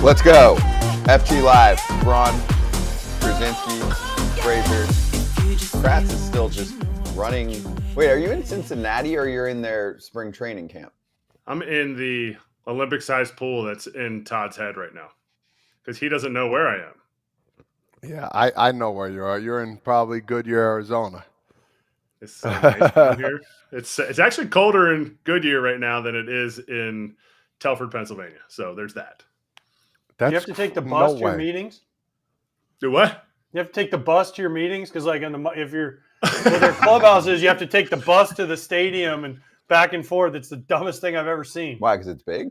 Let's go. FT Live. Braun, Pierzynski, Frazier. Kratz is still just running. Wait, are you in Cincinnati or you're in their spring training camp? I'm in the Olympic-sized pool that's in Todd's head right now because he doesn't know where I am. Yeah, I know where you are. You're in probably Goodyear, Arizona. It's so nice down here. It's actually colder in Goodyear right now than it is in Telford, Pennsylvania. So there's that. You have to take the bus to your meetings? Do what? You have to take the bus to your meetings? Because like if you're where their clubhouse is, you have to take the bus to the stadium and back and forth. It's the dumbest thing I've ever seen. Why? Because it's big?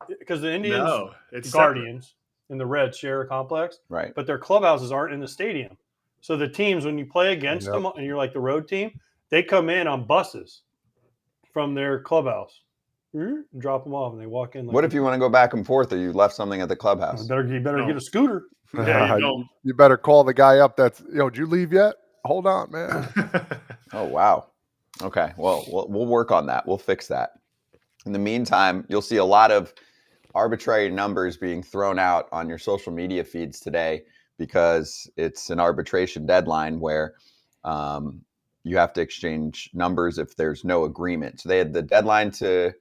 Because the Indians, it's Guardians, and the Reds share a complex. Right. But their clubhouses aren't in the stadium. So the teams, when you play against them and you're like the road team, they come in on buses from their clubhouse. Drop them off and they walk in. Like, what if you want to go back and forth or you left something at the clubhouse? You better get a scooter. Yeah, you better call the guy up that's, did you leave yet? Hold on, man. Oh, wow. Okay. Well, we'll work on that. We'll fix that. In the meantime, you'll see a lot of arbitrary numbers being thrown out on your social media feeds today because it's an arbitration deadline where you have to exchange numbers if there's no agreement. So they had the deadline to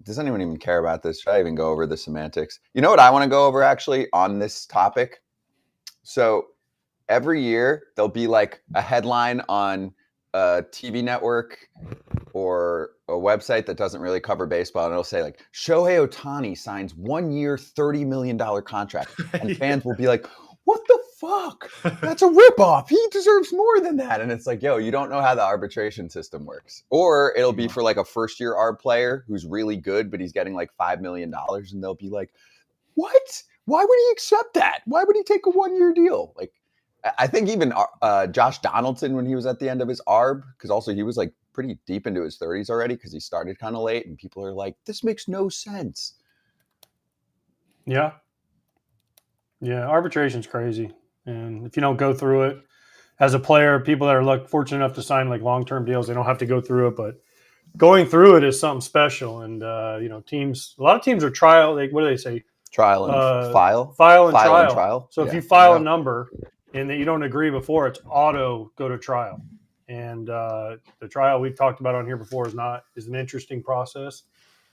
does anyone even care about this? Should I even go over the semantics? You know what I want to go over actually on this topic? So every year there'll be like a headline on a TV network or a website that doesn't really cover baseball, and it'll say like Shohei Ohtani signs 1 year, $30 million contract. And fans will be like, what the fuck? That's a ripoff. He deserves more than that. And it's like, yo, you don't know how the arbitration system works. Or it'll be for like a first-year ARB player who's really good, but he's getting like $5 million. And they'll be like, what? Why would he accept that? Why would he take a 1 year deal? Like, I think even Josh Donaldson, when he was at the end of his ARB, because also he was like pretty deep into his 30s already because he started kind of late. And people are like, this makes no sense. Yeah. Yeah, arbitration's crazy. And if you don't go through it as a player, people that are fortunate enough to sign like long-term deals, they don't have to go through it. But going through it is something special. And, teams, a lot of teams are trial. What do they say? Trial and file? File and trial. So if you file a number and that you don't agree before, it's auto go to trial. And the trial we've talked about on here before is an interesting process.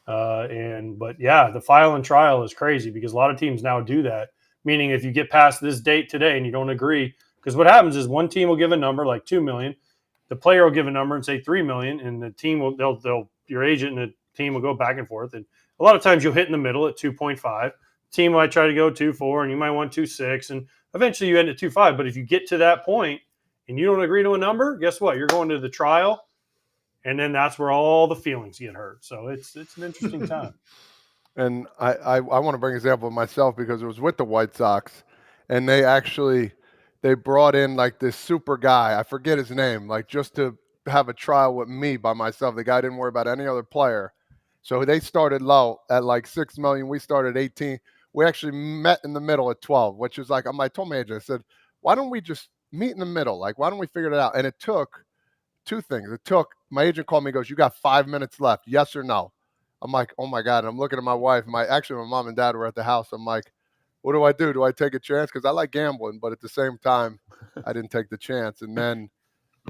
But the file and trial is crazy because a lot of teams now do that. Meaning if you get past this date today and you don't agree, because what happens is one team will give a number like 2 million, the player will give a number and say 3 million, and the team your agent and the team will go back and forth. And a lot of times you'll hit in the middle at 2.5. Team might try to go 2.4 and you might want 2.6, and eventually you end at 2.5. But if you get to that point and you don't agree to a number, guess what? You're going to the trial, and then that's where all the feelings get hurt. So it's an interesting time. And I want to bring an example of myself because it was with the White Sox, and they brought in like this super guy. I forget his name, like just to have a trial with me by myself. The guy didn't worry about any other player. So they started low at like 6 million. We started 18. We actually met in the middle at 12, which is like, I told my agent, I said, why don't we just meet in the middle? Like, why don't we figure it out? And it took two things. My agent called me and goes, you got 5 minutes left. Yes or no? I'm like, oh my God. And I'm looking at my wife. My mom and dad were at the house. I'm like, what do I do? Do I take a chance? Because I like gambling, but at the same time, I didn't take the chance. And then,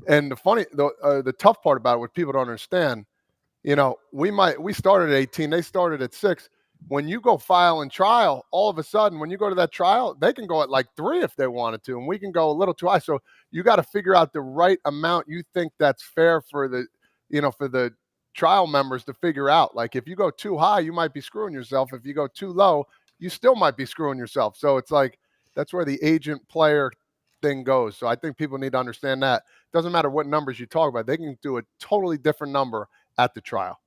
the tough part about it, what people don't understand, we started at 18. They started at 6. When you go file and trial, all of a sudden, when you go to that trial, they can go at like 3 if they wanted to, and we can go a little too high. So you got to figure out the right amount you think that's fair for the trial members to figure out. Like if you go too high, you might be screwing yourself. If you go too low, you still might be screwing yourself. So it's like that's where the agent player thing goes. So I think people need to understand that. It doesn't matter what numbers you talk about. They can do a totally different number at the trial.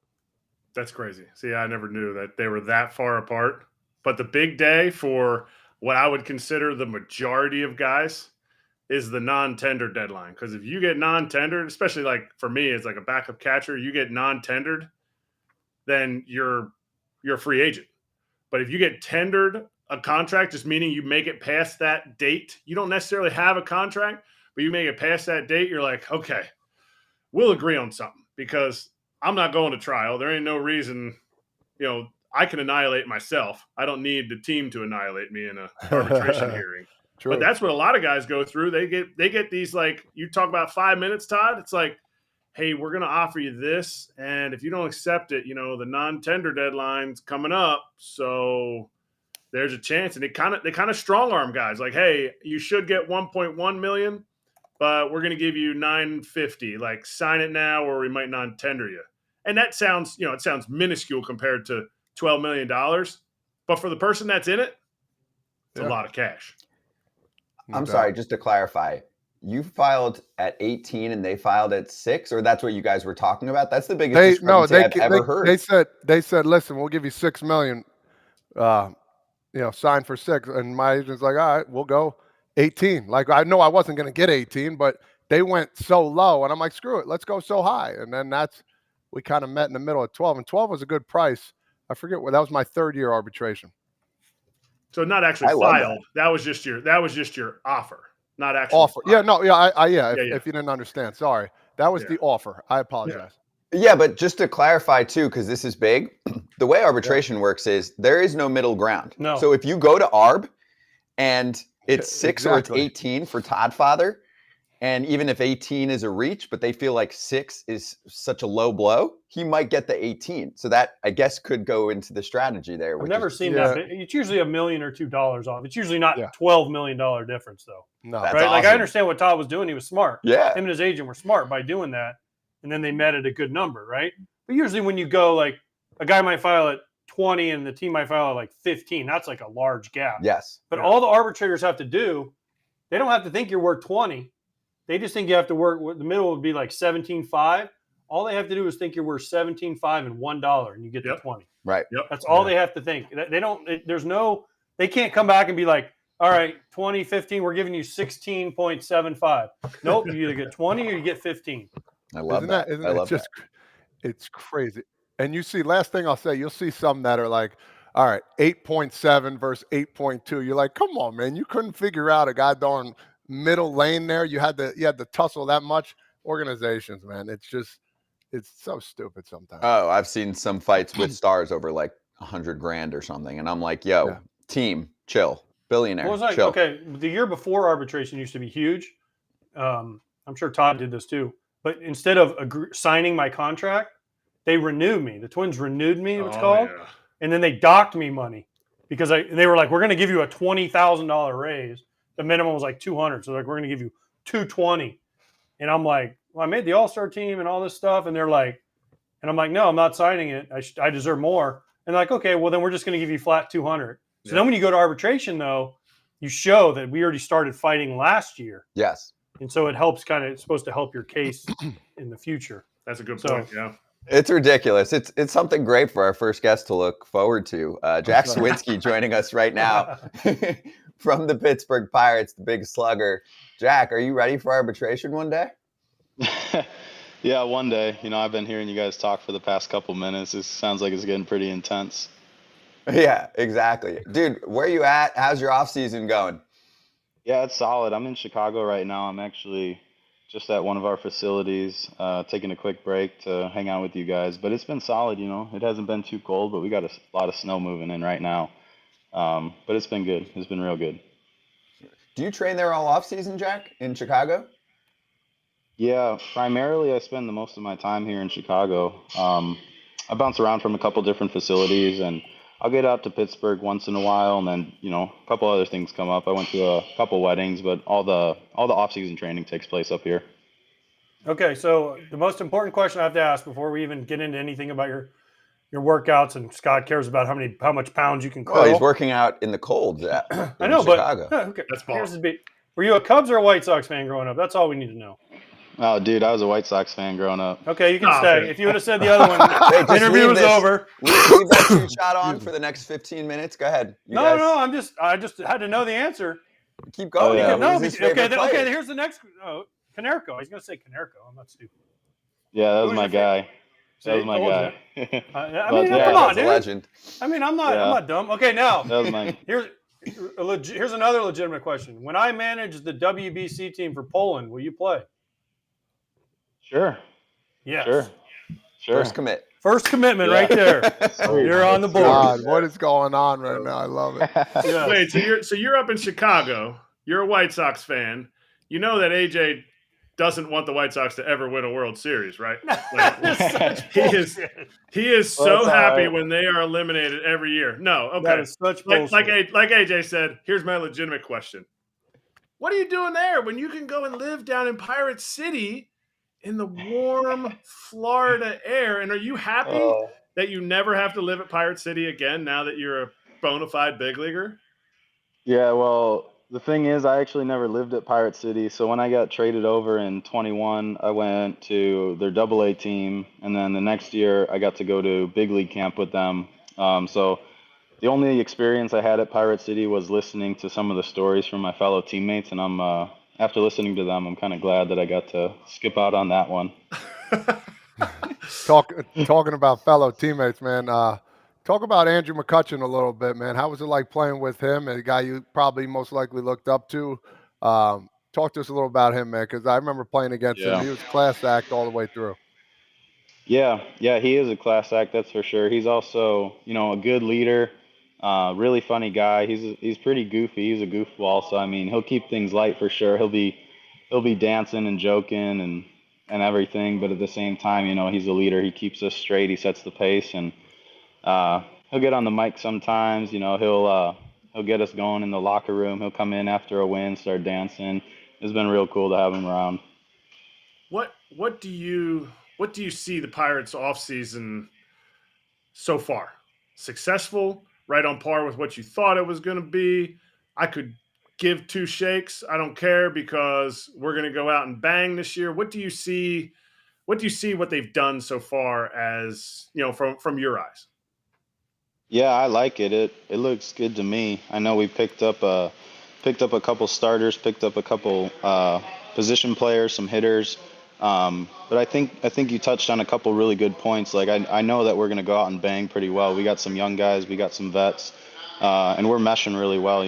That's crazy. See, I never knew that they were that far apart. But the big day for what I would consider the majority of guys is the non-tender deadline. Because if you get non-tendered, especially like for me as like a backup catcher, you get non-tendered, then you're a free agent. But if you get tendered a contract, just meaning you make it past that date, you don't necessarily have a contract, but you make it past that date, you're like, okay, we'll agree on something because I'm not going to trial. There ain't no reason, I can annihilate myself. I don't need the team to annihilate me in an arbitration hearing. True. But that's what a lot of guys go through. They get these, like, you talk about 5 minutes, Todd. It's like, hey, we're going to offer you this, and if you don't accept it, the non-tender deadline's coming up, so there's a chance. And they kind of strong arm guys, like, hey, you should get 1.1 million, but we're going to give you 950. Like, sign it now, or we might non-tender you. And that sounds, it sounds minuscule compared to $12 million, but for the person that's in it, it's a lot of cash. I'm sorry, just to clarify, you filed at 18 and they filed at 6, or that's what you guys were talking about? That's the biggest discrepancy I've ever heard. They said, listen, we'll give you $6 million, sign for 6. And my agent's like, all right, we'll go 18. Like, I know I wasn't going to get 18, but they went so low, and I'm like, screw it, let's go so high. And then we kind of met in the middle at 12, and 12 was a good price. I forget that was my 3rd year arbitration. So not actually filed. That was just your offer, not actually offer. Filed. If you didn't understand, sorry, that was the offer. I apologize. Yeah, but just to clarify too, because this is big, the way arbitration works is there is no middle ground. No. So if you go to ARB and it's 6 or it's 18 for Todd Father, and even if 18 is a reach, but they feel like 6 is such a low blow, he might get the 18. So that, I guess, could go into the strategy there. I've never seen that. It's usually $1 million or $2 off. It's usually not $12 million difference, though. No, that's right? awesome. Like, I understand what Todd was doing. He was smart. Yeah. Him and his agent were smart by doing that, and then they met at a good number, right? But usually when you go, like, a guy might file at 20 and the team might file at, like, 15. That's like a large gap. Yes. But all the arbitrators have to do, they don't have to think you're worth 20. They just think you have to work. The middle would be like 17.5. All they have to do is think you're worth 17.5 and $1, and you get the 20. Right. Yep. That's all they have to think. They don't. They can't come back and be like, all right, 2015, we're giving you 16.75. Nope, you either get 20 or you get 15. I love that. Isn't it just? It's crazy. And you see, last thing I'll say, you'll see some that are like, all right, 8.7 versus 8.2. You're like, come on, man, you couldn't figure out a goddamn middle lane there. You had to tussle that much. Organizations, man, it's so stupid sometimes. Oh, I've seen some fights with stars over like $100,000 or something, and I'm like, yo, team, chill, billionaire, What was that? chill. Okay, the year before arbitration used to be huge. I'm sure Todd did this too. But instead of signing my contract, they renewed me. The Twins renewed me, it's called, and then they docked me money because they were like, we're going to give you a $20,000 raise. The minimum was like $200, so like we're going to give you $220, and I'm like, well, I made the All-Star team and all this stuff, and they're like, and I'm like, no, I'm not signing it. I deserve more. And they're like, okay, well then we're just going to give you flat $200. So then when you go to arbitration, though, you show that we already started fighting last year. Yes, and so it helps it's supposed to help your case in the future. That's a good point. Yeah. It's ridiculous. It's something great for our first guest to look forward to. Jack Suwinski joining us right now from the Pittsburgh Pirates, the big slugger. Jack, are you ready for arbitration one day? Yeah, one day. I've been hearing you guys talk for the past couple minutes. It sounds like it's getting pretty intense. Yeah, exactly. Dude, where are you at? How's your off season going? Yeah, it's solid. I'm in Chicago right now. I'm actually just at one of our facilities, taking a quick break to hang out with you guys. But it's been solid, It hasn't been too cold, but we got a lot of snow moving in right now. But it's been good. It's been real good. Do you train there all off season, Jack, in Chicago? Yeah, primarily I spend the most of my time here in Chicago. I bounce around from a couple different facilities, and I'll get out to Pittsburgh once in a while, and then a couple other things come up. I went to a couple weddings, but all the off-season training takes place up here. Okay, so the most important question I have to ask before we even get into anything about your workouts, and Scott cares about how much pounds you can curl. Well, he's working out in the cold. I know, Chicago. But okay. That's balls. Were you a Cubs or a White Sox fan growing up? That's all we need to know. Oh, dude, I was a White Sox fan growing up. Okay, you can stay. Okay. If you would have said the other one, the interview was over. Leave that shoot shot on for the next 15 minutes. Go ahead. No, I just had to know the answer. Keep going. Oh, yeah. Okay, here's the next. Oh, Canerco. I was going to say Canerco. I'm not stupid. Yeah, that was my guy. That was my guy. Come on, dude. Legend. I mean, I'm not dumb. Okay, now That was my. here's another legitimate question. When I manage the WBC team for Poland, will you play? Sure. Yes. Sure. First commit. First commitment right there. You're on the board. God, what is going on right now? I love it. Yes. Wait, so you're up in Chicago. You're a White Sox fan. You know that AJ doesn't want the White Sox to ever win a World Series, right? Like, he is so happy when they are eliminated every year. No, okay. That is such bullshit. Like AJ said, here's my legitimate question. What are you doing there when you can go and live down in Pirate City in the warm Florida air? And are you happy that you never have to live at Pirate City again now that you're a bona fide big leaguer? Yeah, well, the thing is, I actually never lived at Pirate City. So when I got traded over in 21, I went to their AA team. And then the next year, I got to go to big league camp with them. So the only experience I had at Pirate City was listening to some of the stories from my fellow teammates. And after listening to them, I'm kind of glad that I got to skip out on that one. Talking about fellow teammates, man. Talk about Andrew McCutchen a little bit, man. How was it like playing with him, a guy you probably most likely looked up to? Talk to us a little about him, man, because I remember playing against him. He was class act all the way through. Yeah, he is a class act, that's for sure. He's also, a good leader, really funny guy. He's pretty goofy. He's a goofball, so I mean, he'll keep things light for sure. He'll be dancing and joking and everything, but at the same time, he's a leader. He keeps us straight. He sets the pace, and he'll get on the mic sometimes. He'll get us going in the locker room. He'll come in after a win, start dancing. It's been real cool to have him around. What do you see the Pirates offseason so far? Successful, right on par with what you thought it was going to be. I could give two shakes. I don't care because we're going to go out and bang this year. What do you see what they've done so far as, from your eyes? Yeah, I like it. It looks good to me. I know we picked up a couple starters, picked up a couple position players, some hitters. But I think you touched on a couple really good points. Like I know that we're going to go out and bang pretty well. We got some young guys, we got some vets, and we're meshing really well.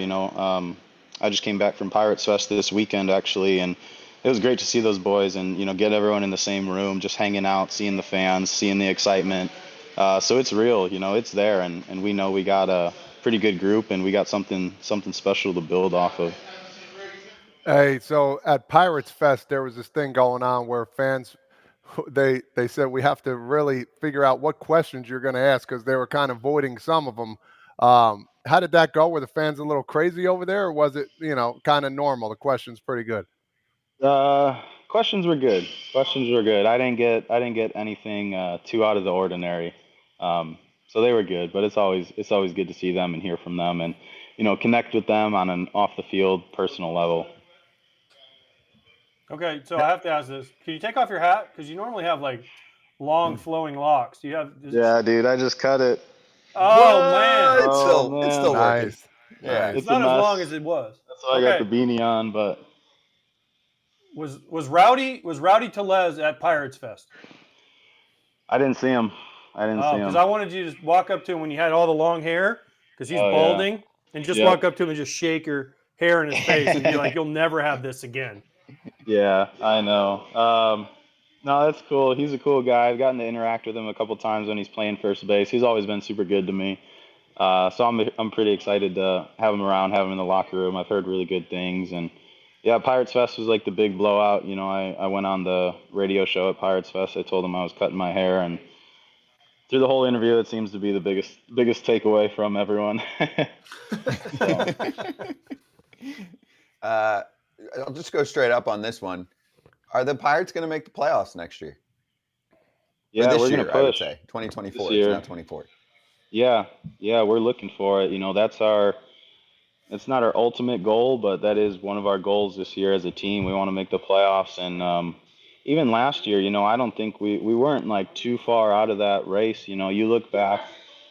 I just came back from Pirates Fest this weekend actually, and it was great to see those boys and get everyone in the same room, just hanging out, seeing the fans, seeing the excitement. So it's real, it's there, and we know we got a pretty good group, and we got something special to build off of. Hey, so at Pirates Fest, there was this thing going on where fans, they said we have to really figure out what questions you're going to ask because they were kind of voiding some of them. How did that go? Were the fans a little crazy over there, or was it, kind of normal? The questions pretty good. Questions were good. I didn't get anything too out of the ordinary. So they were good, but it's always good to see them and hear from them and connect with them on an off the field personal level. Okay, so I have to ask this. Can you take off your hat? Because you normally have like long flowing locks. Do you have? Yeah, dude, I just cut it. Oh man, it's still nice. working. Yeah, it's not as long as it was. That's why I got the beanie on. But was Rowdy Tellez at Pirates Fest? I didn't see him. Because I wanted you to just walk up to him when you had all the long hair, because he's balding, and just walk up to him and just shake your hair in his face and be like, "You'll never have this again." Yeah, I know. No, that's cool. He's a cool guy. I've gotten to interact with him a couple times when he's playing first base. He's always been super good to me. So I'm pretty excited to have him around, have him in the locker room. I've heard really good things, and yeah, Pirates Fest was like the big blowout. I went on the radio show at Pirates Fest. I told him I was cutting my hair, and through the whole interview, it seems to be the biggest takeaway from everyone. I'll just go straight up on this one. Are the Pirates going to make the playoffs next year? Yeah, this we're year, going to push. I would say 2024. It's not 24. Yeah, we're looking for it. It's not our ultimate goal, but that is one of our goals this year as a team. We want to make the playoffs, and even last year, I don't think we weren't like too far out of that race. You look back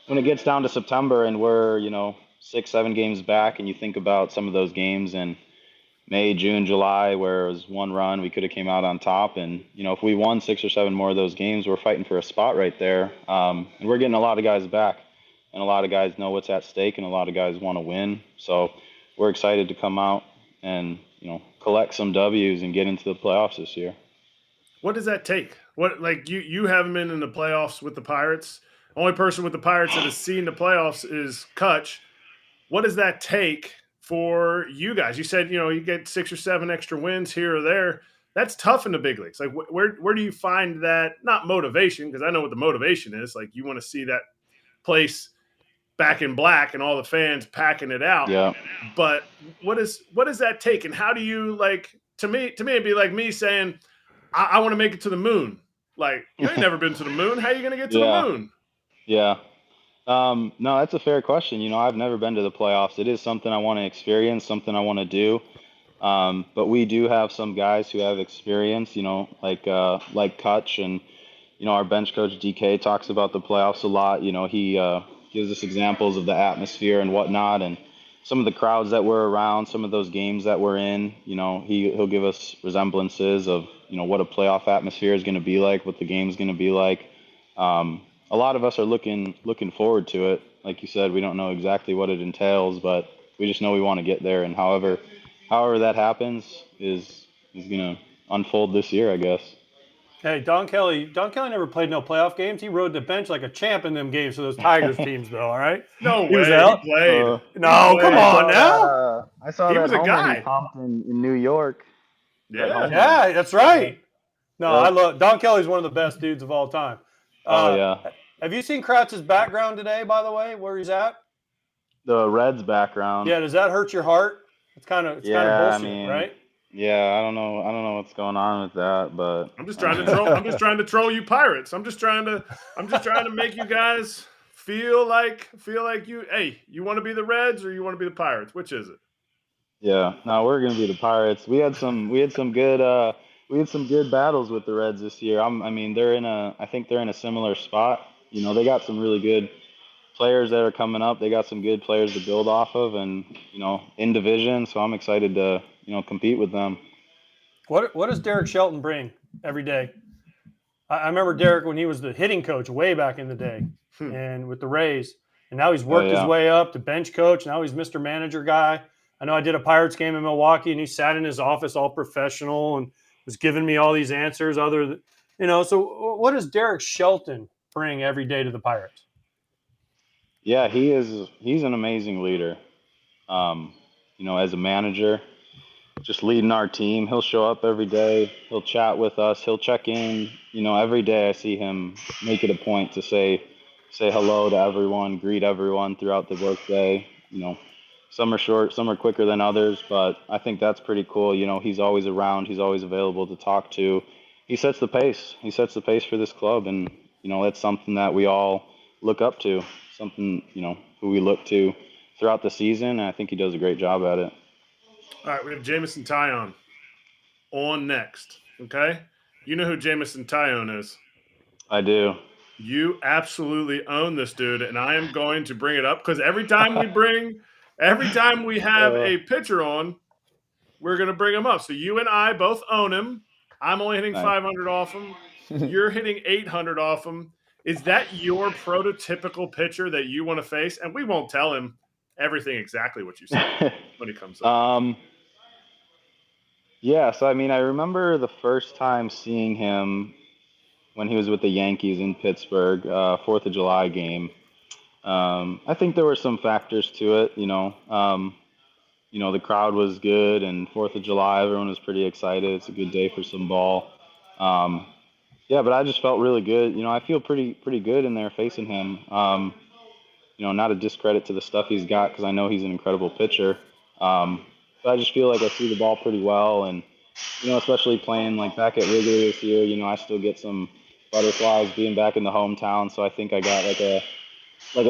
when it gets down to September and we're 6-7 games back, and you think about some of those games in May, June, July, where it was one run, we could have came out on top, and if we won 6 or 7 more of those games, we're fighting for a spot right there, and we're getting a lot of guys back, and a lot of guys know what's at stake, and a lot of guys want to win. So we're excited to come out and collect some W's and get into the playoffs this year. What does that take? What, like, you haven't been in the playoffs with the Pirates. Only person with the Pirates that has seen the playoffs is Kutch. What does that take for you guys? You said, you get 6 or 7 extra wins here or there. That's tough in the big leagues. Like, where do you find that, not motivation, because I know what the motivation is. Like, you want to see that place back in black and all the fans packing it out. Yeah. But what does that take? And how do you, like, to me, it'd be like me saying, I want to make it to the moon. Like, you ain't never been to the moon. How are you going to get to the moon? Yeah. No, that's a fair question. I've never been to the playoffs. It is something I want to experience, something I want to do. But we do have some guys who have experience, like Kutch, and, our bench coach DK talks about the playoffs a lot. He gives us examples of the atmosphere and whatnot, and some of the crowds that we're around, some of those games that we're in. He'll give us resemblances of, what a playoff atmosphere is going to be like, what the game's going to be like. A lot of us are looking forward to it. Like you said, we don't know exactly what it entails, but we just know we want to get there. And however that happens is going to unfold this year, I guess. Hey, Don Kelly never played no playoff games. He rode the bench like a champ in them games for those Tigers teams, though. All right. No he way. Was out. He played. No, come on now. I saw he that was a homer guy. he pumped in New York. Yeah, that's right. No, I love Don Kelly's one of the best dudes of all time. Yeah. Have you seen Kratz's background today, by the way, where he's at? The Reds background. Yeah, does that hurt your heart? It's kind of bullshit, right? Yeah, I don't know what's going on with that, but I'm just trying to troll. I'm just trying to troll you Pirates. I'm just trying to make you guys feel like you. Hey, you want to be the Reds or you want to be the Pirates? Which is it? Yeah, no, we're gonna be the Pirates. We had some good battles with the Reds this year. I think they're in a similar spot. They got some really good players that are coming up. They got some good players to build off of, and in division. So I'm excited to compete with them. What does Derek Shelton bring every day? I remember Derek when he was the hitting coach way back in the day, and with the Rays, and now he's worked his way up to bench coach. Now he's Mr. Manager guy. I know I did a Pirates game in Milwaukee, and he sat in his office all professional and was giving me all these answers. So what does Derek Shelton bring every day to the Pirates? Yeah, he's an amazing leader. As a manager, just leading our team. He'll show up every day. He'll chat with us. He'll check in. Every day I see him make it a point to say hello to everyone, greet everyone throughout the workday. Some are short, some are quicker than others, but I think that's pretty cool. He's always around. He's always available to talk to. He sets the pace. He sets the pace for this club, and that's something that we all look up to. Something who we look to throughout the season, and I think he does a great job at it. All right, we have Jameson Taillon on next. Okay, you know who Jameson Taillon is? I do. You absolutely own this dude, and I am going to bring it up because every time we have a pitcher on, we're going to bring him up. So you and I both own him. I'm only hitting 500 off him. You're hitting 800 off him. Is that your prototypical pitcher that you want to face? And we won't tell him everything exactly what you said when he comes up. Yeah, so I remember the first time seeing him when he was with the Yankees in Pittsburgh, 4th of July game. I think there were some factors to it, the crowd was good, and 4th of July, everyone was pretty excited. It's a good day for some ball. Yeah, but I just felt really good. I feel pretty good in there facing him. Not a discredit to the stuff he's got because I know he's an incredible pitcher. But I just feel like I see the ball pretty well, and especially playing like back at Wrigley this year, I still get some butterflies being back in the hometown. So I think I got like a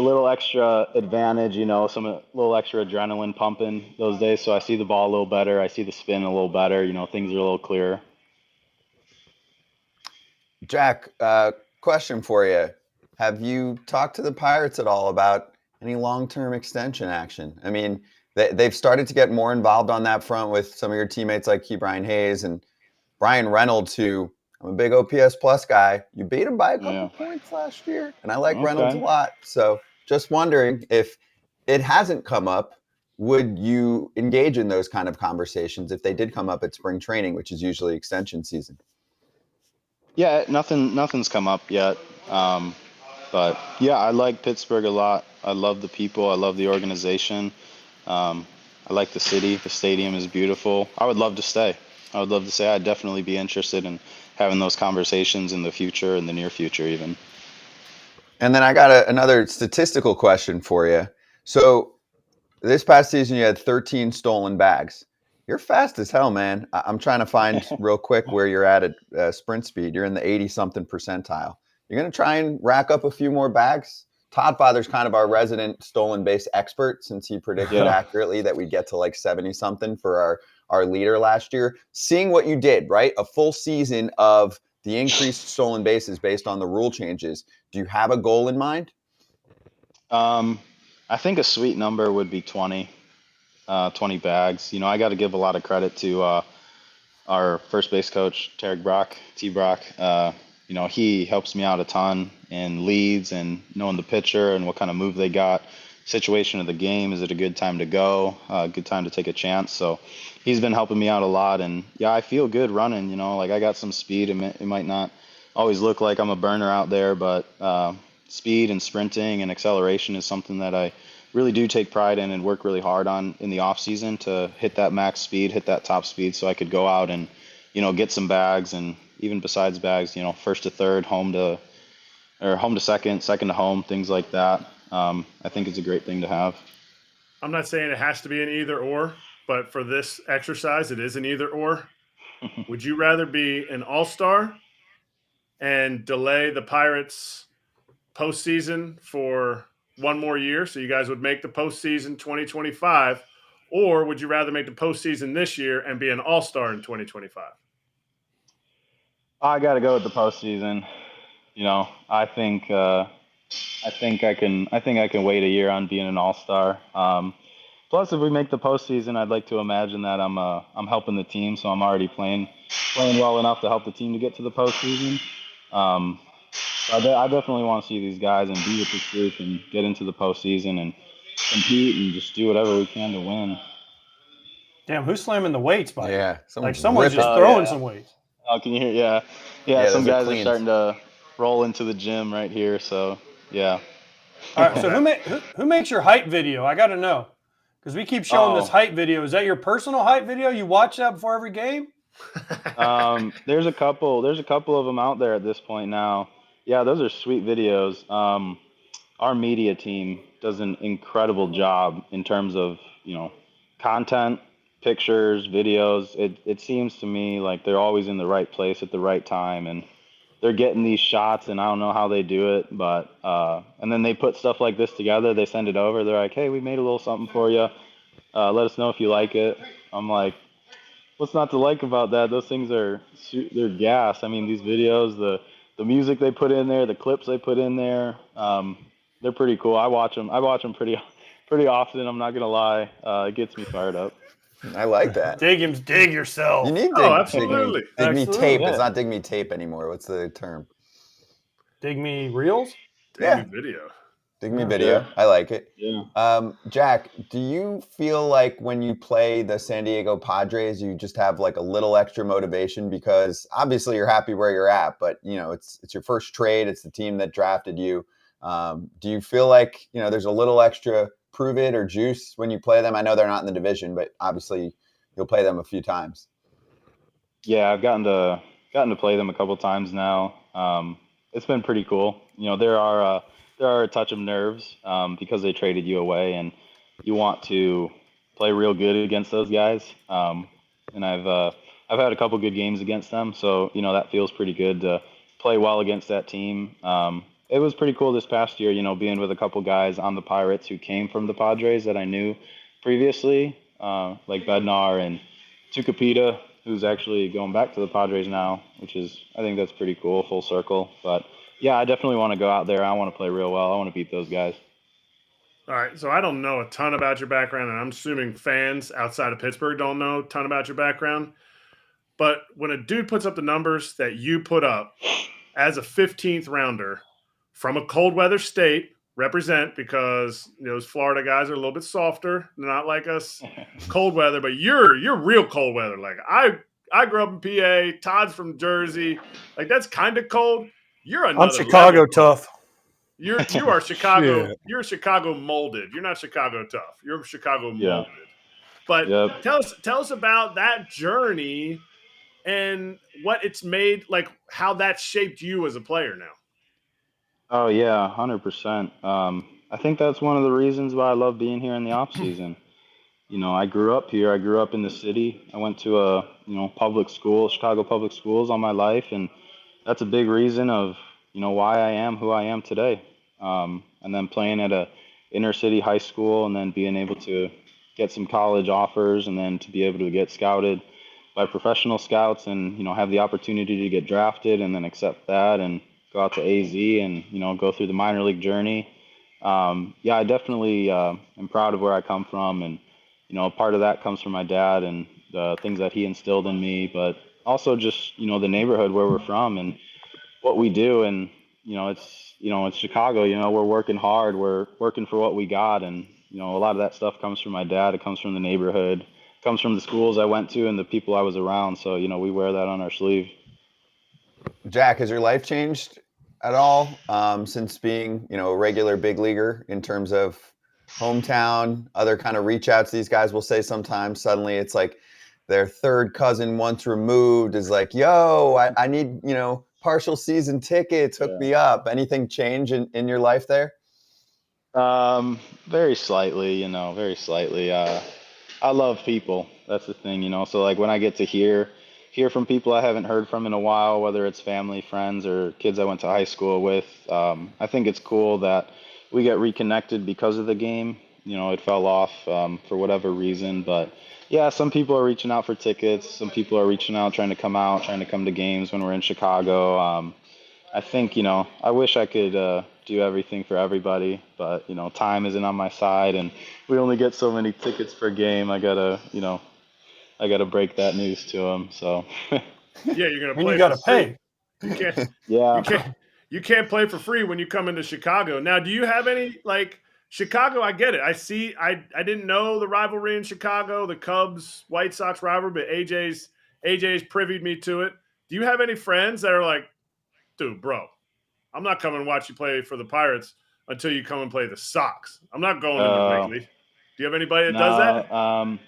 little extra advantage, some little extra adrenaline pumping those days. So I see the ball a little better. I see the spin a little better. Things are a little clearer. Jack, question for you. Have you talked to the Pirates at all about any long-term extension action? They've started to get more involved on that front with some of your teammates like Ke'Bryan Hayes and Brian Reynolds, who I'm a big OPS plus guy. You beat him by a couple points last year, and I like Reynolds a lot. So just wondering if it hasn't come up, would you engage in those kind of conversations if they did come up at spring training, which is usually extension season? Yeah, nothing's come up yet. But yeah, I like Pittsburgh a lot. I love the people. I love the organization. I like the city. The stadium is beautiful. I would love to stay. I'd definitely be interested in having those conversations in the future, in the near future even. And then I got another statistical question for you. So this past season, you had 13 stolen bags. You're fast as hell, man. I'm trying to find real quick where you're at sprint speed. You're in the 80-something percentile. You're going to try and rack up a few more bags? Todd Father's kind of our resident stolen base expert, since he predicted accurately that we'd get to like 70-something for our leader last year. Seeing what you did, right? A full season of the increased stolen bases based on the rule changes. Do you have a goal in mind? I think a sweet number would be 20 bags. You know, I got to give a lot of credit to our first base coach, T-Brock. You know, he helps me out a ton in leads and knowing the pitcher and what kind of move they got, situation of the game. Is it a good time to go? Good time to take a chance? So he's been helping me out a lot. And yeah, I feel good running, you know, like I got some speed. It might not always look like I'm a burner out there, but speed and sprinting and acceleration is something that I really do take pride in and work really hard on in the off season to hit that max speed, hit that top speed, so I could go out and, you know, get some bags, and even besides bags, you know, first to third, home to second, second to home, things like that. I think it's a great thing to have. I'm not saying it has to be an either or, but for this exercise, it is an either or. Would you rather be an all-star and delay the Pirates postseason for one more year, so you guys would make the postseason 2025, or would you rather make the postseason this year and be an all-star in 2025? I got to go with the postseason. You know, I think I can wait a year on being an all-star. Plus, if we make the postseason, I'd like to imagine that I'm helping the team, so I'm already playing well enough to help the team to get to the postseason. I definitely want to see these guys and be with this group and get into the postseason and compete and just do whatever we can to win. Damn, who's slamming the weights by you? Yeah, like someone's just throwing some weights. Oh, can you hear? Yeah. Some guys are starting to roll into the gym right here. So yeah. All right. So who makes your height video? I got to know, because we keep showing this height video. Is that your personal height video? You watch that before every game? There's a couple of them out there at this point now. Yeah, those are sweet videos. Our media team does an incredible job in terms of, you know, content, pictures, videos. It seems to me like they're always in the right place at the right time, and they're getting these shots, and I don't know how they do it, but and then they put stuff like this together. They send it over. They're like, hey, we made a little something for you. Let us know if you like it. I'm like, what's not to like about that? Those things they're gas. I mean, these videos, the music they put in there, the clips they put in there, they're pretty cool. I watch them pretty often. I'm not gonna lie. It gets me fired up. I like that. Dig yourself. You need absolutely. Dig me tape. Yeah. It's not dig me tape anymore. What's the term? Dig me reels? Dig me video. Dig me video. Yeah. I like it. Yeah. Jack, do you feel like when you play the San Diego Padres, you just have like a little extra motivation, because obviously you're happy where you're at, but you know, it's your first trade. It's the team that drafted you. Do you feel like, you know, there's a little extra prove it or juice when you play them? I know they're not in the division, but obviously you'll play them a few times. Yeah, I've gotten to play them a couple times now. It's been pretty cool. You know, there are a touch of nerves because they traded you away, and you want to play real good against those guys. And I've had a couple good games against them, so you know that feels pretty good to play well against that team. It was pretty cool this past year, you know, being with a couple guys on the Pirates who came from the Padres that I knew previously, like Bednar and Tucupita, who's actually going back to the Padres now, I think that's pretty cool, full circle. But yeah, I definitely want to go out there. I want to play real well. I want to beat those guys. All right, so I don't know a ton about your background, and I'm assuming fans outside of Pittsburgh don't know a ton about your background. But when a dude puts up the numbers that you put up as a 15th rounder from a cold weather state, represent, because those Florida guys are a little bit softer. They're not like us cold weather, but you're real cold weather. Like I I grew up in PA. Todd's from Jersey. Like, that's kind of cold. You're another I'm Chicago level. tough. You are Chicago. Shit. You're Chicago molded. You're not Chicago tough. You're Chicago Yeah. molded. But Yep. tell us about that journey and what it's made, like how that shaped you as a player now. Oh yeah, 100%. I think that's one of the reasons why I love being here in the off season. I grew up here. I grew up in the city. I went to a public school, Chicago public schools, all my life, and that's a big reason of why I am who I am today. And then playing at a inner city high school, and then being able to get some college offers, and then to be able to get scouted by professional scouts, and have the opportunity to get drafted, and then accept that, and go out to AZ, and go through the minor league journey. Yeah, I definitely am proud of where I come from, and part of that comes from my dad and the things that he instilled in me, but also just the neighborhood where we're from and what we do. And it's Chicago. We're working hard. We're working for what we got, and a lot of that stuff comes from my dad. It comes from the neighborhood. It comes from the schools I went to and the people I was around. So we wear that on our sleeve. Jack, has your life changed at all since being, a regular big leaguer in terms of hometown, other kind of reach outs these guys will say sometimes? Suddenly it's like their third cousin once removed is like, yo, I need, partial season tickets, hook me up. Anything change in your life there? Very slightly, very slightly. I love people. That's the thing, so like when I get to hear from people I haven't heard from in a while, whether it's family, friends, or kids I went to high school with, I think it's cool that we get reconnected because of the game. It fell off for whatever reason, but yeah, some people are reaching out for tickets. Some people are reaching out, trying to come to games when we're in Chicago. I think, I wish I could do everything for everybody, but, time isn't on my side, and we only get so many tickets per game. I gotta break that news to them. So yeah, you're gonna play. You gotta pay. You can't. Yeah. You can't play for free when you come into Chicago. Now, do you have any, like, Chicago? I get it. I didn't know the rivalry in Chicago, the Cubs White Sox rivalry, but AJ's privied me to it. Do you have any friends that are like, dude, bro, I'm not coming to watch you play for the Pirates until you come and play the Sox. I'm not going into Wrigley. Do you have anybody that does that?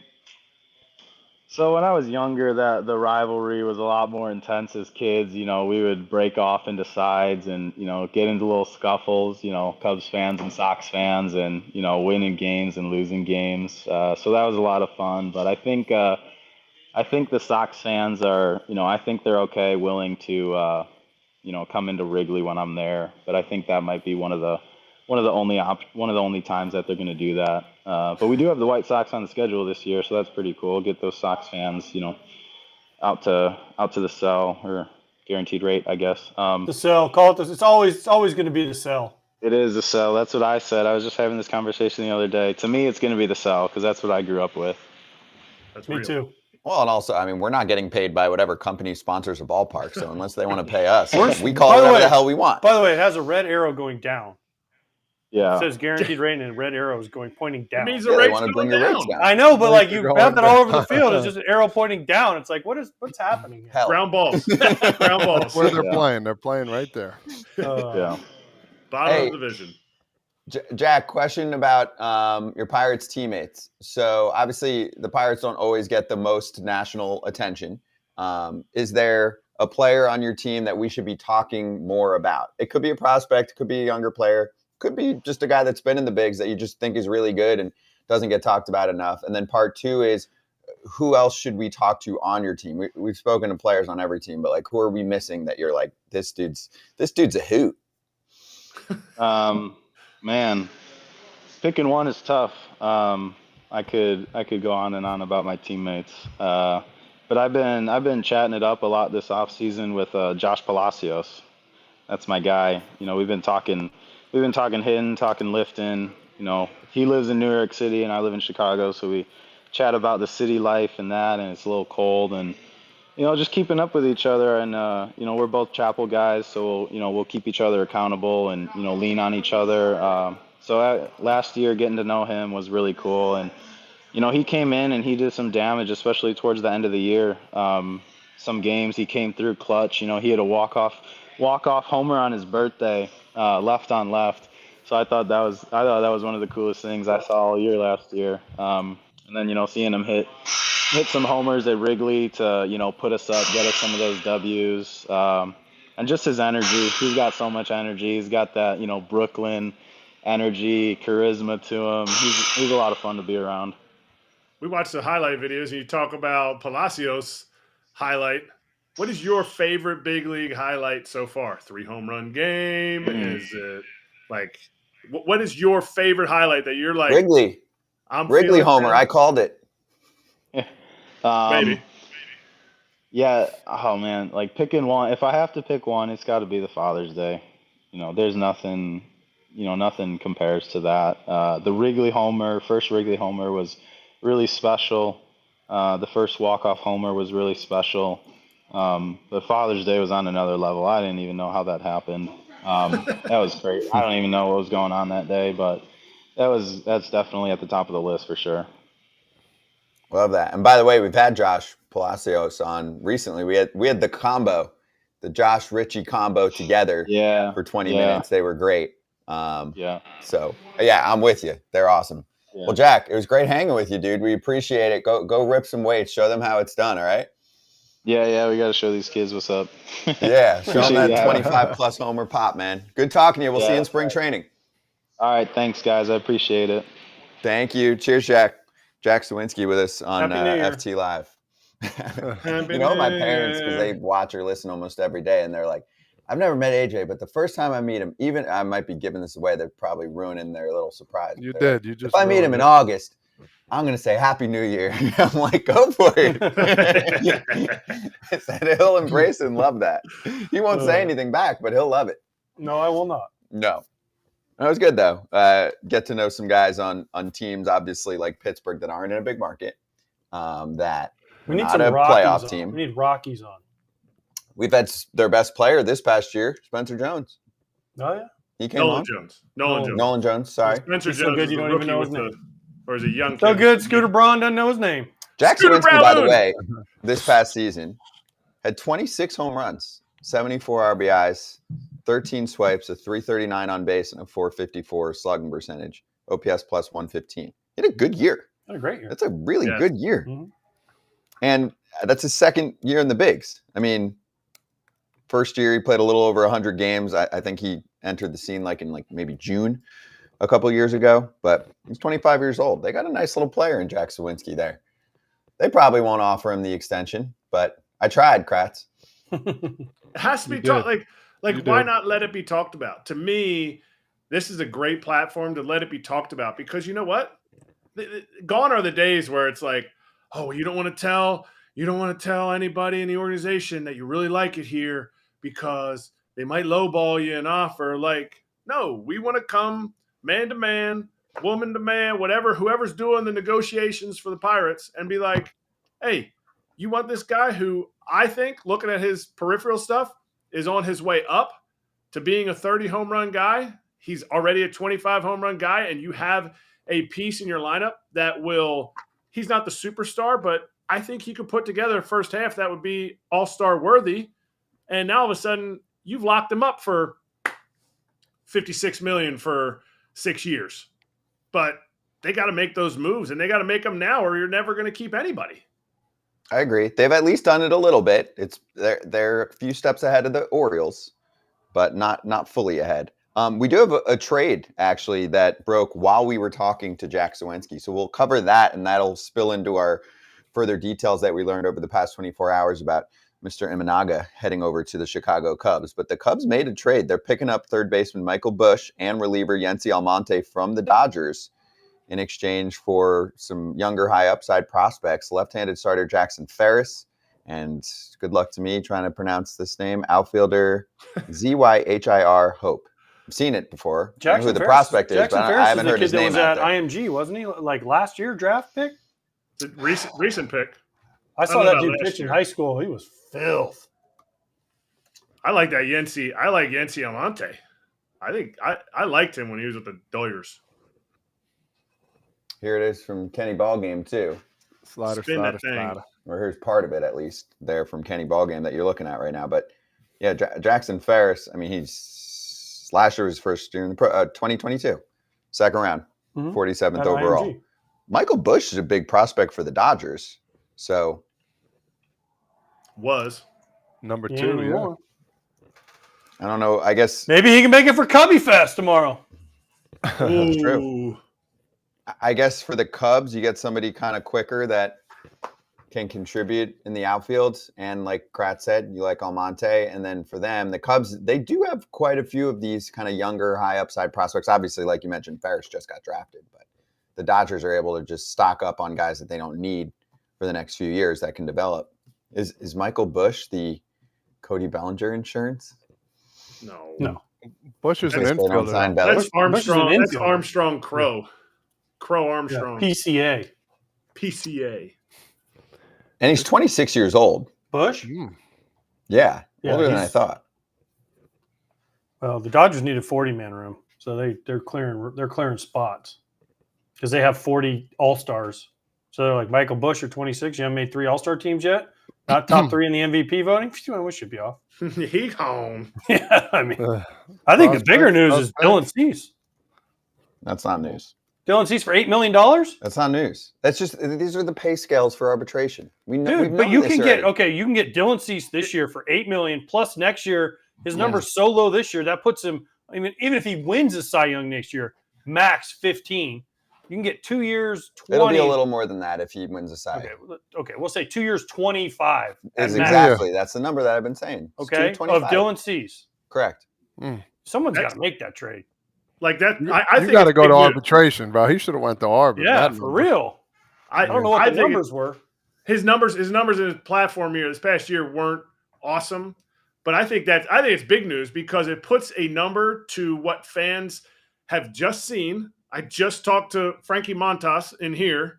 So when I was younger, the rivalry was a lot more intense as kids. We would break off into sides and, get into little scuffles, Cubs fans and Sox fans, and, winning games and losing games. So that was a lot of fun. But I think the Sox fans are, I think they're okay, willing to, come into Wrigley when I'm there. But I think that might be one of the only times that they're going to do that. But we do have the White Sox on the schedule this year, so that's pretty cool. Get those Sox fans, out to the cell, or guaranteed rate, I guess. The cell, call it this. It's always going to be the cell. It is the cell. That's what I said. I was just having this conversation the other day. To me, it's going to be the cell because that's what I grew up with. That's Me real. too. Well, and also, we're not getting paid by whatever company sponsors a ballpark. So unless they want to pay us, we call it whatever the hell we want. By the way, it has a red arrow going down. Yeah. It says guaranteed rate, and red arrow is pointing down. It means Yeah, the they rate's want to going bring your rates down. down. I know, but like you Going have that all over the down. field. It's just an arrow pointing down. It's like, what's happening here? Hell. Ground balls. Ground balls. Where they're playing. They're playing right there. Yeah. Bottom of the division. Jack, question about your Pirates teammates. So obviously the Pirates don't always get the most national attention. Is there a player on your team that we should be talking more about? It could be a prospect, could be a younger player, could be just a guy that's been in the bigs that you just think is really good and doesn't get talked about enough. And then part two is, who else should we talk to on your team? We've spoken to players on every team, but like, who are we missing that you're like, this dude's a hoot? Man, picking one is tough. I could go on and on about my teammates, but I've been chatting it up a lot this offseason with Josh Palacios. That's my guy. We've been talking hitting, talking lifting. He lives in New York City and I live in Chicago, so we chat about the city life and that, and it's a little cold, and just keeping up with each other. And we're both Chapel guys, so we'll keep each other accountable and lean on each other. So last year, getting to know him was really cool, and he came in and he did some damage, especially towards the end of the year. some games. He came through clutch. You know, he had a walk-off homer on his birthday, left on left. So I thought that was one of the coolest things I saw all year last year. And then, you know, seeing him hit some homers at Wrigley to, you know, put us up, get us some of those W's. And just his energy. He's got so much energy. He's got that, you know, Brooklyn energy, charisma to him. He's a lot of fun to be around. We watch the highlight videos, and you talk about Palacios' highlight. What is your favorite big league highlight so far? 3 home run game? Is it like what is your favorite highlight that you're like Wrigley homer? I called it. Maybe. Yeah. Oh man, like picking one. If I have to pick one, it's got to be the Father's Day. You know, there's nothing. You know, nothing compares to that. The first Wrigley homer was really special. The first walk-off homer was really special. But Father's Day was on another level. I didn't even know how that happened. That was great. I don't even know what was going on that day, but that's definitely at the top of the list for sure. Love that. And by the way, we've had Josh Palacios on recently. We had the combo, the Josh Ritchie combo together for 20 minutes. They were great. So yeah, I'm with you. They're awesome. Yeah. Well, Jack, it was great hanging with you, dude. We appreciate it. Go rip some weights. Show them how it's done. All right. Yeah. We got to show these kids what's up. Yeah. Show them that 25 plus homer pop, man. Good talking to you. We'll see you in spring training. All right. Thanks, guys. I appreciate it. Thank you. Cheers, Jack. Jack Suwinski with us on FT Live. You know, my parents, because they watch or listen almost every day, and they're like, I've never met AJ, but the first time I meet him, even I might be giving this away, they're probably ruining their little surprise. You did. You just. If I meet him in August, I'm going to say Happy New Year. I'm like, go for it. I said he'll embrace and love that. He won't say anything back, but he'll love it. No, I will not. No. That was good, though. Get to know some guys on teams, obviously, like Pittsburgh that aren't in a big market. That we need not some a playoff on. team. We need Rockies on. We've had their best player this past year, Spencer Jones. Oh, yeah. He came Nolan on. Jones. Nolan Jones, sorry. Spencer Jones so good you don't even know his name. Or is it young kid? So good, Scooter Braun doesn't know his name. Jack Suwinski, by the way, this past season, had 26 home runs, 74 RBIs, 13 swipes, a 339 on base, and a 454 slugging percentage, OPS plus 115. He had a good year. Had a great year. That's a really good year. Mm-hmm. And that's his second year in the bigs. I mean, first year he played a little over 100 games. I think he entered the scene in maybe June a couple of years ago, but he's 25 years old. They got a nice little player in Jack Suwinski there. They probably won't offer him the extension, but I tried, Kratz. It has to be talked why not let it be talked about? To me, this is a great platform to let it be talked about because you know what? Gone are the days where it's like, oh, you don't want to tell anybody in the organization that you really like it here because they might lowball you an offer. Like, no, we want to come man to man, woman to man, whatever, whoever's doing the negotiations for the Pirates and be like, hey, you want this guy who I think, looking at his peripheral stuff, is on his way up to being a 30 home run guy. He's already a 25 home run guy, and you have a piece in your lineup that he's not the superstar, but I think he could put together a first half that would be all-star worthy. And now all of a sudden you've locked him up for $56 million for 6 years, but they got to make those moves and they got to make them now or you're never going to keep anybody. I agree. They've at least done it a little bit. They're a few steps ahead of the Orioles, but not fully ahead. We do have a trade actually that broke while we were talking to Jack Suwinski. So we'll cover that and that'll spill into our further details that we learned over the past 24 hours about Mr. Imanaga heading over to the Chicago Cubs. But the Cubs made a trade. They're picking up third baseman Michael Busch and reliever Yency Almonte from the Dodgers in exchange for some younger high upside prospects, left-handed starter Jackson Ferris, and good luck to me trying to pronounce this name, outfielder Zyhir Hope. I've seen it before. I know who the prospect is, but I haven't heard his name out there. That was at IMG, wasn't he? Like last year draft pick? Recent pick. I saw that dude pitch in high school. He was filth. I like that Yency. I like Yency Almonte. I think I liked him when he was with the Doyers. Here it is from Kenny Ballgame, too. Slider, Spin that slider, thing. slider. Or here's part of it, at least, there from Kenny Ballgame that you're looking at right now. But yeah, Jackson Ferris, I mean, he's last year was first year in the 2022, second round, 47th At overall. IMG. Michael Busch is a big prospect for the Dodgers. So Was. Number Ain't 2, yeah. anymore. I don't know. I guess Maybe he can make it for Cubby Fest tomorrow. that's true. Ooh. I guess for the Cubs, you get somebody kind of quicker that can contribute in the outfield. And like Kratz said, you like Almonte. And then for them, the Cubs, they do have quite a few of these kind of younger, high upside prospects. Obviously, like you mentioned, Ferris just got drafted. But the Dodgers are able to just stock up on guys that they don't need for the next few years that can develop. Is Michael Busch the Cody Bellinger insurance? No. Bush is an They don't infielder. sign Bellinger. That's Armstrong. Bush is an That's infielder. Armstrong Crow. Crow Armstrong. PCA. PCA. And he's 26 years old. Bush? Yeah, Yeah, older than I he's- thought. Well, the Dodgers need a 40-man room, so they're clearing spots because they have 40 All-Stars. So they're like, Michael Busch, you're 26. You haven't made 3 All-Star teams yet. Not top 3 in the MVP voting. We should be off. He home. Yeah, I mean, I think the bigger news is Dylan Cease. That's not news. Dylan Cease for $8 million. That's not news. That's just these are the pay scales for arbitration. We know, Dude, but you can get you can get Dylan Cease this year for $8 million plus next year. His number's so low this year that puts him. I mean, even if he wins the Cy Young next year, max 15. You can get 2 years 20. It'll be a little more than that if he wins a Cy. Okay, we'll say 2 years 25. Is at max. exactly that's the number that I've been saying. It's Okay, of 225. Dylan Cease. Correct. Someone's got to make that trade. Like that. I You think got to it's go big to news. arbitration, bro. He should have went to arbit. Yeah, That for number. real. I don't know what the think numbers were. His numbers in his platform year this past year weren't awesome, but I think it's big news because it puts a number to what fans have just seen. I just talked to Frankie Montas in here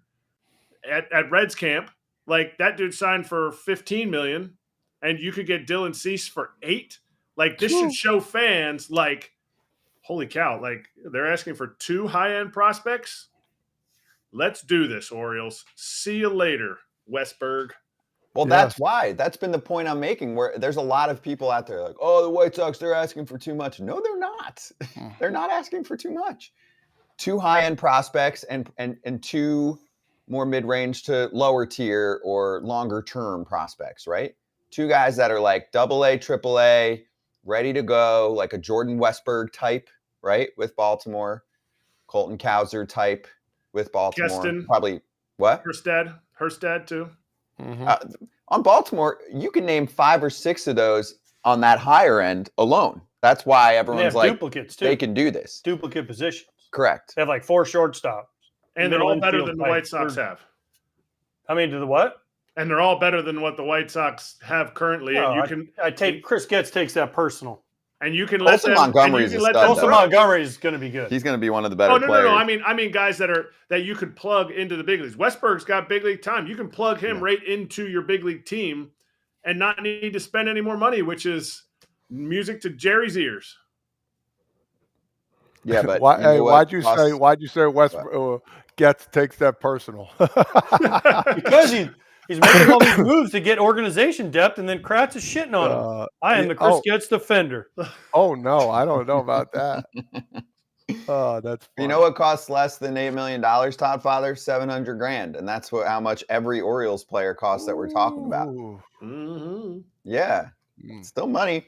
at Reds camp. Like that dude signed for $15 million, and you could get Dylan Cease for $8 million. Like this should show fans like, holy cow! Like they're asking for 2 high-end prospects. Let's do this, Orioles. See you later, Westberg. Well, that's why. That's been the point I'm making. Where there's a lot of people out there like, oh, the White Sox, they're asking for too much. No, they're not. They're not asking for too much. 2 high-end prospects and 2 more mid-range to lower tier or longer-term prospects, right? 2 guys that are like AA, AAA, ready to go, like a Jordan Westberg type, right, with Baltimore. Colton Cowser type with Baltimore. Keston. Probably what? Herstad too. On Baltimore, you can name 5 or 6 of those on that higher end alone. That's why They everyone's have like, duplicates too. they can do this. Duplicate positions. Correct. They have like 4 shortstops. And they're Middle all better infield than the by White Sox third. have. I mean, to the what? And they're all better than what the White Sox have currently. No, And I take Chris Getz takes that personal. you can let Colson them. Montgomery's and a you can let stud, them Also, though. throw. Montgomery is going to be good. He's going to be one of the better Oh no, players. no! I mean guys that you could plug into the big leagues. Westberg's got big league time. You can plug him right into your big league team, and not need to spend any more money, which is music to Jerry's ears. Yeah, but why'd you say West Getz takes that personal? Because he's making all these moves to get organization depth, and then Kratz is shitting on him. I am the Chris Getz defender. Oh no, I don't know about that. Oh, that's funny. You know what costs less than $8 million, Todd Father? $700,000, and that's how much every Orioles player costs that we're talking about. Ooh. Mm-hmm. Yeah, still money.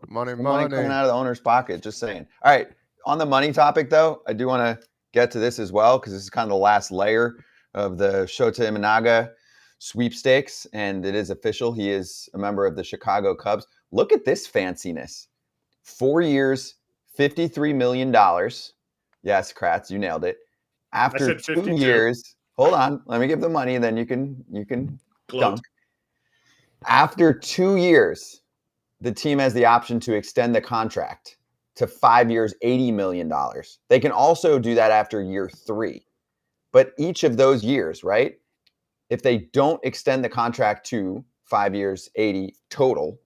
Money Coming out of the owner's pocket. Just saying. All right, on the money topic though, I do want to get to this as well because this is kind of the last layer of the Shōta Imanaga sweepstakes, and it is official. He is a member of the Chicago Cubs. Look at this fanciness. 4 years, $53 million. Yes, Kratz, you nailed it. After 2 years, hold on, let me give the money, and then you can dunk. After 2 years, the team has the option to extend the contract to 5 years, $80 million. They can also do that after year 3. But each of those years, right? If they don't extend the contract to 5 years, 80 total,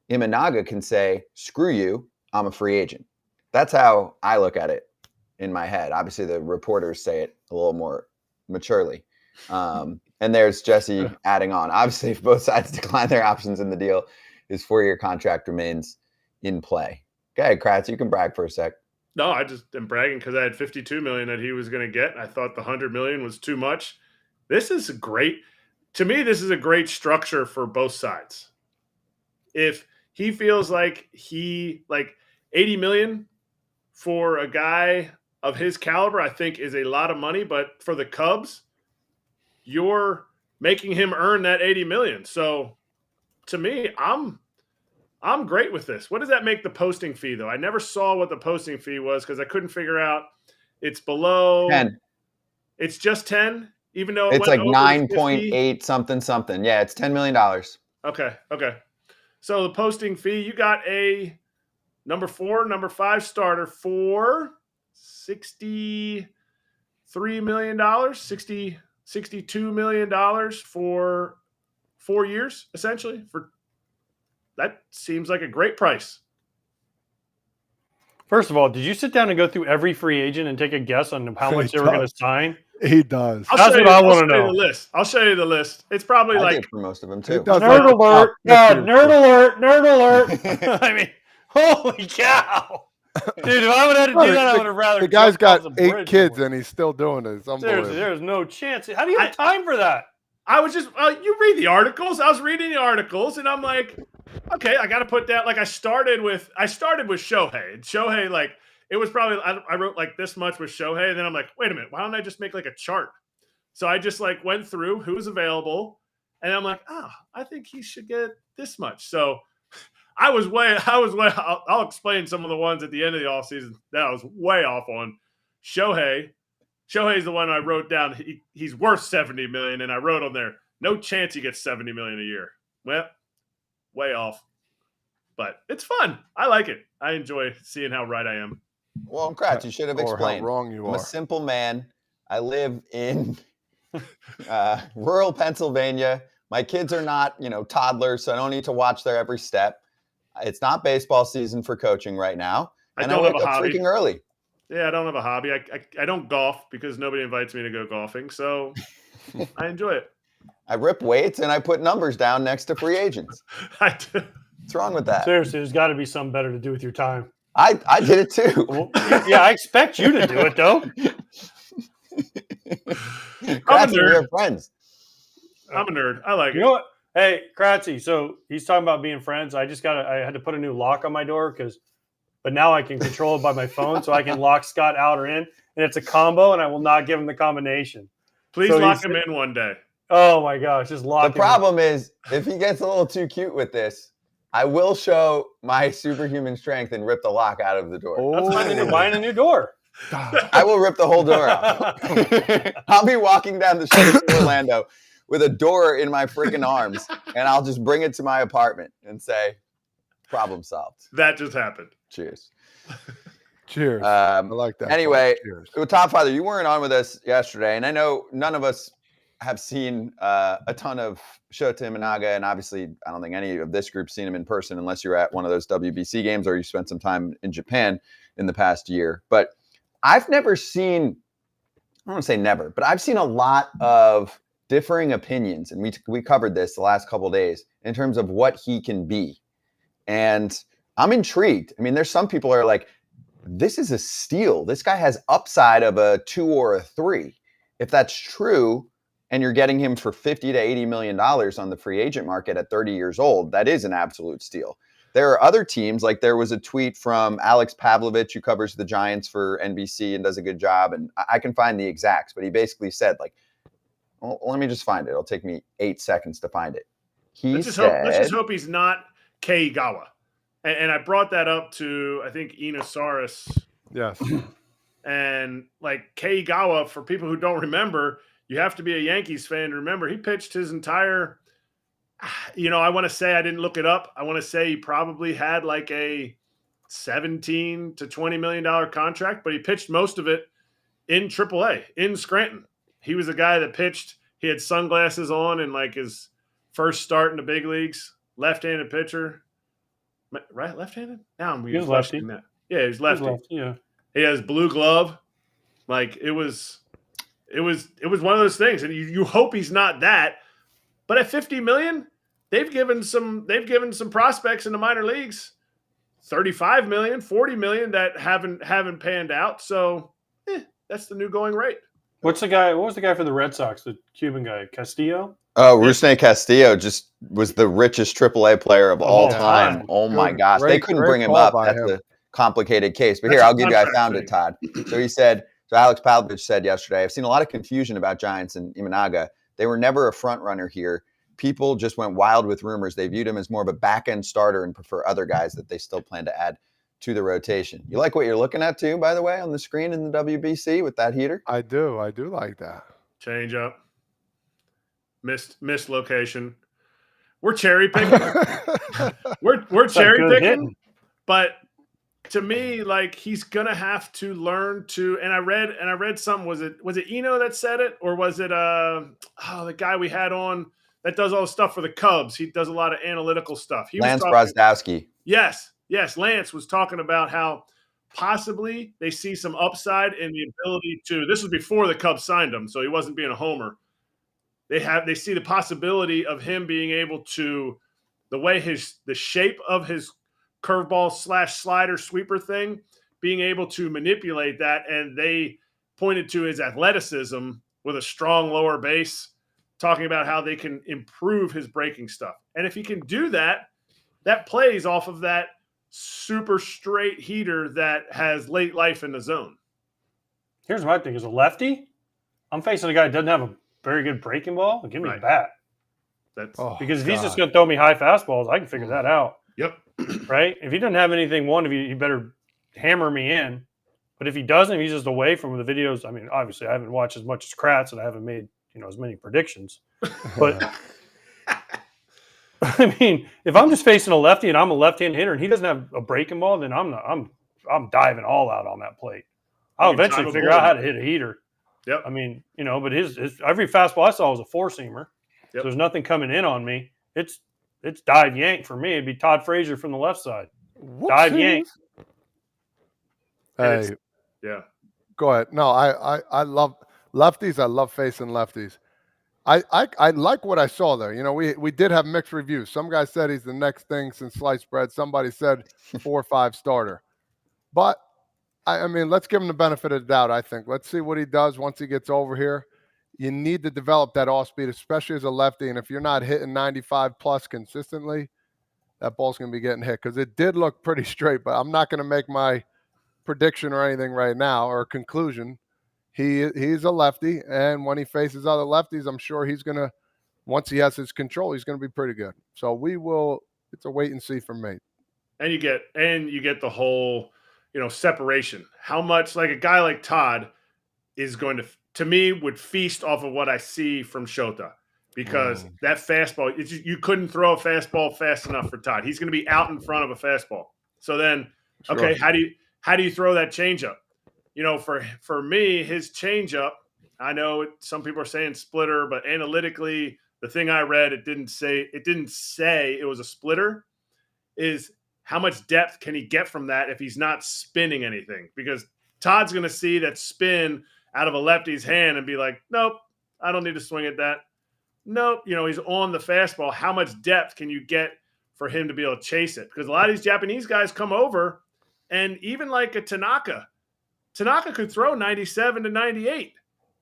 Imanaga can say, screw you, I'm a free agent. That's how I look at it in my head. Obviously, the reporters say it a little more maturely. And there's Jesse adding on. Obviously, if both sides decline their options in the deal, his 4-year contract remains in play. Go ahead, Kratz. You can brag for a sec. No, I just am bragging because I had $52 million that he was going to get. I thought the $100 million was too much. This is great. To me, this is a great structure for both sides. If he feels like $80 million for a guy of his caliber, I think is a lot of money. But for the Cubs, you're making him earn that $80 million. So to me, I'm great with this. What does that make the posting fee, though? I never saw what the posting fee was because I couldn't figure out. It's below 10. It's just 10, even though it's like 9.8 something. Yeah, it's $10 million. Okay. So the posting fee, you got a number 4, number 5 starter for $63 million, $62 million for 4 years, essentially. That seems like a great price. First of all, did you sit down and go through every free agent and take a guess on how much they were going to sign? He does. That's what I want to know. I'll show you the list. It's probably I like did for most of them too. Nerd alert! God, nerd alert! I mean, holy cow, dude! If I would have had to do that, I would have rather. The guy's got 8 kids and he's still doing it. It's unbelievable. Seriously, there's no chance. How do you have time for that? I was just you read the articles. I was reading the articles, and I'm like, okay, I got to put that. Like I started with Shohei. And Shohei, like it was probably I wrote like this much with Shohei, and then I'm like, wait a minute, why don't I just make like a chart? So I just like went through who's available, and I'm like, I think he should get this much. So I was way. I'll explain some of the ones at the end of the offseason that I was way off on. Shohei's the one I wrote down. He's worth $70 million, and I wrote on there, no chance he gets $70 million a year. Well, way off, but it's fun. I like it. I enjoy seeing how right I am. Well, Kratz, you should have explained. How wrong you are. I'm a simple man. I live in rural Pennsylvania. My kids are not, toddlers, so I don't need to watch their every step. It's not baseball season for coaching right now, and I wake up freaking early. Yeah, I don't have a hobby. I don't golf because nobody invites me to go golfing, so I enjoy it. I rip weights and I put numbers down next to free agents. I do. What's wrong with that? Seriously, there's got to be something better to do with your time. I did it too. Well, yeah, I expect you to do it though. I'm a nerd. Friends. I'm a nerd. I like it. You know what? Hey, Kratzy, so he's talking about being friends. I had to put a new lock on my door but now I can control it by my phone, so I can lock Scott out or in, and it's a combo, and I will not give him the combination. Please lock him in one day. Oh my gosh, just lock him. The problem is, if he gets a little too cute with this, I will show my superhuman strength and rip the lock out of the door. That's buying a new door. I will rip the whole door out. I'll be walking down the street in Orlando with a door in my freaking arms, and I'll just bring it to my apartment and say, problem solved. That just happened. Cheers. Cheers. I like that. Anyway, cheers. Todd Father, you weren't on with us yesterday, and I know none of us have seen a ton of Shōta Imanaga, and obviously I don't think any of this group's seen him in person unless you're at one of those WBC games or you spent some time in Japan in the past year. But I've never seen, I don't want to say never, but I've seen a lot of differing opinions, and we covered this the last couple of days in terms of what he can be. And I'm intrigued. I mean, there's some people are like, this is a steal. This guy has upside of a 2 or a 3. If that's true, and you're getting him for $50 to $80 million on the free agent market at 30 years old, that is an absolute steal. There are other teams, like there was a tweet from Alex Pavlovich, who covers the Giants for NBC and does a good job, and I can find the exacts, but he basically said, like, well, let me just find it. It'll take me 8 seconds to find it. Let's just hope he's not Keigawa. And I brought that up to, I think, Inosaurus. Yes. And like Keigawa, for people who don't remember, you have to be a Yankees fan to remember he pitched his entire, I want to say, I didn't look it up. I want to say he probably had like a $17 to $20 million contract, but he pitched most of it in AAA in Scranton. He was a guy that pitched. He had sunglasses on in like his first start in the big leagues. Left-handed pitcher. Right, left-handed? Now I'm using lefty. Yeah, he's lefty. Yeah, he has blue glove. Like it was it was one of those things, and you hope he's not that. But at $50 million, they've given some prospects in the minor leagues $35 million, $40 million that haven't panned out. So that's the new going rate. What was the guy for the Red Sox, the Cuban guy, Castillo? Oh, Rusney Castillo just was the richest AAA player of all time. Oh my gosh. They couldn't bring him up. That's a complicated case. But here, I'll give you, I found it, Todd. So he said, Alex Pavlovich said yesterday, I've seen a lot of confusion about Giants and Imanaga. They were never a front runner here. People just went wild with rumors. They viewed him as more of a back-end starter and prefer other guys that they still plan to add to the rotation. You like what you're looking at too, by the way, on the screen in the WBC with that heater? I do like that. Change up. Missed location. We're cherry picking. we're cherry picking. But to me, like, he's gonna have to learn to. And I read something. Was it Eno that said it, or was it the guy we had on that does all the stuff for the Cubs? He does a lot of analytical stuff. Lance Brozdowski. Yes. Lance was talking about how possibly they see some upside in the ability to. This was before the Cubs signed him, so he wasn't being a homer. They see the possibility of him being able to, the way the shape of his curveball / slider sweeper thing, being able to manipulate that, and they pointed to his athleticism with a strong lower base, talking about how they can improve his breaking stuff. And if he can do that, that plays off of that super straight heater that has late life in the zone. Here's my thing: as a lefty, I'm facing a guy that doesn't have a very good breaking ball. Give me a bat. Because if he's just going to throw me high fastballs, I can figure that out. Yep. Right? If he doesn't have anything, you better hammer me in. But if he doesn't, if he's just away from the videos. I mean, obviously, I haven't watched as much as Kratz, and I haven't made as many predictions. But I mean, if I'm just facing a lefty and I'm a left-hand hitter, and he doesn't have a breaking ball, then I'm diving all out on that plate. I'll eventually figure out how to hit a heater. Yep. I mean, but his every fastball I saw was a four-seamer. Yep. So there's nothing coming in on me. It's dive yank for me. It'd be Todd Frazier from the left side. Dive yank. Hey. Yeah. Go ahead. No, I love lefties. I love facing lefties. I like what I saw there. We did have mixed reviews. Some guy said he's the next thing since sliced bread. Somebody said 4 or 5 starter. But I mean, let's give him the benefit of the doubt, I think. Let's see what he does once he gets over here. You need to develop that off speed, especially as a lefty. And if you're not hitting 95 plus consistently, that ball's going to be getting hit, because it did look pretty straight. But I'm not going to make my prediction or anything right now, or conclusion. He's a lefty, and when he faces other lefties, I'm sure he's going to, once he has his control, he's going to be pretty good. So it's a wait and see for me. And you get the whole separation. How much, like, a guy like Todd is going to me, would feast off of what I see from Shōta, because that fastball, you couldn't throw a fastball fast enough for Todd. He's going to be out in front of a fastball. So then, okay, how do you throw that changeup? For me, his changeup, I know some people are saying splitter, but analytically, the thing I read, it didn't say it was a splitter, is how much depth can he get from that if he's not spinning anything? Because Todd's going to see that spin out of a lefty's hand and be like, nope, I don't need to swing at that. Nope. He's on the fastball. How much depth can you get for him to be able to chase it? Because a lot of these Japanese guys come over, and even like a Tanaka could throw 97 to 98.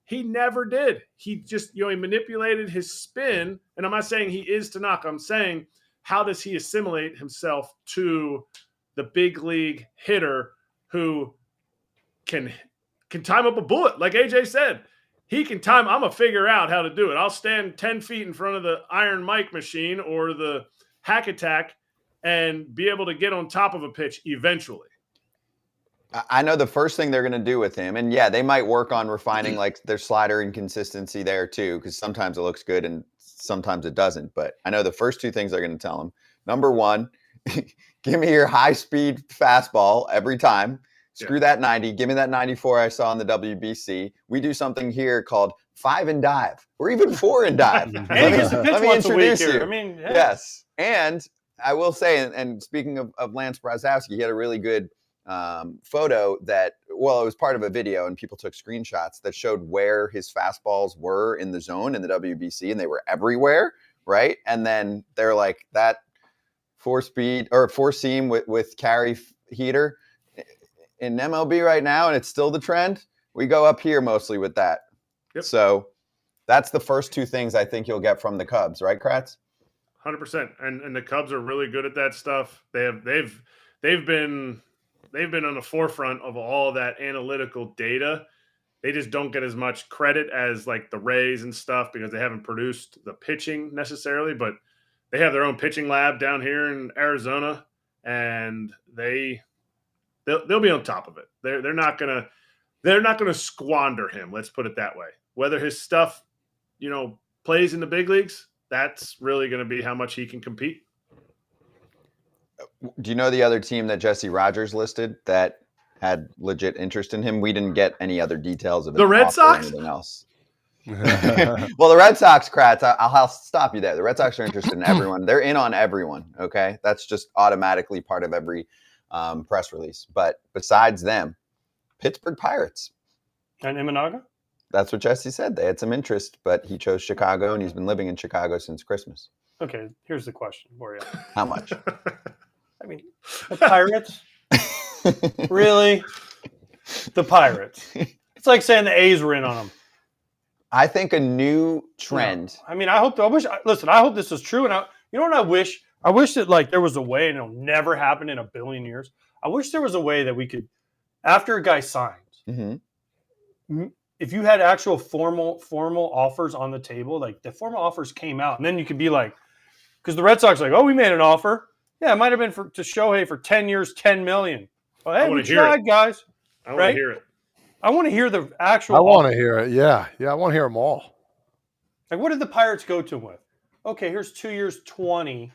He never did. He just, he manipulated his spin. And I'm not saying he is Tanaka. I'm saying, how does he assimilate himself to the big league hitter who can time up a bullet? Like AJ said, he can time. I'm going to figure out how to do it. I'll stand 10 feet in front of the Iron Mike machine or the Hack Attack and be able to get on top of a pitch eventually. I know the first thing they're going to do with him, and yeah, they might work on refining like their slider inconsistency there too, because sometimes it looks good and sometimes it doesn't. But I know the first 2 things they're going to tell him. Number 1, give me your high-speed fastball every time. Screw that 90. Give me that 94 I saw in the WBC. We do something here called 5 and dive, or even 4 and dive. let me introduce you. I mean, yeah. Yes, and I will say, and speaking of Lance Brozdowski, he had a really good photo that, well, it was part of a video and people took screenshots that showed where his fastballs were in the zone in the WBC, and they were everywhere, right? And then they're like, that 4-seam with carry heater in MLB right now, and it's still the trend. We go up here mostly with that. Yep. So that's the first two things I think you'll get from the Cubs, right, Kratz? 100%. And the Cubs are really good at that stuff. They've been on the forefront of all that analytical data. They just don't get as much credit as like the Rays and stuff because they haven't produced the pitching necessarily, but they have their own pitching lab down here in Arizona, and they'll be on top of it. They're not gonna squander him. Let's put it that way. Whether his stuff, plays in the big leagues, that's really going to be how much he can compete. Do you know the other team that Jesse Rogers listed that had legit interest in him? We didn't get any other details of it. The Red Sox? Or anything else. Well, the Red Sox, Kratz, I'll stop you there. The Red Sox are interested in everyone. They're in on everyone, okay? That's just automatically part of every press release. But besides them, Pittsburgh Pirates. And Imanaga? That's what Jesse said. They had some interest, but he chose Chicago, and he's been living in Chicago since Christmas. Okay, here's the question for you. How much? I mean, the Pirates? Really? The Pirates. It's like saying the A's were in on them. I think a new trend. I mean, I hope this is true. And you know what I wish? I wish that like there was a way, and it'll never happen in a billion years. I wish there was a way that we could, after a guy signs, if you had actual formal offers on the table, like the formal offers came out, and then you could be like, because the Red Sox are like, oh, we made an offer. Yeah, it might have been to Shohei for 10 years, $10 million. Well, hey, we tried, guys. I want to hear it. I want to hear the actual. I want to hear it. Yeah, I want to hear them all. Like, what did the Pirates go to him with? Okay, here's 2 years, 20.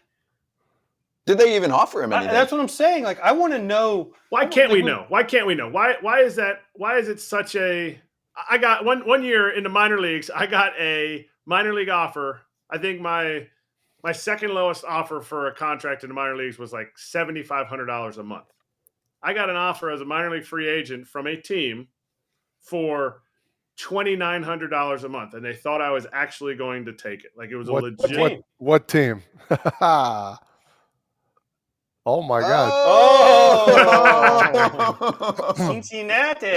Did they even offer him anything? That's what I'm saying. Like, I want to know. Why can't we know? Why can't we know? Why is that? Why is it such a? I got one year in the minor leagues. I got a minor league offer. I think my second lowest offer for a contract in the minor leagues was like $7,500 a month. I got an offer as a minor league free agent from a team for $2,900 a month, and they thought I was actually going to take it. Like it was a legit. What team? Oh my God! Oh, Cincinnati.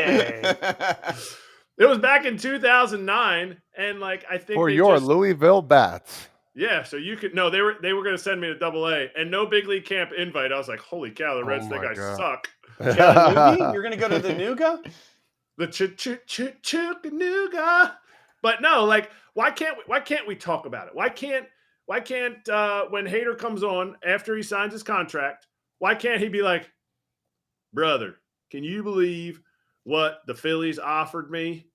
It was back in 2009, and like I think for your Louisville Bats. Yeah, so you could they were going to send me to Double-A and no big league camp invite. I was like, holy cow, the Reds think I suck. You're going to go to the Nuga? The Chattanooga. But no, like why can't we talk about it? Why can't when Hader comes on after he signs his contract, why can't he be like, brother, can you believe what the Phillies offered me?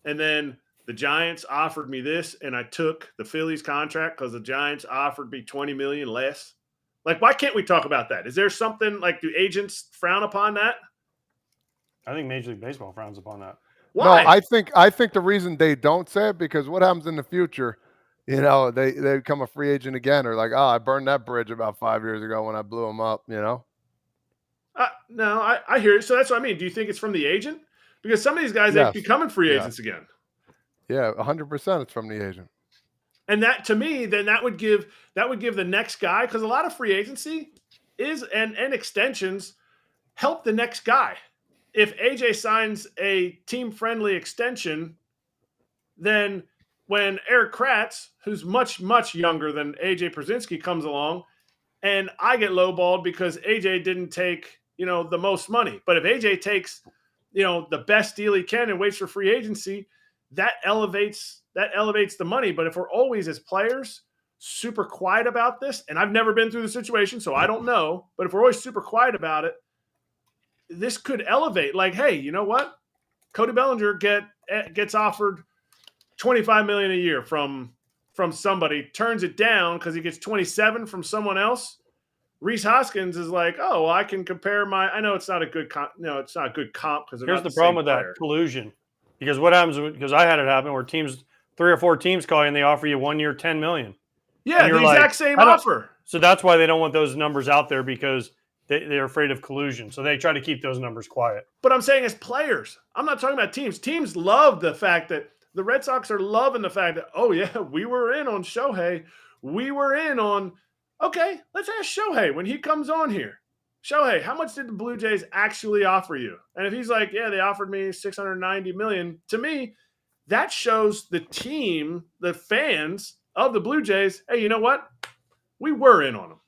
And then the Giants offered me this, and I took the Phillies contract because the Giants offered me $20 million less. Like, why can't we talk about that? Is there something like, do agents frown upon that? I think Major League Baseball frowns upon that. Why? No, I think the reason they don't say it because what happens in the future, they become a free agent again, or like, oh, I burned that bridge about 5 years ago when I blew them up, No, I hear it. So that's what I mean. Do you think it's from the agent? Because some of these guys, they're becoming free agents again. Yeah, 100% it's from the agent. And that, to me, then that would give the next guy, because a lot of free agency is and extensions help the next guy. If AJ signs a team-friendly extension, then when Erik Kratz, who's much, much younger than AJ Pierzynski, comes along, and I get lowballed because AJ didn't take, the most money. But if AJ takes, the best deal he can and waits for free agency, that elevates the money. But if we're always as players super quiet about this, and I've never been through the situation, so I don't know, but if we're always super quiet about it, this could elevate. Like, hey, you know what? Cody Bellinger gets offered $25 million a year from somebody, turns it down because he gets 27 from someone else. Reese Hoskins is like, oh, well, I can compare I know it's not a good comp. No, it's not a good comp because here's the problem with that collusion. Because what happens? Because I had it happen where 3 or 4 teams call you and they offer you 1 year, $10 million. Yeah, the exact same offer. So that's why they don't want those numbers out there, because they're afraid of collusion, so they try to keep those numbers quiet. But I'm saying as players, I'm not talking about teams. Teams love the fact that the Red Sox are loving the fact that, oh, yeah, we were in on Shohei. We were in on, okay, let's ask Shohei when he comes on here. Shohei, how much did the Blue Jays actually offer you? And if he's like, yeah, they offered me $690 million, to me, that shows the team, the fans of the Blue Jays, hey, you know what? We were in on them.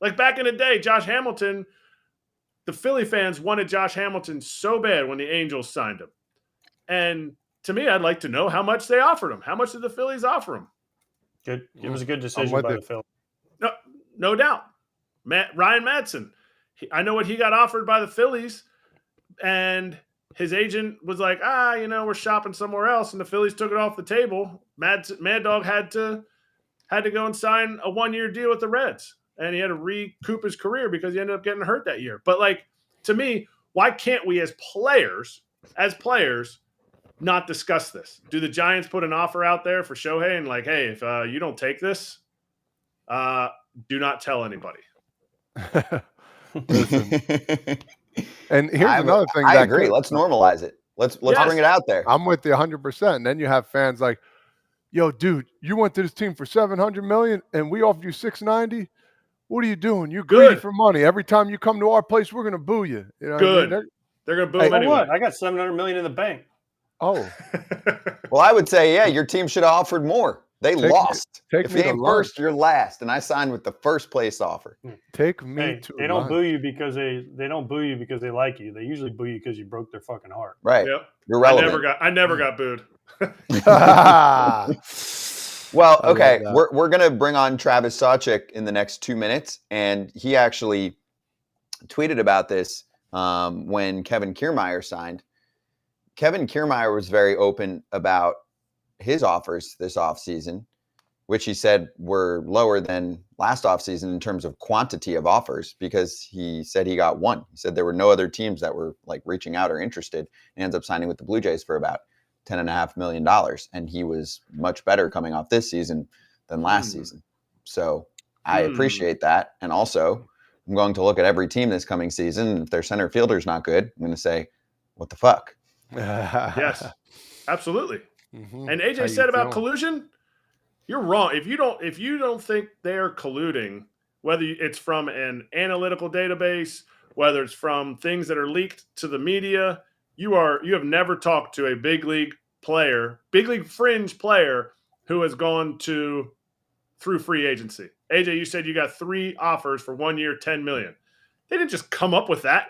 Like back in the day, Josh Hamilton, the Philly fans wanted Josh Hamilton so bad when the Angels signed him. And to me, I'd like to know how much they offered him. How much did the Phillies offer him? Good. It was a good decision by the Phillies. No doubt. Ryan Madsen. I know what he got offered by the Phillies, and his agent was like, we're shopping somewhere else, and the Phillies took it off the table. Mad Dog had to go and sign a 1-year deal with the Reds, and he had to recoup his career because he ended up getting hurt that year. But like, to me, why can't we as players, not discuss this? Do the Giants put an offer out there for Shohei and like, hey, if you don't take this, do not tell anybody. And here's another thing. I agree. Let's normalize it. Let's bring it out there. I'm with you 100%. And then you have fans like, yo, dude, you went to this team for $700 million and we offered you $690. What are you doing? You're greedy for money. Every time you come to our place, we're gonna boo you. You know Good. I mean? They're gonna boo him anyway. What? I got $700 million in the bank. Oh. Well, I would say, yeah, your team should have offered more. They lost. If you ain't first, you're last. And I signed with the first place offer. Take me to They don't boo you because they don't boo you because they like you. They usually boo you because you broke their fucking heart. Right. Yep. You're relevant. I never got booed. Well, okay. We're gonna bring on Travis Sawchik in the next 2 minutes. And he actually tweeted about this when Kevin Kiermaier signed. Kevin Kiermaier was very open about his offers this offseason, which he said were lower than last offseason in terms of quantity of offers, because he said he got one. He said there were no other teams that were like reaching out or interested, and ends up signing with the Blue Jays for about $10.5 million. And he was much better coming off this season than last season. So I appreciate that. And also, I'm going to look at every team this coming season. If their center fielder's not good, I'm going to say, what the fuck? Yes, absolutely. Mm-hmm. And AJ said about collusion, you're wrong. If you don't think they're colluding, whether it's from an analytical database, whether it's from things that are leaked to the media, you have never talked to a big league fringe player who has gone through free agency. AJ, you said you got 3 offers for 1 year, $10 million. They didn't just come up with that.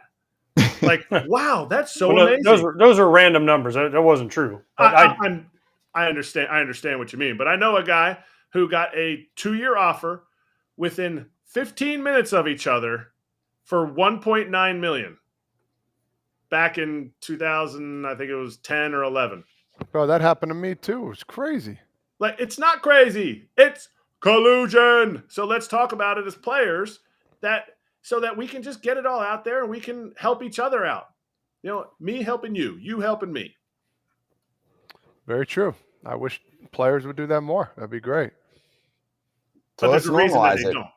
Like, wow, that's so amazing. Those are random numbers. That wasn't true. But I understand. I understand what you mean. But I know a guy who got a 2-year offer within 15 minutes of each other for $1.9 million back in 2000. I think it was 10 or 11. Bro, that happened to me too. It was crazy. Like, it's not crazy. It's collusion. So let's talk about it as players, so that we can just get it all out there and we can help each other out. You know, me helping you, you helping me. Very true. I wish players would do that more. That'd be great. But there's a reason that they don't.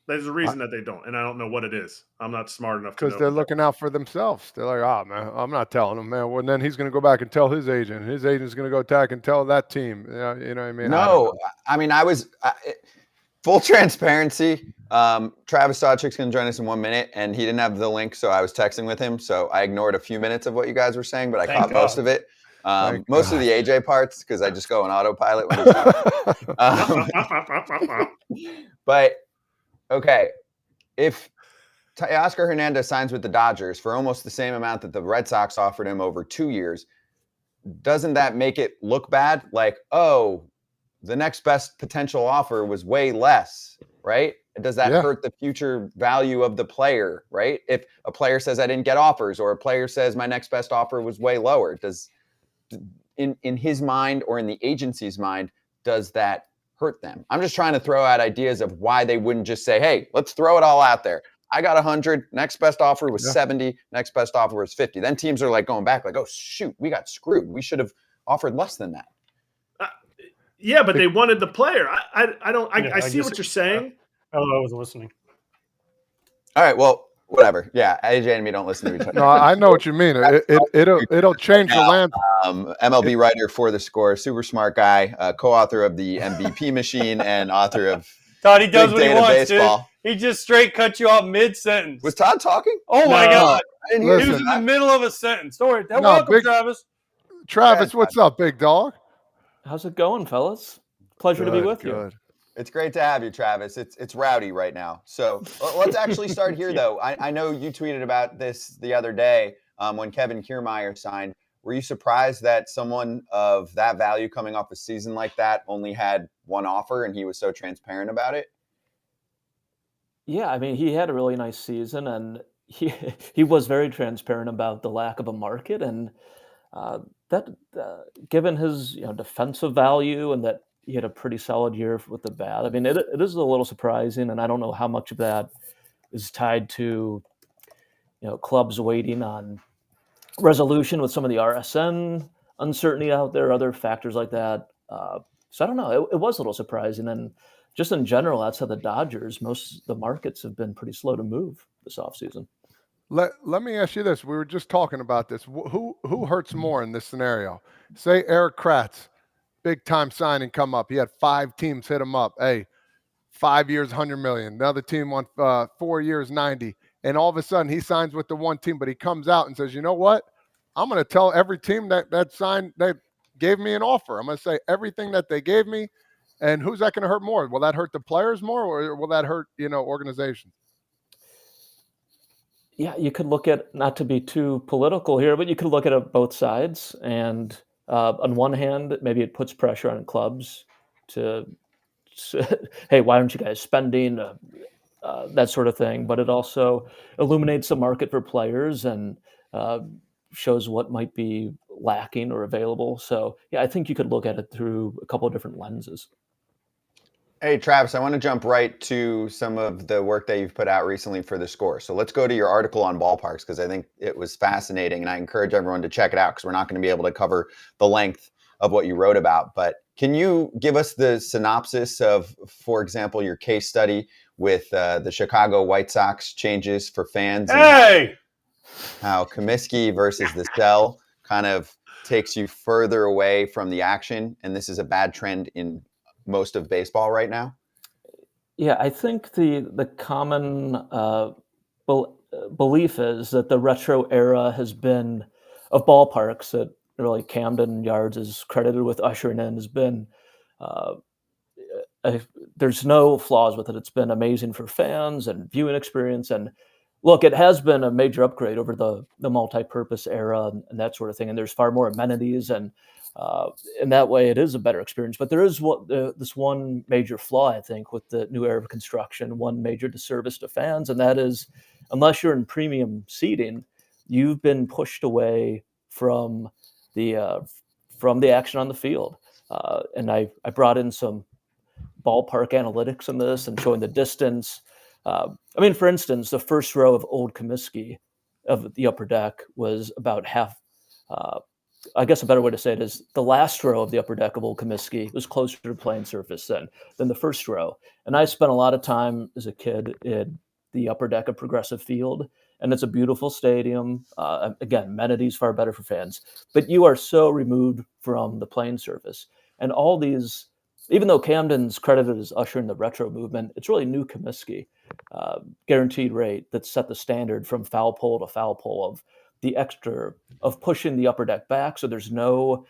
There's a reason that they don't, and I don't know what it is. I'm not smart enough to know. Because they're looking out for themselves. They're like, oh, man, I'm not telling him, man. Well, then he's going to go back and tell his agent. His agent's going to go back and tell that team. You know what I mean? No, I mean, full transparency. Travis Sawchik's going to join us in 1 minute, and he didn't have the link, so I was texting with him. So I ignored a few minutes of what you guys were saying, but I caught most of it. Most of the AJ parts, because I just go on autopilot when he's but okay, if Teoscar Hernandez signs with the Dodgers for almost the same amount that the Red Sox offered him over 2 years, doesn't that make it look bad? Like, oh, the next best potential offer was way less, right? Does that hurt the future value of the player, right? If a player says I didn't get offers, or a player says my next best offer was way lower, in his mind or in the agency's mind, does that hurt them? I'm just trying to throw out ideas of why they wouldn't just say, hey, let's throw it all out there. I got 100. Next best offer was 70. Next best offer was 50. Then teams are like going back like, oh, shoot, we got screwed. We should have offered less than that. Yeah, but they wanted the player. I see what you're saying. I wasn't listening. All right. Well, Whatever. Yeah, AJ and me don't listen to each other. No, I know what you mean. It'll change the landscape. MLB writer for The Score, super smart guy, co-author of the MVP Machine, and author of Todd, he does Big what he Data wants, Baseball. dude. He just straight cut you off mid-sentence. Was Todd talking? Oh, my No. God. I didn't hear He was in the middle of a sentence. Don't worry. Welcome, Travis. Travis, what's up, big dog? How's it going, fellas? Pleasure to be with you. It's great to have you, Travis. It's rowdy right now. So let's actually start here, though. I know you tweeted about this the other day when Kevin Kiermaier signed. Were you surprised that someone of that value coming off a season like that only had one offer and he was so transparent about it? Yeah, I mean, he had a really nice season, and he was very transparent about the lack of a market, and that given his defensive value and that he had a pretty solid year with the bat. I mean, it is a little surprising, and I don't know how much of that is tied to clubs waiting on resolution with some of the RSN uncertainty out there, other factors like that. So I don't know. It was a little surprising, and just in general, outside the Dodgers, most of the markets have been pretty slow to move this offseason. Let me ask you this. We were just talking about this. Who hurts more in this scenario? Say Erik Kratz, big time signing come up. He had 5 teams hit him up. Hey, 5 years, $100 million. Another team won 4 years, 90. And all of a sudden he signs with the one team, but he comes out and says, you know what? I'm going to tell every team that signed, that gave me an offer. I'm going to say everything that they gave me. And who's that going to hurt more? Will that hurt the players more, or will that hurt, organizations? Yeah, you could look at, not to be too political here, but you could look at it both sides. And on one hand, maybe it puts pressure on clubs to hey, why aren't you guys spending, that sort of thing. But it also illuminates the market for players and shows what might be lacking or available. So, yeah, I think you could look at it through a couple of different lenses. Hey, Travis, I want to jump right to some of the work that you've put out recently for The Score. So let's go to your article on ballparks, because I think it was fascinating, and I encourage everyone to check it out, because we're not going to be able to cover the length of what you wrote about. But can you give us the synopsis of, for example, your case study with the Chicago White Sox changes for fans? Hey! How Comiskey versus the Cell kind of takes you further away from the action, and this is a bad trend in most of baseball right now? Yeah, I think the common belief is that the retro era has been, of ballparks, that really Camden Yards is credited with ushering in, has been, there's no flaws with it. It's been amazing for fans and viewing experience. And look, it has been a major upgrade over the multi-purpose era and that sort of thing. And there's far more amenities, and in that way, it is a better experience. But there is this one major flaw, I think, with the new era of construction, one major disservice to fans, and that is, unless you're in premium seating, you've been pushed away from the action on the field. And I brought in some ballpark analytics in this and showing the distance. For instance, the first row of old Comiskey of the upper deck was about half. I guess a better way to say it is the last row of the upper deck of old Comiskey was closer to playing surface than the first row. And I spent a lot of time as a kid in the upper deck of Progressive Field, and it's a beautiful stadium. Again, amenities far better for fans, but you are so removed from the playing surface. And all these, even though Camden's credited as ushering the retro movement, it's really new Comiskey, guaranteed rate that set the standard from foul pole to foul pole of the extra of pushing the upper deck back, so there's no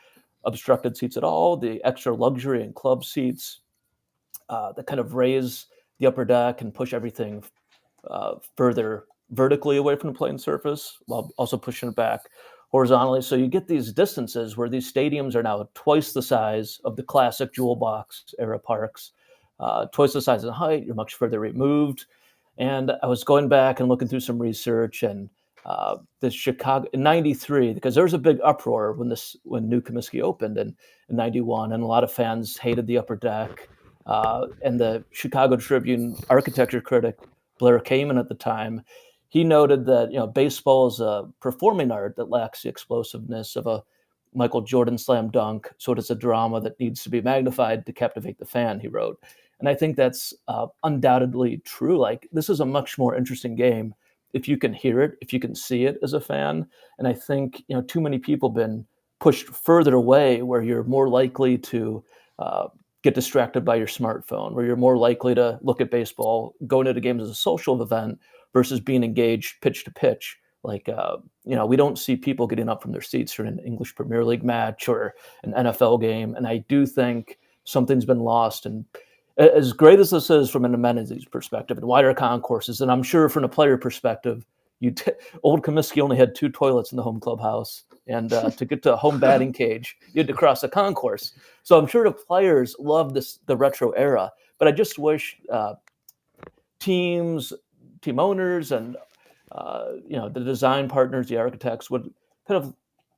obstructed seats at all, the extra luxury in club seats that kind of raise the upper deck and push everything further vertically away from the playing surface while also pushing it back horizontally. So you get these distances where these stadiums are now twice the size of the classic jewel box era parks, twice the size in height, you're much further removed. And I was going back and looking through some research, and the Chicago in '93, because there was a big uproar when New Comiskey opened in '91, and a lot of fans hated the upper deck. And the Chicago Tribune architecture critic Blair Kamen at the time, he noted that baseball is a performing art that lacks the explosiveness of a Michael Jordan slam dunk, so it is a drama that needs to be magnified to captivate the fan, he wrote. And I think that's undoubtedly true. Like, this is a much more interesting game if you can hear it, if you can see it as a fan. And I think, too many people have been pushed further away where you're more likely to get distracted by your smartphone, where you're more likely to look at baseball, go into the games as a social event versus being engaged pitch to pitch. Like, we don't see people getting up from their seats for an English Premier League match or an NFL game. And I do think something's been lost. And as great as this is from an amenities perspective and wider concourses, and I'm sure from a player perspective, old Comiskey only had 2 toilets in the home clubhouse. And to get to a home batting cage, you had to cross a concourse. So I'm sure the players love the retro era. But I just wish team owners and the design partners, the architects would kind of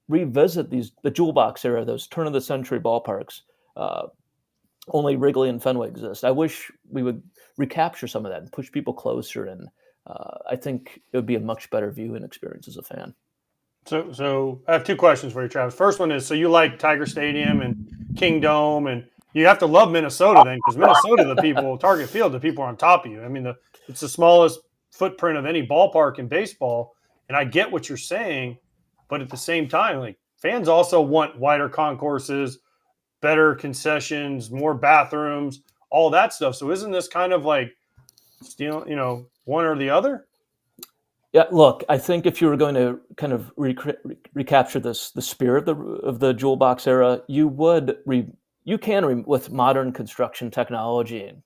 revisit the jewel box era, those turn of the century ballparks. Only Wrigley and Fenway exist. I wish we would recapture some of that and push people closer. And I think it would be a much better viewing experience as a fan. So I have 2 questions for you, Travis. First one is, so you like Tiger Stadium and King Dome, and you have to love Minnesota then, because Minnesota, Target Field, the people are on top of you. I mean, it's the smallest footprint of any ballpark in baseball, and I get what you're saying, but at the same time, like, fans also want wider concourses, better concessions, more bathrooms, all that stuff. So isn't this kind of like one or the other? Yeah, look, I think if you were going to kind of recapture the spirit of the jewel box era, you can with modern construction technology and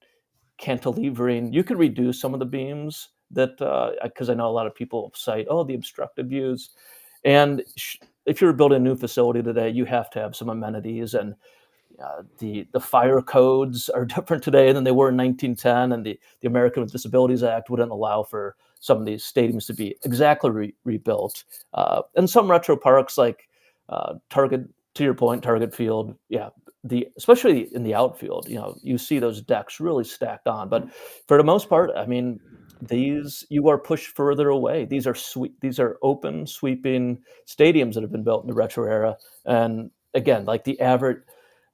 cantilevering, you could reduce some of the beams that, because I know a lot of people cite, the obstructed views. And if you're building a new facility today, you have to have some amenities, and the fire codes are different today than they were in 1910, and the American with Disabilities Act wouldn't allow for some of these stadiums to be exactly rebuilt. And some retro parks like Target, to your point, Target Field, especially in the outfield, you see those decks really stacked on. But for the most part, I mean, you are pushed further away. These are open, sweeping stadiums that have been built in the retro era. And again, like the average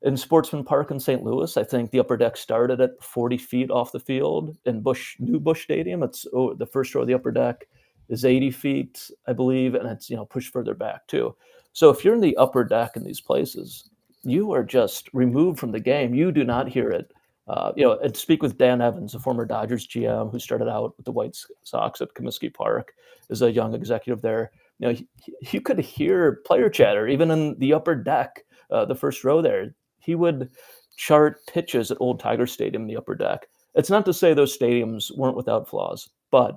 in Sportsman Park in St. Louis, I think the upper deck started at 40 feet off the field. In New Busch Stadium, it's the first row of the upper deck is 80 feet, I believe, and it's pushed further back too. So if you're in the upper deck in these places, you are just removed from the game. You do not hear it. And speak with Dan Evans, a former Dodgers GM who started out with the White Sox at Comiskey Park as a young executive there. You could hear player chatter even in the upper deck, the first row there. He would chart pitches at Old Tiger Stadium in the upper deck. It's not to say those stadiums weren't without flaws, but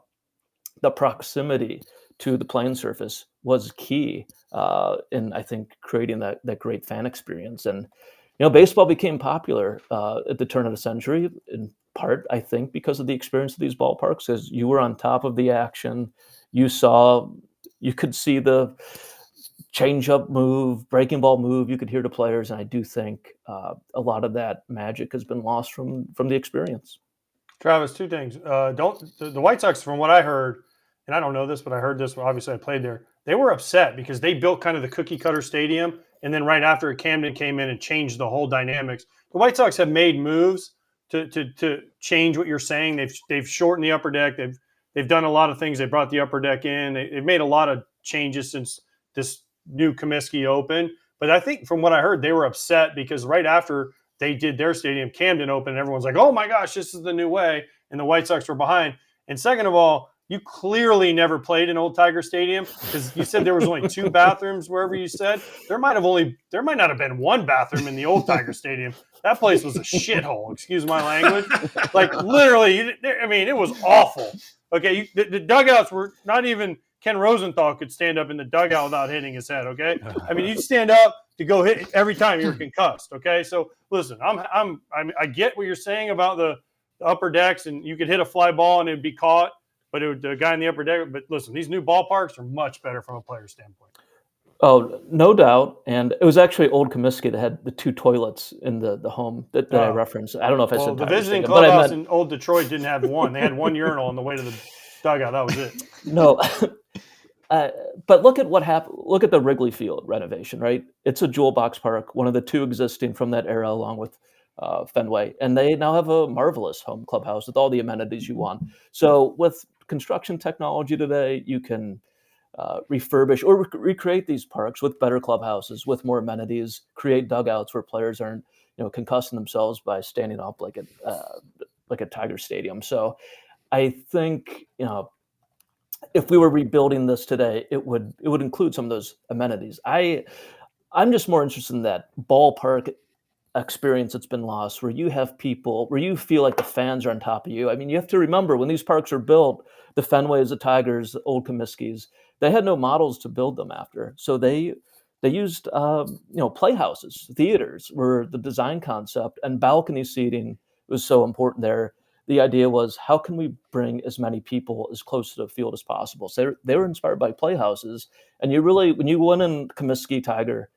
the proximity to the playing surface was key in, I think, creating that great fan experience. And baseball became popular at the turn of the century, in part, I think, because of the experience of these ballparks, as you were on top of the action. You could see the change-up move, breaking ball move. You could hear the players, and I do think a lot of that magic has been lost from the experience. Travis, 2 things. The White Sox, from what I heard, and I don't know this, but I heard this. Obviously, I played there. They were upset because they built kind of the cookie-cutter stadium, and then right after Camden came in and changed the whole dynamics. The White Sox have made moves to change what you're saying. They've shortened the upper deck. They've done a lot of things. They brought the upper deck in. They've made a lot of changes since this new Comiskey opened. But I think from what I heard, they were upset because right after they did their stadium, Camden opened, and everyone's like, oh my gosh, this is the new way. And the White Sox were behind. And second of all, you clearly never played in Old Tiger Stadium because you said there was only 2 bathrooms wherever you said. There might not have been 1 bathroom in the Old Tiger Stadium. That place was a shithole, excuse my language. Like literally, it was awful. Okay, the dugouts were not even Ken Rosenthal could stand up in the dugout without hitting his head. Okay, I mean, you'd stand up to go hit every time you're concussed. Okay, so listen, I get what you're saying about the upper decks, and you could hit a fly ball and it'd be caught, but the guy in the upper deck. But listen, these new ballparks are much better from a player standpoint. Oh, no doubt. And it was actually Old Comiskey that had the 2 toilets in the home that I referenced. I don't know if I said the visiting clubhouse in Old Detroit didn't have one. They had 1 urinal on the way to the dugout. That was it. No. But look at what happened. Look at the Wrigley Field renovation, right? It's a jewel box park, one of the 2 existing from that era, along with Fenway. And they now have a marvelous home clubhouse with all the amenities you want. So with construction technology today, you can refurbish or recreate these parks with better clubhouses, with more amenities, create dugouts where players aren't, concussing themselves by standing up like a Tiger Stadium. So I think, if we were rebuilding this today, it would include some of those amenities. I'm just more interested in that ballpark experience that's been lost, where you have people, where you feel like the fans are on top of you. I mean, you have to remember when these parks were built, the Fenways, the Tigers, the old Comiskey's, they had no models to build them after. So they used, playhouses, theaters were the design concept, and balcony seating was so important there. The idea was, how can we bring as many people as close to the field as possible? So they were inspired by playhouses. And you really, when you went in Comiskey Tiger,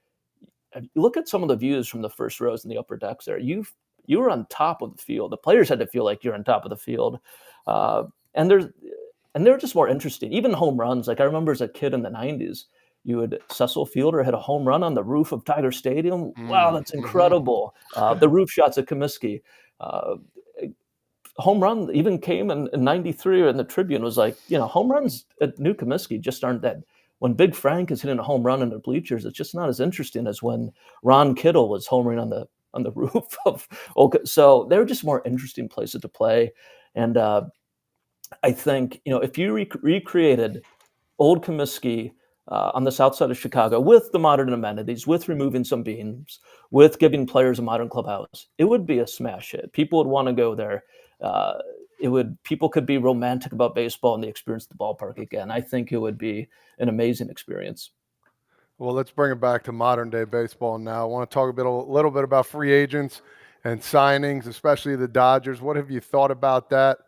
you look at some of the views from the first rows in the upper decks there. You were on top of the field. The players had to feel like you're on top of the field, and they're just more interesting. Even home runs, like I remember as a kid in the '90s, Cecil Fielder had a home run on the roof of Tiger Stadium. Wow, that's incredible. The roof shots at Comiskey. Home run even came in '93, and the Tribune was like, home runs at New Comiskey just aren't that. When Big Frank is hitting a home run in the bleachers, it's just not as interesting as when Ron Kittle was homering on the roof of. So they're just more interesting places to play, and I think if you recreated old Comiskey on the south side of Chicago with the modern amenities, with removing some beams, with giving players a modern clubhouse, it would be a smash hit. People would want to go there. People could be romantic about baseball and the experience of the ballpark again. I think it would be an amazing experience. Well, let's bring it back to modern day baseball now. I want to talk a little bit about free agents and signings, especially the Dodgers. What have you thought about that?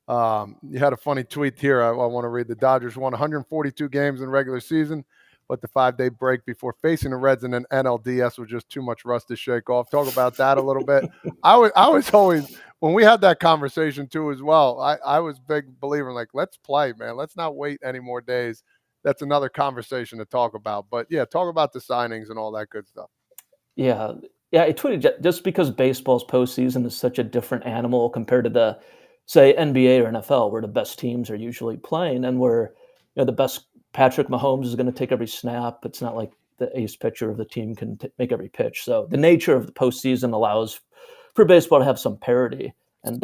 You had a funny tweet here. I want to read. The Dodgers won 142 games in regular season, but the 5-day break before facing the Reds in an NLDS was just too much rust to shake off. Talk about that a little bit. I was always, when we had that conversation too as well, I was a big believer in, like, let's play, man. Let's not wait any more days. That's another conversation to talk about. But yeah, talk about the signings and all that good stuff. Yeah. I tweeted, just because baseball's postseason is such a different animal compared to the, say, NBA or NFL, where the best teams are usually playing, and where the best Patrick Mahomes is going to take every snap. It's not like the ace pitcher of the team can make every pitch. So the nature of the postseason allows for baseball to have some parity. And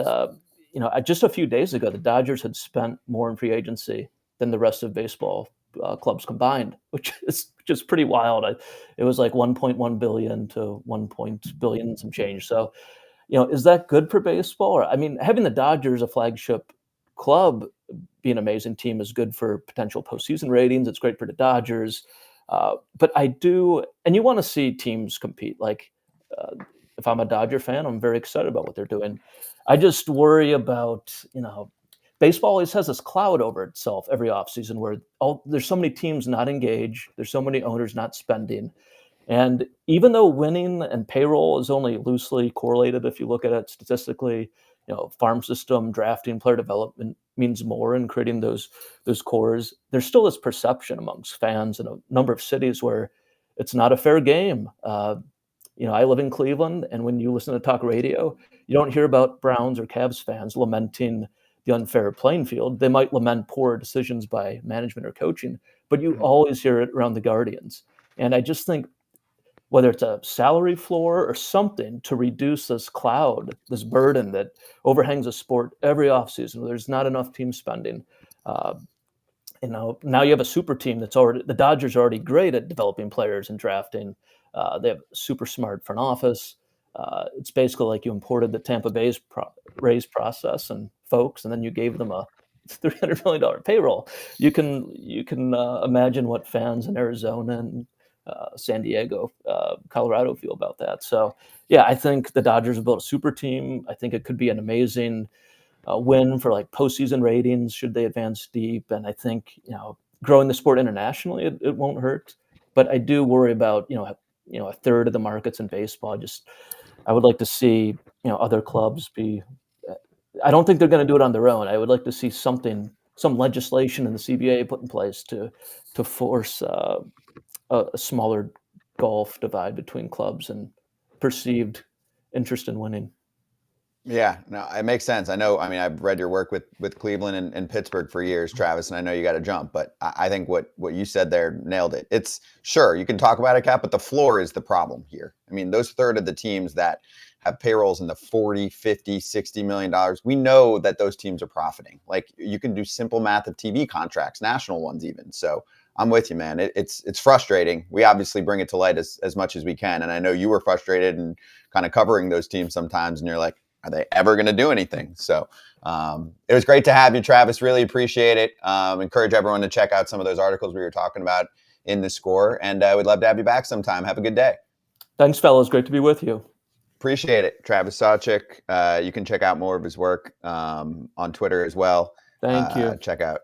just a few days ago, the Dodgers had spent more in free agency than the rest of baseball clubs combined, which is pretty wild. It was like 1.1 billion to 1 billion and some change. So, is that good for baseball? I mean, having the Dodgers, a flagship club, be an amazing team is good for potential postseason ratings. It's great for the Dodgers. But I do, and you want to see teams compete. Like, if I'm a Dodger fan, I'm very excited about what they're doing. I just worry about, baseball always has this cloud over itself every offseason where there's so many teams not engaged. There's so many owners not spending. And even though winning and payroll is only loosely correlated, if you look at it statistically, farm system, drafting, player development means more in creating those cores. There's still this perception amongst fans in a number of cities where it's not a fair game. I live in Cleveland, and when you listen to talk radio, you don't hear about Browns or Cavs fans lamenting the unfair playing field. They might lament poor decisions by management or coaching, but you always hear it around the Guardians. And I just think, whether it's a salary floor or something to reduce this cloud, this burden that overhangs a sport every offseason, where there's not enough team spending. Now you have a super team the Dodgers are already great at developing players and drafting. They have a super smart front office. It's basically like you imported the Tampa Bay's Rays process and folks, and then you gave them a $300 million payroll. You can imagine what fans in Arizona and San Diego, Colorado feel about that. So, yeah, I think the Dodgers have built a super team. I think it could be an amazing win for like postseason ratings should they advance deep. And I think growing the sport internationally, it won't hurt. But I do worry about a third of the markets in baseball. I would like to see other clubs be. I don't think they're going to do it on their own. I would like to see some legislation in the CBA put in place to force a smaller gulf divide between clubs and perceived interest in winning. Yeah, no, it makes sense. I know. I mean, I've read your work with Cleveland and Pittsburgh for years, Travis, and I know you got to jump. But I think what you said there nailed it. It's sure you can talk about it, Cap, but the floor is the problem here. I mean, those third of the teams that have payrolls in the 40, 50, 60 million dollars, we know that those teams are profiting. Like you can do simple math of TV contracts, national ones even. So I'm with you, man. It's frustrating. We obviously bring it to light as much as we can, and I know you were frustrated and kind of covering those teams sometimes, and you're like, are they ever going to do anything? So it was great to have you, Travis. Really appreciate it. Encourage everyone to check out some of those articles we were talking about in the Score. And we'd love to have you back sometime. Have a good day. Thanks, fellas. Great to be with you. Appreciate it. Travis Sawchik. You can check out more of his work on Twitter as well. Thank you. Check out.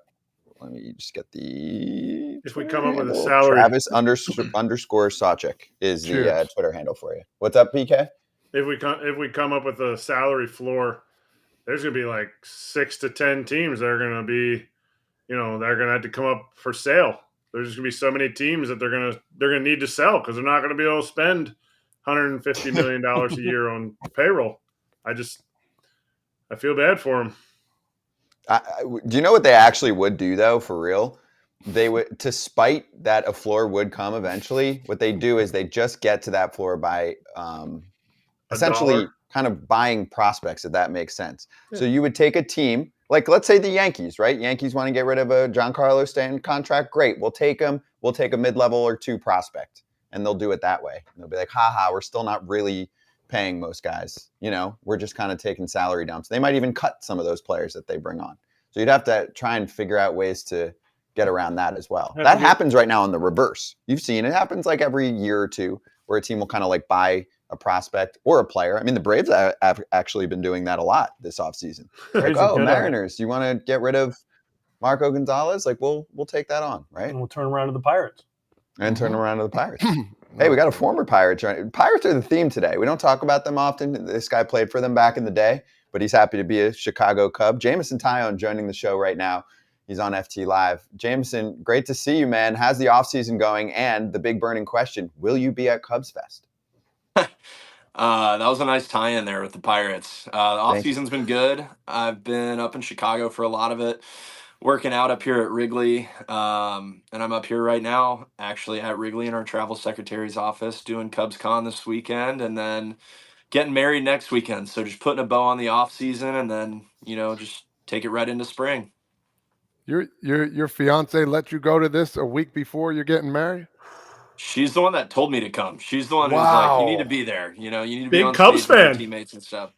Let me just get the. If we come up with a salary. Travis underscore Sawchik is the Twitter handle for you. What's up, PK? If we come up with a salary floor, there's going to be like 6 to 10 teams that are going to be, they're going to have to come up for sale. There's going to be so many teams that they're going to need to sell because they're not going to be able to spend $150 million a year on payroll. I feel bad for them. Do you know what they actually would do though? For real, they would, to spite that a floor would come eventually. What they do is they just get to that floor by essentially kind of buying prospects, if that makes sense. Yeah. So you would take a team, like let's say the Yankees, right? Yankees want to get rid of a Giancarlo Stanton contract. Great. We'll take him. We'll take a mid-level or two prospect, and they'll do it that way. And they'll be like, we're still not really paying most guys. We're just kind of taking salary dumps. They might even cut some of those players that they bring on. So you'd have to try and figure out ways to get around that as well. That happens right now in the reverse. You've seen it happens like every year or two where a team will kind of like buy a prospect or a player. I mean, the Braves have actually been doing that a lot this offseason. Like, Mariners, you want to get rid of Marco Gonzalez? Like, we'll take that on, right? And we'll turn around to the Pirates. Hey, we got a former Pirates. Right? Pirates are the theme today. We don't talk about them often. This guy played for them back in the day, but he's happy to be a Chicago Cub. Jameson Taillon joining the show right now. He's on FT Live. Jameson, great to see you, man. How's the offseason going? And the big burning question, will you be at Cubs Fest? That was a nice tie-in there with the Pirates. The offseason's been good. I've been up in Chicago for a lot of it, working out up here at Wrigley. And I'm up here right now, actually at Wrigley in our travel secretary's office, doing Cubs Con this weekend, and then getting married next weekend. So just putting a bow on the offseason, and then, just take it right into spring. Your fiance let you go to this a week before you're getting married? She's the one that told me to come. She's the one who's like, you need to be there. You need to be big on Cubs stage with your fan. Teammates and stuff.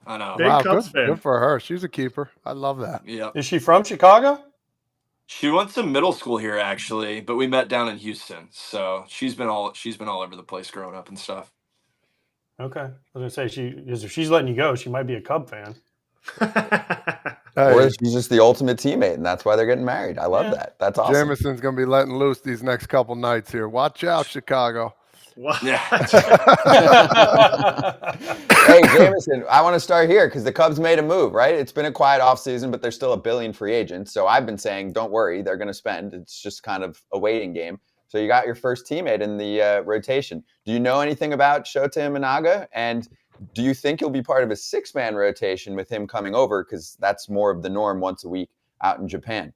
I know. Big Cubs fan. Good for her. She's a keeper. I love that. Yeah. Is she from Chicago? She went to middle school here actually, but we met down in Houston. So she's been all over the place growing up and stuff. Okay. I was gonna say if she's letting you go, she might be a Cub fan. Or she's just the ultimate teammate, and that's why they're getting married. I love that. That's awesome. Jameson's going to be letting loose these next couple nights here. Watch out, Chicago. Yeah. Hey, Jameson, I want to start here because the Cubs made a move, right? It's been a quiet offseason, but there's still $1 billion free agents. So I've been saying, don't worry, they're going to spend. It's just kind of a waiting game. So you got your first teammate in the rotation. Do you know anything about Shōta Imanaga? And do you think he'll be part of a 6-man rotation with him coming over? Because that's more of the norm once a week out in Japan.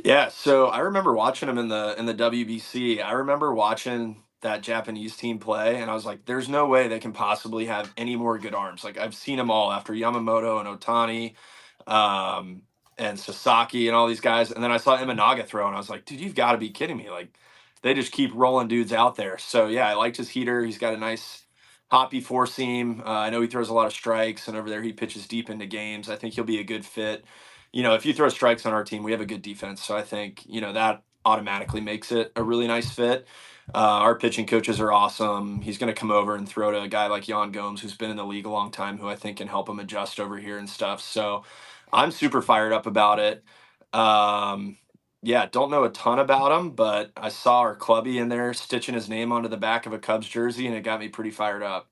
Yeah, so I remember watching him in the WBC. I remember watching that Japanese team play, and I was like, there's no way they can possibly have any more good arms. Like, I've seen them all after Yamamoto and Ohtani and Sasaki and all these guys. And then I saw Imanaga throw, and I was like, dude, you've got to be kidding me. Like, they just keep rolling dudes out there. So, yeah, I liked his heater. He's got a nice hoppy four-seam. I know he throws a lot of strikes, and over there he pitches deep into games. I think he'll be a good fit. If you throw strikes on our team, we have a good defense. So I think, that automatically makes it a really nice fit. Our pitching coaches are awesome. He's going to come over and throw to a guy like Yan Gomes, who's been in the league a long time, who I think can help him adjust over here and stuff. So I'm super fired up about it. Yeah, don't know a ton about him, but I saw our clubby in there stitching his name onto the back of a Cubs jersey, and it got me pretty fired up.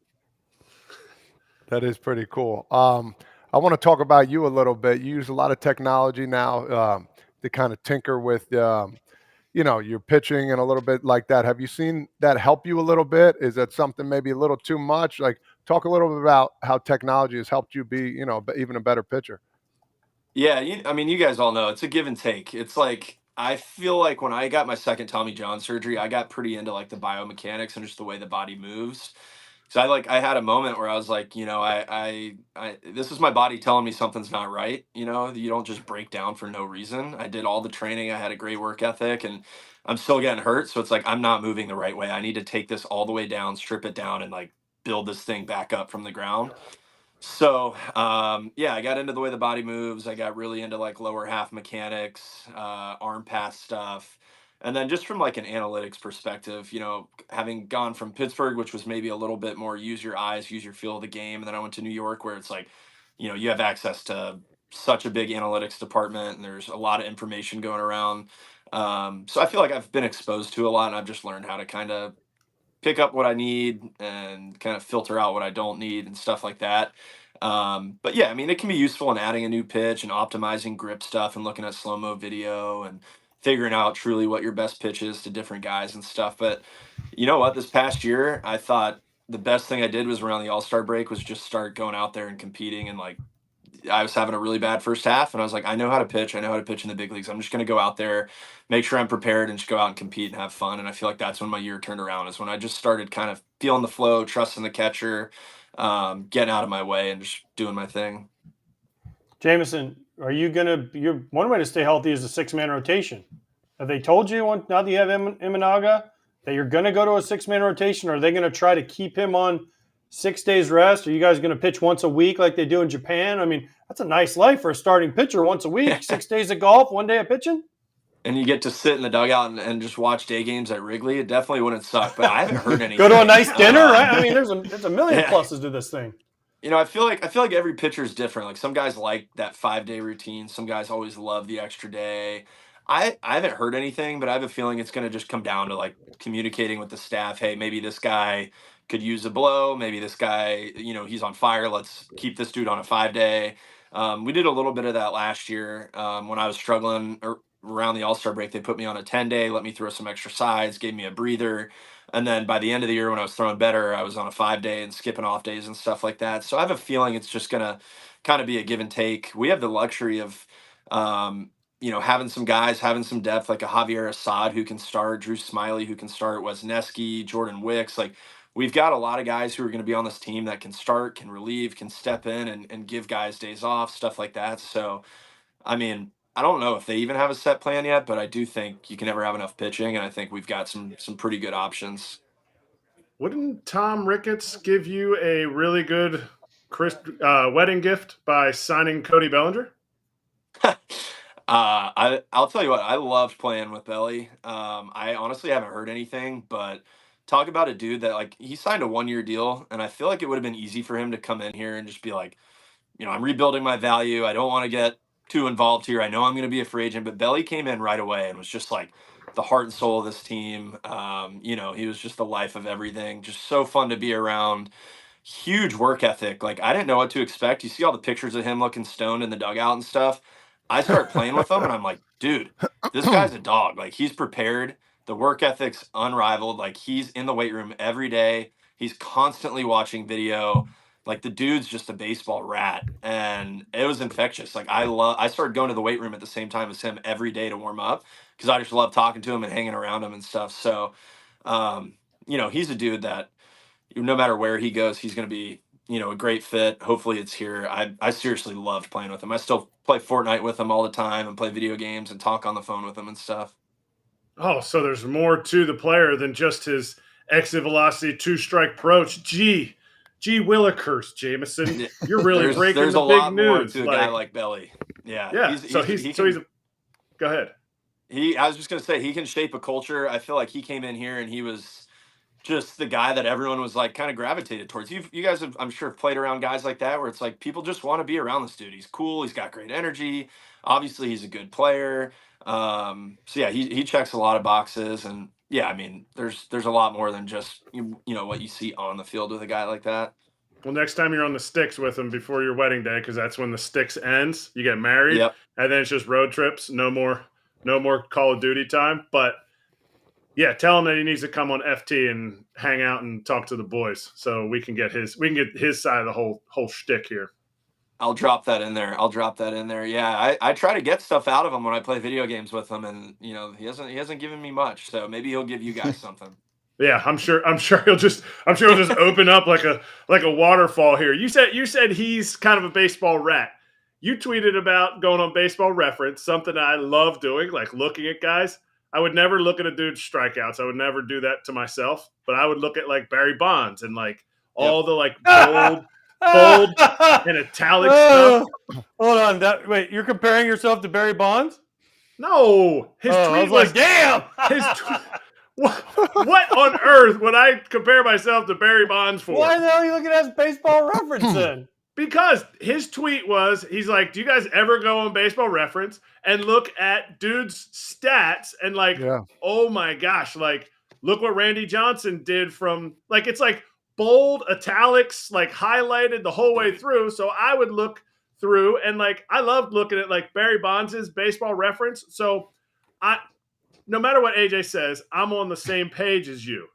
That is pretty cool. I want to talk about you a little bit. You use a lot of technology now to kind of tinker with, your pitching and a little bit like that. Have you seen that help you a little bit? Is that something maybe a little too much? Like talk a little bit about how technology has helped you be, even a better pitcher. Yeah, you guys all know it's a give and take. It's like I feel like when I got my second Tommy John surgery, I got pretty into like the biomechanics and just the way the body moves. So I had a moment where I was like, I this is my body telling me something's not right. You don't just break down for no reason. I did all the training. I had a great work ethic, and I'm still getting hurt. So it's like I'm not moving the right way. I need to take this all the way down, strip it down, and like build this thing back up from the ground. So, I got into the way the body moves. I got really into like lower half mechanics, arm pass stuff. And then just from like an analytics perspective, having gone from Pittsburgh, which was maybe a little bit more use your eyes, use your feel of the game. And then I went to New York where it's like, you have access to such a big analytics department and there's a lot of information going around. So I feel like I've been exposed to a lot and I've just learned how to kind of pick up what I need and kind of filter out what I don't need and stuff like that. But yeah, it can be useful in adding a new pitch and optimizing grip stuff and looking at slow-mo video and figuring out truly what your best pitch is to different guys and stuff. But you know what? This past year, I thought the best thing I did was around the All-Star break was just start going out there and competing. And like, I was having a really bad first half and I was like, I know how to pitch. I know how to pitch in the big leagues. I'm just going to go out there, make sure I'm prepared and just go out and compete and have fun. And I feel like that's when my year turned around, is when I just started kind of feeling the flow, trusting the catcher, getting out of my way and just doing my thing. Jameson, one way to stay healthy is a 6-man rotation. Have they told you now that you have Imanaga that you're going to go to a 6-man rotation? Or are they going to try to keep him on 6 days rest? Are you guys going to pitch once a week like they do in Japan? That's a nice life for a starting pitcher, once a week, 6 days of golf, 1 day of pitching. And you get to sit in the dugout and just watch day games at Wrigley. It definitely wouldn't suck, but I haven't heard anything. Go to a nice dinner, right? There's a million pluses to this thing. I feel like every pitcher is different. Like some guys like that 5-day routine. Some guys always love the extra day. I haven't heard anything, but I have a feeling it's going to just come down to like communicating with the staff. Hey, maybe this guy could use a blow. Maybe this guy, he's on fire. Let's keep this dude on a 5-day. We did a little bit of that last year when I was struggling around the All-Star break. They put me on a 10-day, let me throw some extra sides, gave me a breather. And then by the end of the year, when I was throwing better, I was on a 5-day and skipping off days and stuff like that. So I have a feeling it's just going to kind of be a give and take. We have the luxury of, having some guys, having some depth, like a Javier Assad who can start, Drew Smiley who can start, Wesneski, Jordan Wicks. Like we've got a lot of guys who are going to be on this team that can start, can relieve, can step in and give guys days off, stuff like that. So, I don't know if they even have a set plan yet, but I do think you can never have enough pitching, and I think we've got some pretty good options. Wouldn't Tom Ricketts give you a really good wedding gift by signing Cody Bellinger? I'll tell you what, I loved playing with Belly. I honestly haven't heard anything, but talk about a dude that like he signed a 1-year deal, and I feel like it would have been easy for him to come in here and just be like, I'm rebuilding my value. I don't want to get too involved here. I know I'm going to be a free agent, but Belly came in right away and was just like the heart and soul of this team. He was just the life of everything. Just so fun to be around. Huge work ethic. Like I didn't know what to expect. You see all the pictures of him looking stoned in the dugout and stuff. I start playing with him and I'm like, dude, this guy's a dog. Like he's prepared. The work ethic's unrivaled. Like he's in the weight room every day. He's constantly watching video. Like the dude's just a baseball rat, and it was infectious. Like I started going to the weight room at the same time as him every day to warm up because I just love talking to him and hanging around him and stuff. So, he's a dude that no matter where he goes, he's going to be, a great fit. Hopefully it's here. I seriously loved playing with him. I still play Fortnite with him all the time and play video games and talk on the phone with him and stuff. Oh, so there's more to the player than just his exit velocity 2-strike approach. Gee Willikers, Jameson, you're really breaking there's the a big lot news. More to a guy like Belly. Yeah. Go ahead. I was just going to say, he can shape a culture. I feel like he came in here and he was just the guy that everyone was like kind of gravitated towards. You guys have, I'm sure, played around guys like that where it's like people just want to be around this dude. He's cool. He's got great energy. Obviously, he's a good player. He checks a lot of boxes. And yeah, there's a lot more than just what you see on the field with a guy like that. Well, next time you're on the sticks with him before your wedding day, because that's when the sticks ends. You get married, yep. And then it's just road trips. No more Call of Duty time. But Yeah, tell him that he needs to come on FT and hang out and talk to the boys, so we can get his side of the whole shtick here. I'll drop that in there. Yeah, I try to get stuff out of him when I play video games with him, and he hasn't given me much. So maybe he'll give you guys something. Yeah, I'm sure he'll just open up like a waterfall here. You said he's kind of a baseball rat. You tweeted about going on Baseball Reference, something I love doing, like looking at guys. I would never look at a dude's strikeouts. I would never do that to myself, but I would look at like Barry Bonds and like all the like bold and italic stuff. Hold on. Wait, you're comparing yourself to Barry Bonds? No. His tweet was like, damn. What on earth would I compare myself to Barry Bonds for? Why the hell are you looking at Baseball Reference then? Because his tweet was, he's like, do you guys ever go on Baseball Reference and look at dudes' stats and like, oh my gosh, like, look what Randy Johnson did from, like, it's like bold italics, like highlighted the whole way through. So I would look through and like, I loved looking at like Barry Bonds' Baseball Reference. So no matter what AJ says, I'm on the same page as you.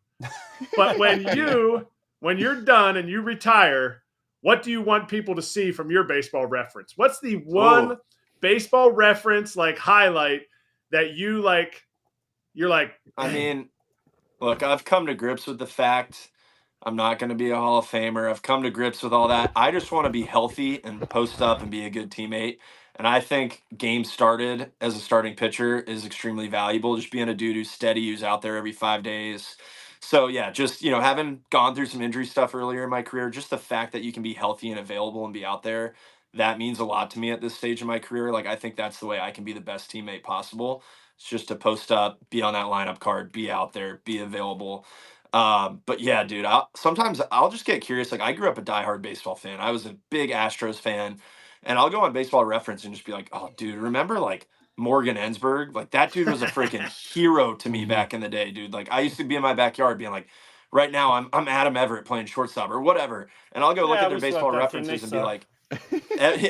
But when you're done and you retire, what do you want people to see from your Baseball Reference? What's the one Baseball Reference like highlight that you like? You're like, I mean, look, I've come to grips with the fact I'm not going to be a Hall of Famer. I've come to grips with all that. I just want to be healthy and post up and be a good teammate. And I think game started as a starting pitcher is extremely valuable. Just being a dude who's steady, who's out there every 5 days. So, yeah, just, having gone through some injury stuff earlier in my career, just the fact that you can be healthy and available and be out there, that means a lot to me at this stage of my career. Like, I think that's the way I can be the best teammate possible. It's just to post up, be on that lineup card, be out there, be available. But yeah, dude, sometimes I'll just get curious. Like, I grew up a diehard baseball fan. I was a big Astros fan, and I'll go on Baseball Reference and just be like, oh, dude, remember like Morgan Ensberg? Like, that dude was a freaking hero to me back in the day, dude. Like, I used to be in my backyard being like, right now I'm Adam Everett playing shortstop or whatever, and I'll go look at their Baseball References and be like,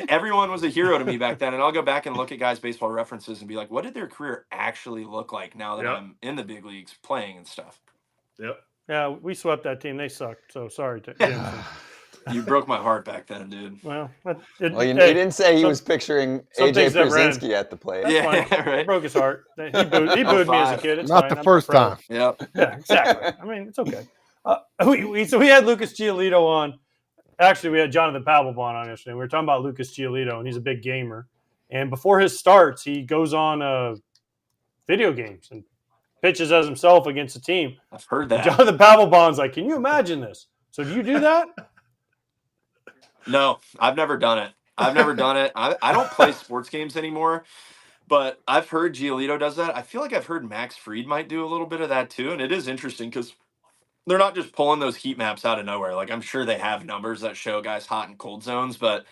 everyone was a hero to me back then. And I'll go back and look at guys' Baseball References and be like, what did their career actually look like now that I'm in the big leagues playing and stuff? Yep. Yeah, we swept that team. They sucked. So sorry to Jameson. You broke my heart back then, dude. Well, he didn't say he was picturing AJ Pierzynski at the plate. That's fine. Right? It broke his heart. He booed me as a kid. It's not fine. the first time. Yep. Yeah, exactly. I mean, it's okay. So we had Lucas Giolito on. Actually, we had Jonathan Papelbon on yesterday. We were talking about Lucas Giolito, and he's a big gamer. And before his starts, he goes on video games and pitches as himself against a team. I've heard that. Jonathan Papelbon's like, can you imagine this? So do you do that? No, I've never done it. I don't play sports games anymore, but I've heard Giolito does that. I feel like I've heard Max Fried might do a little bit of that too. And it is interesting because they're not just pulling those heat maps out of nowhere. Like, I'm sure they have numbers that show guys hot and cold zones, but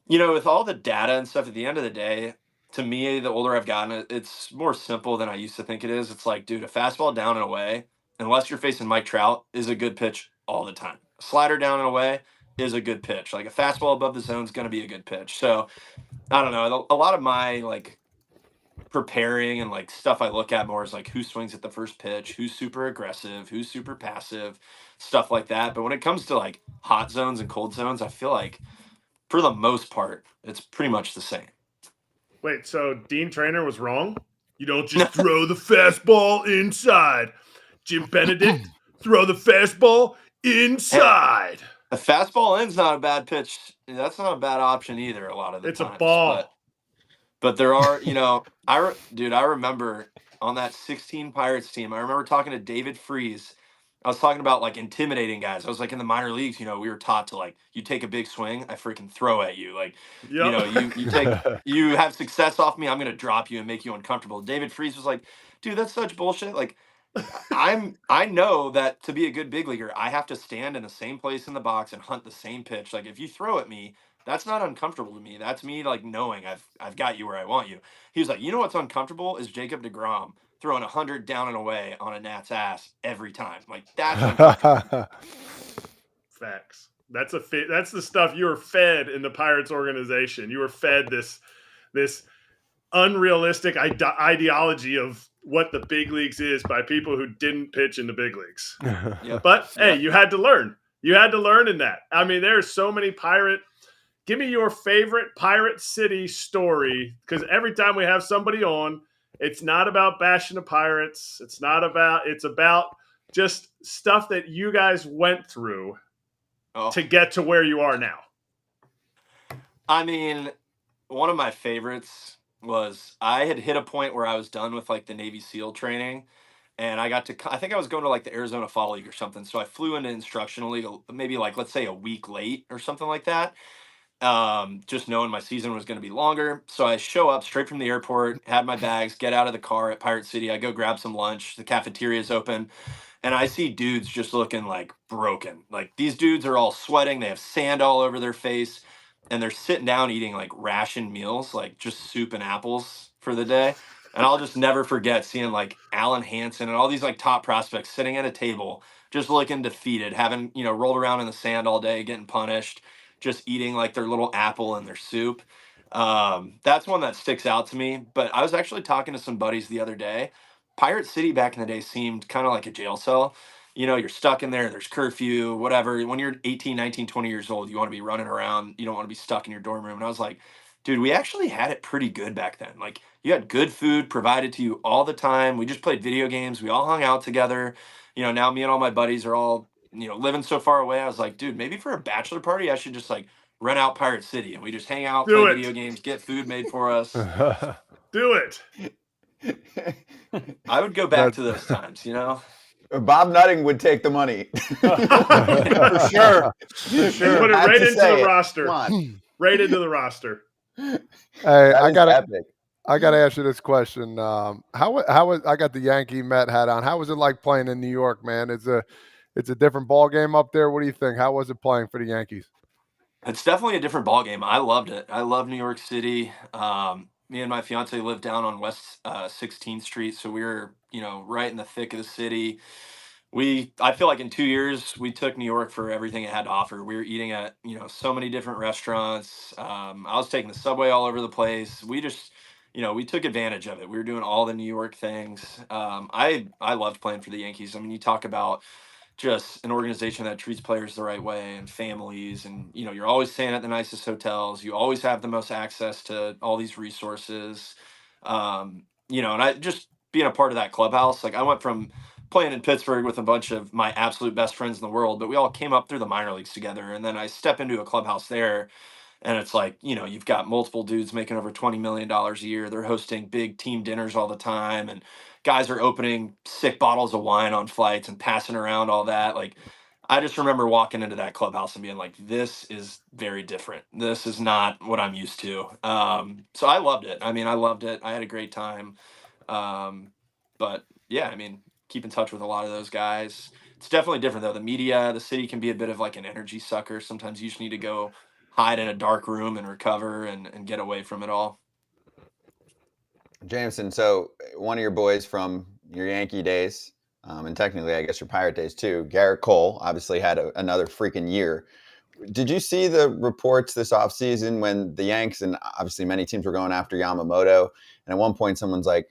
with all the data and stuff, at the end of the day, to me, the older I've gotten, it's more simple than I used to think it is. It's like, dude, a fastball down and away, unless you're facing Mike Trout, is a good pitch all the time. A slider down and away is a good pitch. Like, a fastball above the zone is going to be a good pitch. So, I don't know. A lot of my, like, preparing and, like, stuff I look at more is, like, who swings at the first pitch, who's super aggressive, who's super passive, stuff like that. But when it comes to, like, hot zones and cold zones, I feel like, for the most part, it's pretty much the same. Wait, so Dean Traynor was wrong? You don't just throw the fastball inside. Jim Benedict, throw the fastball inside. The fastball in's not a bad pitch. That's not a bad option either a lot of the times. It's a ball. But there are, I remember on that 16 Pirates team, I remember talking to David Freese. I was talking about, like, intimidating guys. I was like, in the minor leagues, we were taught to, like, you take a big swing, I freaking throw at you. Like, you have success off me, I'm going to drop you and make you uncomfortable. David Freese was like, dude, that's such bullshit. Like, I know that to be a good big leaguer, I have to stand in the same place in the box and hunt the same pitch. Like, if you throw at me, that's not uncomfortable to me. That's me, like, knowing I've got you where I want you. He was like, you know what's uncomfortable is Jacob deGrom throwing 100 down and away on a Nat's ass every time. Like, that's uncomfortable. Facts. That's the stuff you were fed in the Pirates organization. You were fed this unrealistic ideology of what the big leagues is by people who didn't pitch in the big leagues. Yep. But hey, Yep. you had to learn. You had to learn in that. I mean, there's so many Pirate. Give me your favorite Pirate City story, because every time we have somebody on, it's not about bashing the Pirates. It's about just stuff that you guys went through to get to where you are now. I mean, one of my favorites was I had hit a point where I was done with like the Navy SEAL training, and I think I was going to like the Arizona Fall League or something. So I flew into instructional league, maybe like, let's say a week late or something like that. Just knowing my season was going to be longer. So I show up straight from the airport, had my bags, get out of the car at Pirate City. I go grab some lunch. The cafeteria is open. And I see dudes just looking like broken. Like these dudes are all sweating. They have sand all over their face. And they're sitting down eating like ration meals, like just soup and apples for the day. And I'll just never forget seeing like Alan Hansen and all these like top prospects sitting at a table, just looking defeated, having, rolled around in the sand all day, getting punished, just eating like their little apple and their soup. That's one that sticks out to me. But I was actually talking to some buddies the other day. Pirate City back in the day seemed kind of like a jail cell. You're stuck in there, there's curfew, whatever. When you're 18, 19, 20 years old, you want to be running around. You don't want to be stuck in your dorm room. And I was like, dude, we actually had it pretty good back then. Like, you had good food provided to you all the time. We just played video games. We all hung out together. Now me and all my buddies are all, living so far away. I was like, dude, maybe for a bachelor party, I should just like rent out Pirate City and we just hang out, play video games, get food made for us. Do it. I would go back to those times, Bob Nutting would take the money. For sure. Put it right into the roster. Right into the roster. Hey, I got to ask you this question. How was I got the Yankee Met hat on? How was it like playing in New York, man? It's a different ball game up there. What do you think? How was it playing for the Yankees? It's definitely a different ball game. I loved it. I love New York City. Me and my fiance lived down on West 16th Street, so we were, right in the thick of the city. I feel like in 2 years we took New York for everything it had to offer. We were eating at, so many different restaurants. I was taking the subway all over the place. We just, we took advantage of it. We were doing all the New York things. I loved playing for the Yankees. I mean, you talk about just an organization that treats players the right way and families, and you're always staying at the nicest hotels. You always have the most access to all these resources. And I just being a part of that clubhouse, like I went from playing in Pittsburgh with a bunch of my absolute best friends in the world, but we all came up through the minor leagues together. And then I step into a clubhouse there, and it's like, you've got multiple dudes making over $20 million a year. They're hosting big team dinners all the time. And guys are opening sick bottles of wine on flights and passing around all that. Like, I just remember walking into that clubhouse and being like, this is very different. This is not what I'm used to. So I loved it. I mean, I loved it. I had a great time. But yeah, I mean, keep in touch with a lot of those guys. It's definitely different though. The media, the city can be a bit of like an energy sucker. Sometimes you just need to go hide in a dark room and recover and get away from it all. Jameson, so one of your boys from your Yankee days, and technically I guess your Pirate days too, Garrett Cole, obviously had another freaking year. Did you see the reports this offseason when the Yanks, and obviously many teams were going after Yamamoto, and at one point someone's like,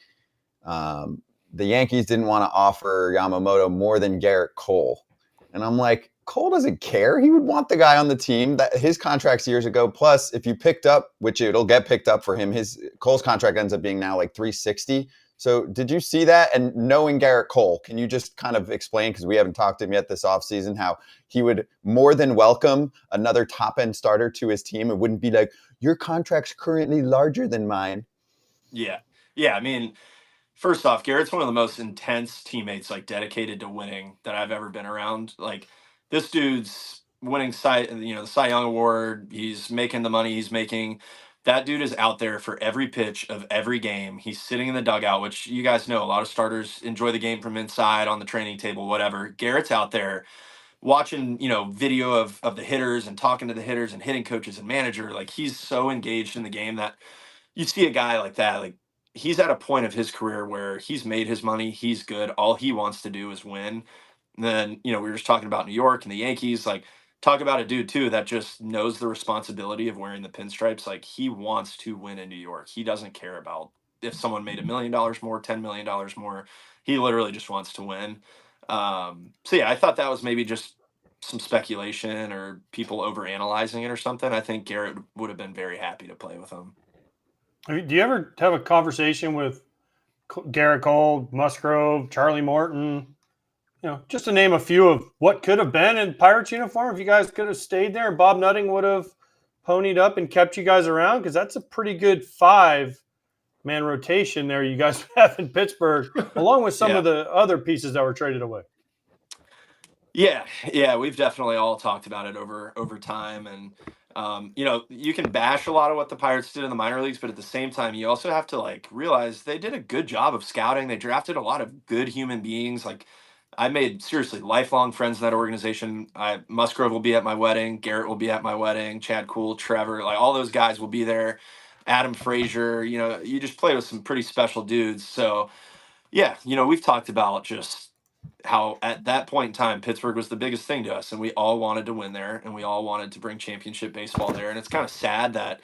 the Yankees didn't want to offer Yamamoto more than Garrett Cole. And I'm like, Cole doesn't care. He would want the guy on the team. That his contract's years ago. Plus, if you picked up, which it'll get picked up for him, Cole's contract ends up being now like $360. So did you see that? And knowing Garrett Cole, can you just kind of explain, because we haven't talked to him yet this offseason, how he would more than welcome another top-end starter to his team? It wouldn't be like, your contract's currently larger than mine. Yeah. I mean, first off, Garrett's one of the most intense teammates, like dedicated to winning, that I've ever been around. Like, this dude's winning the Cy Young Award. He's making the money he's making. That dude is out there for every pitch of every game. He's sitting in the dugout, which you guys know, a lot of starters enjoy the game from inside on the training table, whatever. Garrett's out there watching, video of the hitters and talking to the hitters and hitting coaches and manager. Like, he's so engaged in the game that you see a guy like that, like, he's at a point of his career where he's made his money. He's good. All he wants to do is win. And then, we were just talking about New York and the Yankees. Like, talk about a dude, too, that just knows the responsibility of wearing the pinstripes. Like, he wants to win in New York. He doesn't care about if someone made $1 million more, $10 million more. He literally just wants to win. So yeah, I thought that was maybe just some speculation or people overanalyzing it or something. I think Garrett would have been very happy to play with him. I mean, do you ever have a conversation with Garrett Cole, Musgrove, Charlie Morton, just to name a few of what could have been in Pirates uniform if you guys could have stayed there and Bob Nutting would have ponied up and kept you guys around? Because that's a pretty good 5-man rotation there you guys have in Pittsburgh, along with some of the other pieces that were traded away. Yeah, we've definitely all talked about it over time, and you can bash a lot of what the Pirates did in the minor leagues, but at the same time, you also have to realize they did a good job of scouting. They drafted a lot of good human beings. I made seriously lifelong friends in that organization. Musgrove will be at my wedding. Garrett will be at my wedding. Chad Kuhl, Trevor, all those guys will be there. Adam Frazier, you just play with some pretty special dudes. So yeah, we've talked about just how at that point in time, Pittsburgh was the biggest thing to us, and we all wanted to win there, and we all wanted to bring championship baseball there. And it's kind of sad that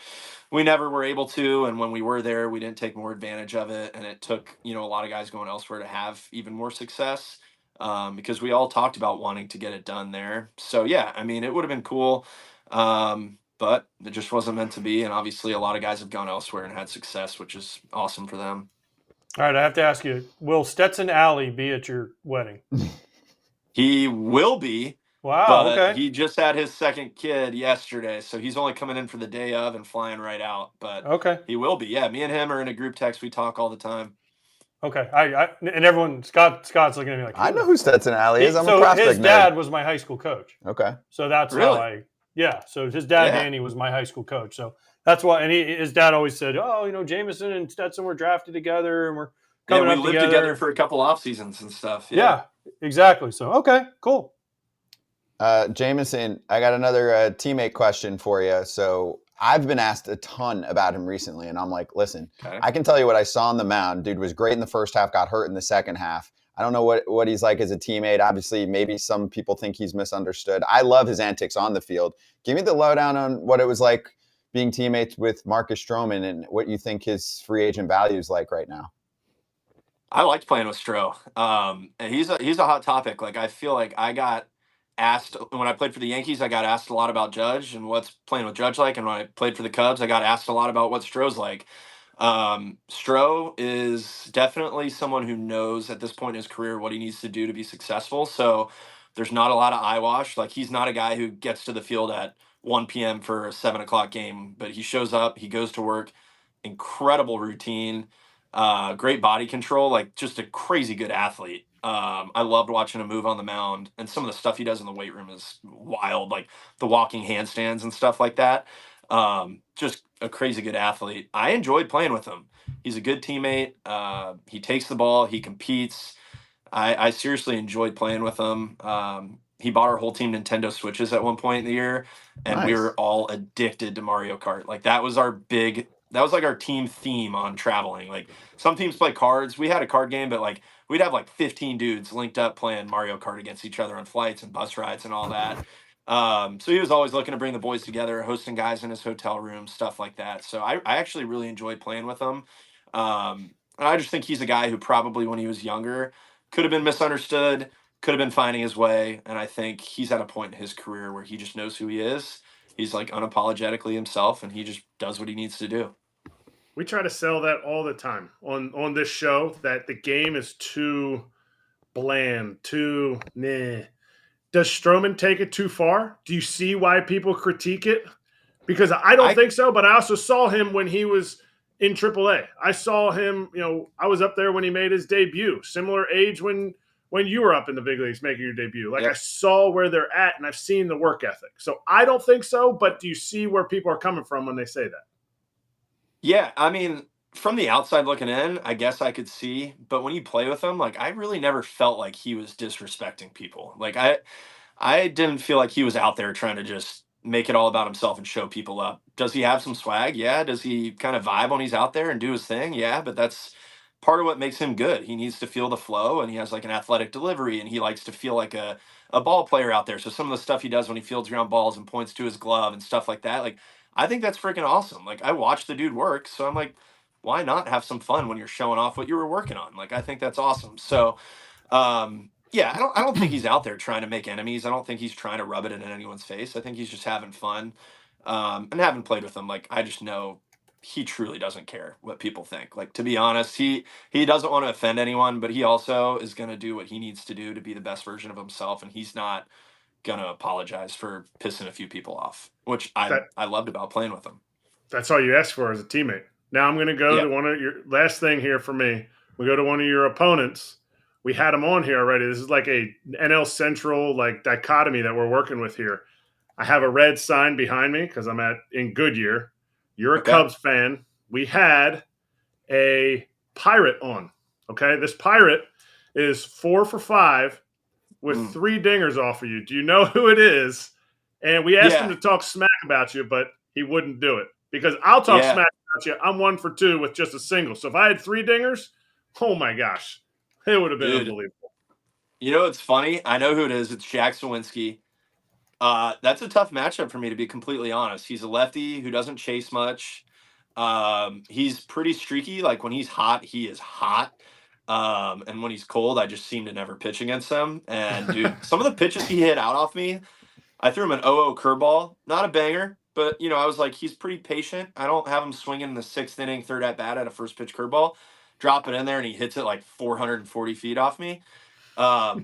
we never were able to, and when we were there, we didn't take more advantage of it, and it took a lot of guys going elsewhere to have even more success, because we all talked about wanting to get it done there. So yeah, I mean, it would have been cool, but it just wasn't meant to be. And obviously, a lot of guys have gone elsewhere and had success, which is awesome for them. All right, I have to ask you, will Stetson Alley be at your wedding? He will be. Wow, but okay. He just had his second kid yesterday, so he's only coming in for the day of and flying right out. But okay, he will be. Yeah, me and him are in a group text. We talk all the time. Okay, and everyone, Scott's looking at me like, I know who Stetson Alley is. I'm a prospect. His dad was my high school coach. Okay, so that's really? So his dad Danny was my high school coach. So that's why, and his dad always said, "Oh, Jameson and Stetson were drafted together, and we're coming up together." We lived together for a couple off seasons and stuff. Yeah, exactly. So okay, cool. Jameson, I got another teammate question for you. So I've been asked a ton about him recently, and I'm like, listen, I can tell you what I saw on the mound. Dude was great in the first half, got hurt in the second half. I don't know what he's like as a teammate. Obviously, maybe some people think he's misunderstood. I love his antics on the field. Give me the lowdown on what it was like being teammates with Marcus Stroman and what you think his free agent value is like right now. I liked playing with Stro. And he's a hot topic. I feel like I got asked when I played for the Yankees, I got asked a lot about Judge and what's playing with Judge like. And when I played for the Cubs, I got asked a lot about what Stroh's like. Stro is definitely someone who knows at this point in his career what he needs to do to be successful. So there's not a lot of eyewash. He's not a guy who gets to the field at 1 p.m. for a 7 o'clock game, but he shows up, he goes to work, incredible routine, great body control, just a crazy good athlete. I loved watching him move on the mound, and some of the stuff he does in the weight room is wild, the walking handstands and stuff like that. Just a crazy good athlete. I enjoyed playing with him. He's a good teammate. He takes the ball. He competes. I seriously enjoyed playing with him. He bought our whole team Nintendo Switches at one point in the year, and we were all addicted to Mario Kart. That was our our team theme on traveling. Some teams play cards. We had a card game, but we'd have 15 dudes linked up playing Mario Kart against each other on flights and bus rides and all that. So he was always looking to bring the boys together, hosting guys in his hotel room, stuff like that. So I actually really enjoyed playing with him. And I just think he's a guy who probably when he was younger could have been misunderstood, could have been finding his way. And I think he's at a point in his career where he just knows who he is. He's unapologetically himself, and he just does what he needs to do. We try to sell that all the time on this show, that the game is too bland, too meh. Does Stroman take it too far? Do you see why people critique it? Because I don't think so, but I also saw him when he was in AAA. I saw him, I was up there when he made his debut, similar age when you were up in the big leagues making your debut. I saw where they're at, and I've seen the work ethic. So I don't think so, but do you see where people are coming from when they say that? Yeah, I mean, from the outside looking in, I guess I could see, but when you play with him, I really never felt like he was disrespecting people. I didn't feel like he was out there trying to just make it all about himself and show people up. Does he have some swag? Yeah. Does he kind of vibe when he's out there and do his thing? Yeah, but that's part of what makes him good. He needs to feel the flow, and he has an athletic delivery, and he likes to feel like a ball player out there. So some of the stuff he does when he fields ground balls and points to his glove and stuff like that, I think that's freaking awesome. I watch the dude work, so I'm why not have some fun when you're showing off what you were working on? Like, I think that's awesome. So, yeah, I don't think he's out there trying to make enemies. I don't think he's trying to rub it in anyone's face. I think he's just having fun. And having played with him, like, I just know he truly doesn't care what people think. Like, to be honest, he doesn't want to offend anyone, but he also is going to do what he needs to do to be the best version of himself, and he's not going to apologize for pissing a few people off, which I loved about playing with him. That's all you ask for as a teammate. Now I'm going to go to one of your last thing here for me. We go to one of your opponents. We had him on here already. This is like a NL Central like dichotomy that we're working with here. I have a red sign behind me because I'm in Goodyear. You're a Cubs fan. We had a Pirate on. Okay, this Pirate is 4 for 5 with 3 dingers off of you. Do you know who it is? And we asked him to talk smack about you, but he wouldn't do it because I'll talk smack about you. I'm 1 for 2 with just a single. So if I had 3 dingers, oh my gosh, it would have been unbelievable. You know, it's funny. I know who it is. It's Jack Suwinski. That's a tough matchup for me, to be completely honest. He's a lefty who doesn't chase much. He's pretty streaky. Like, when he's hot, he is hot. And when he's cold, I just seem to never pitch against him. And, dude, some of the pitches he hit out off me, I threw him an 0-0 curveball. Not a banger, but, you know, I was like, he's pretty patient. I don't have him swinging in the 6th inning, 3rd at-bat at a first pitch curveball. Drop it in there, and he hits it like 440 feet off me. But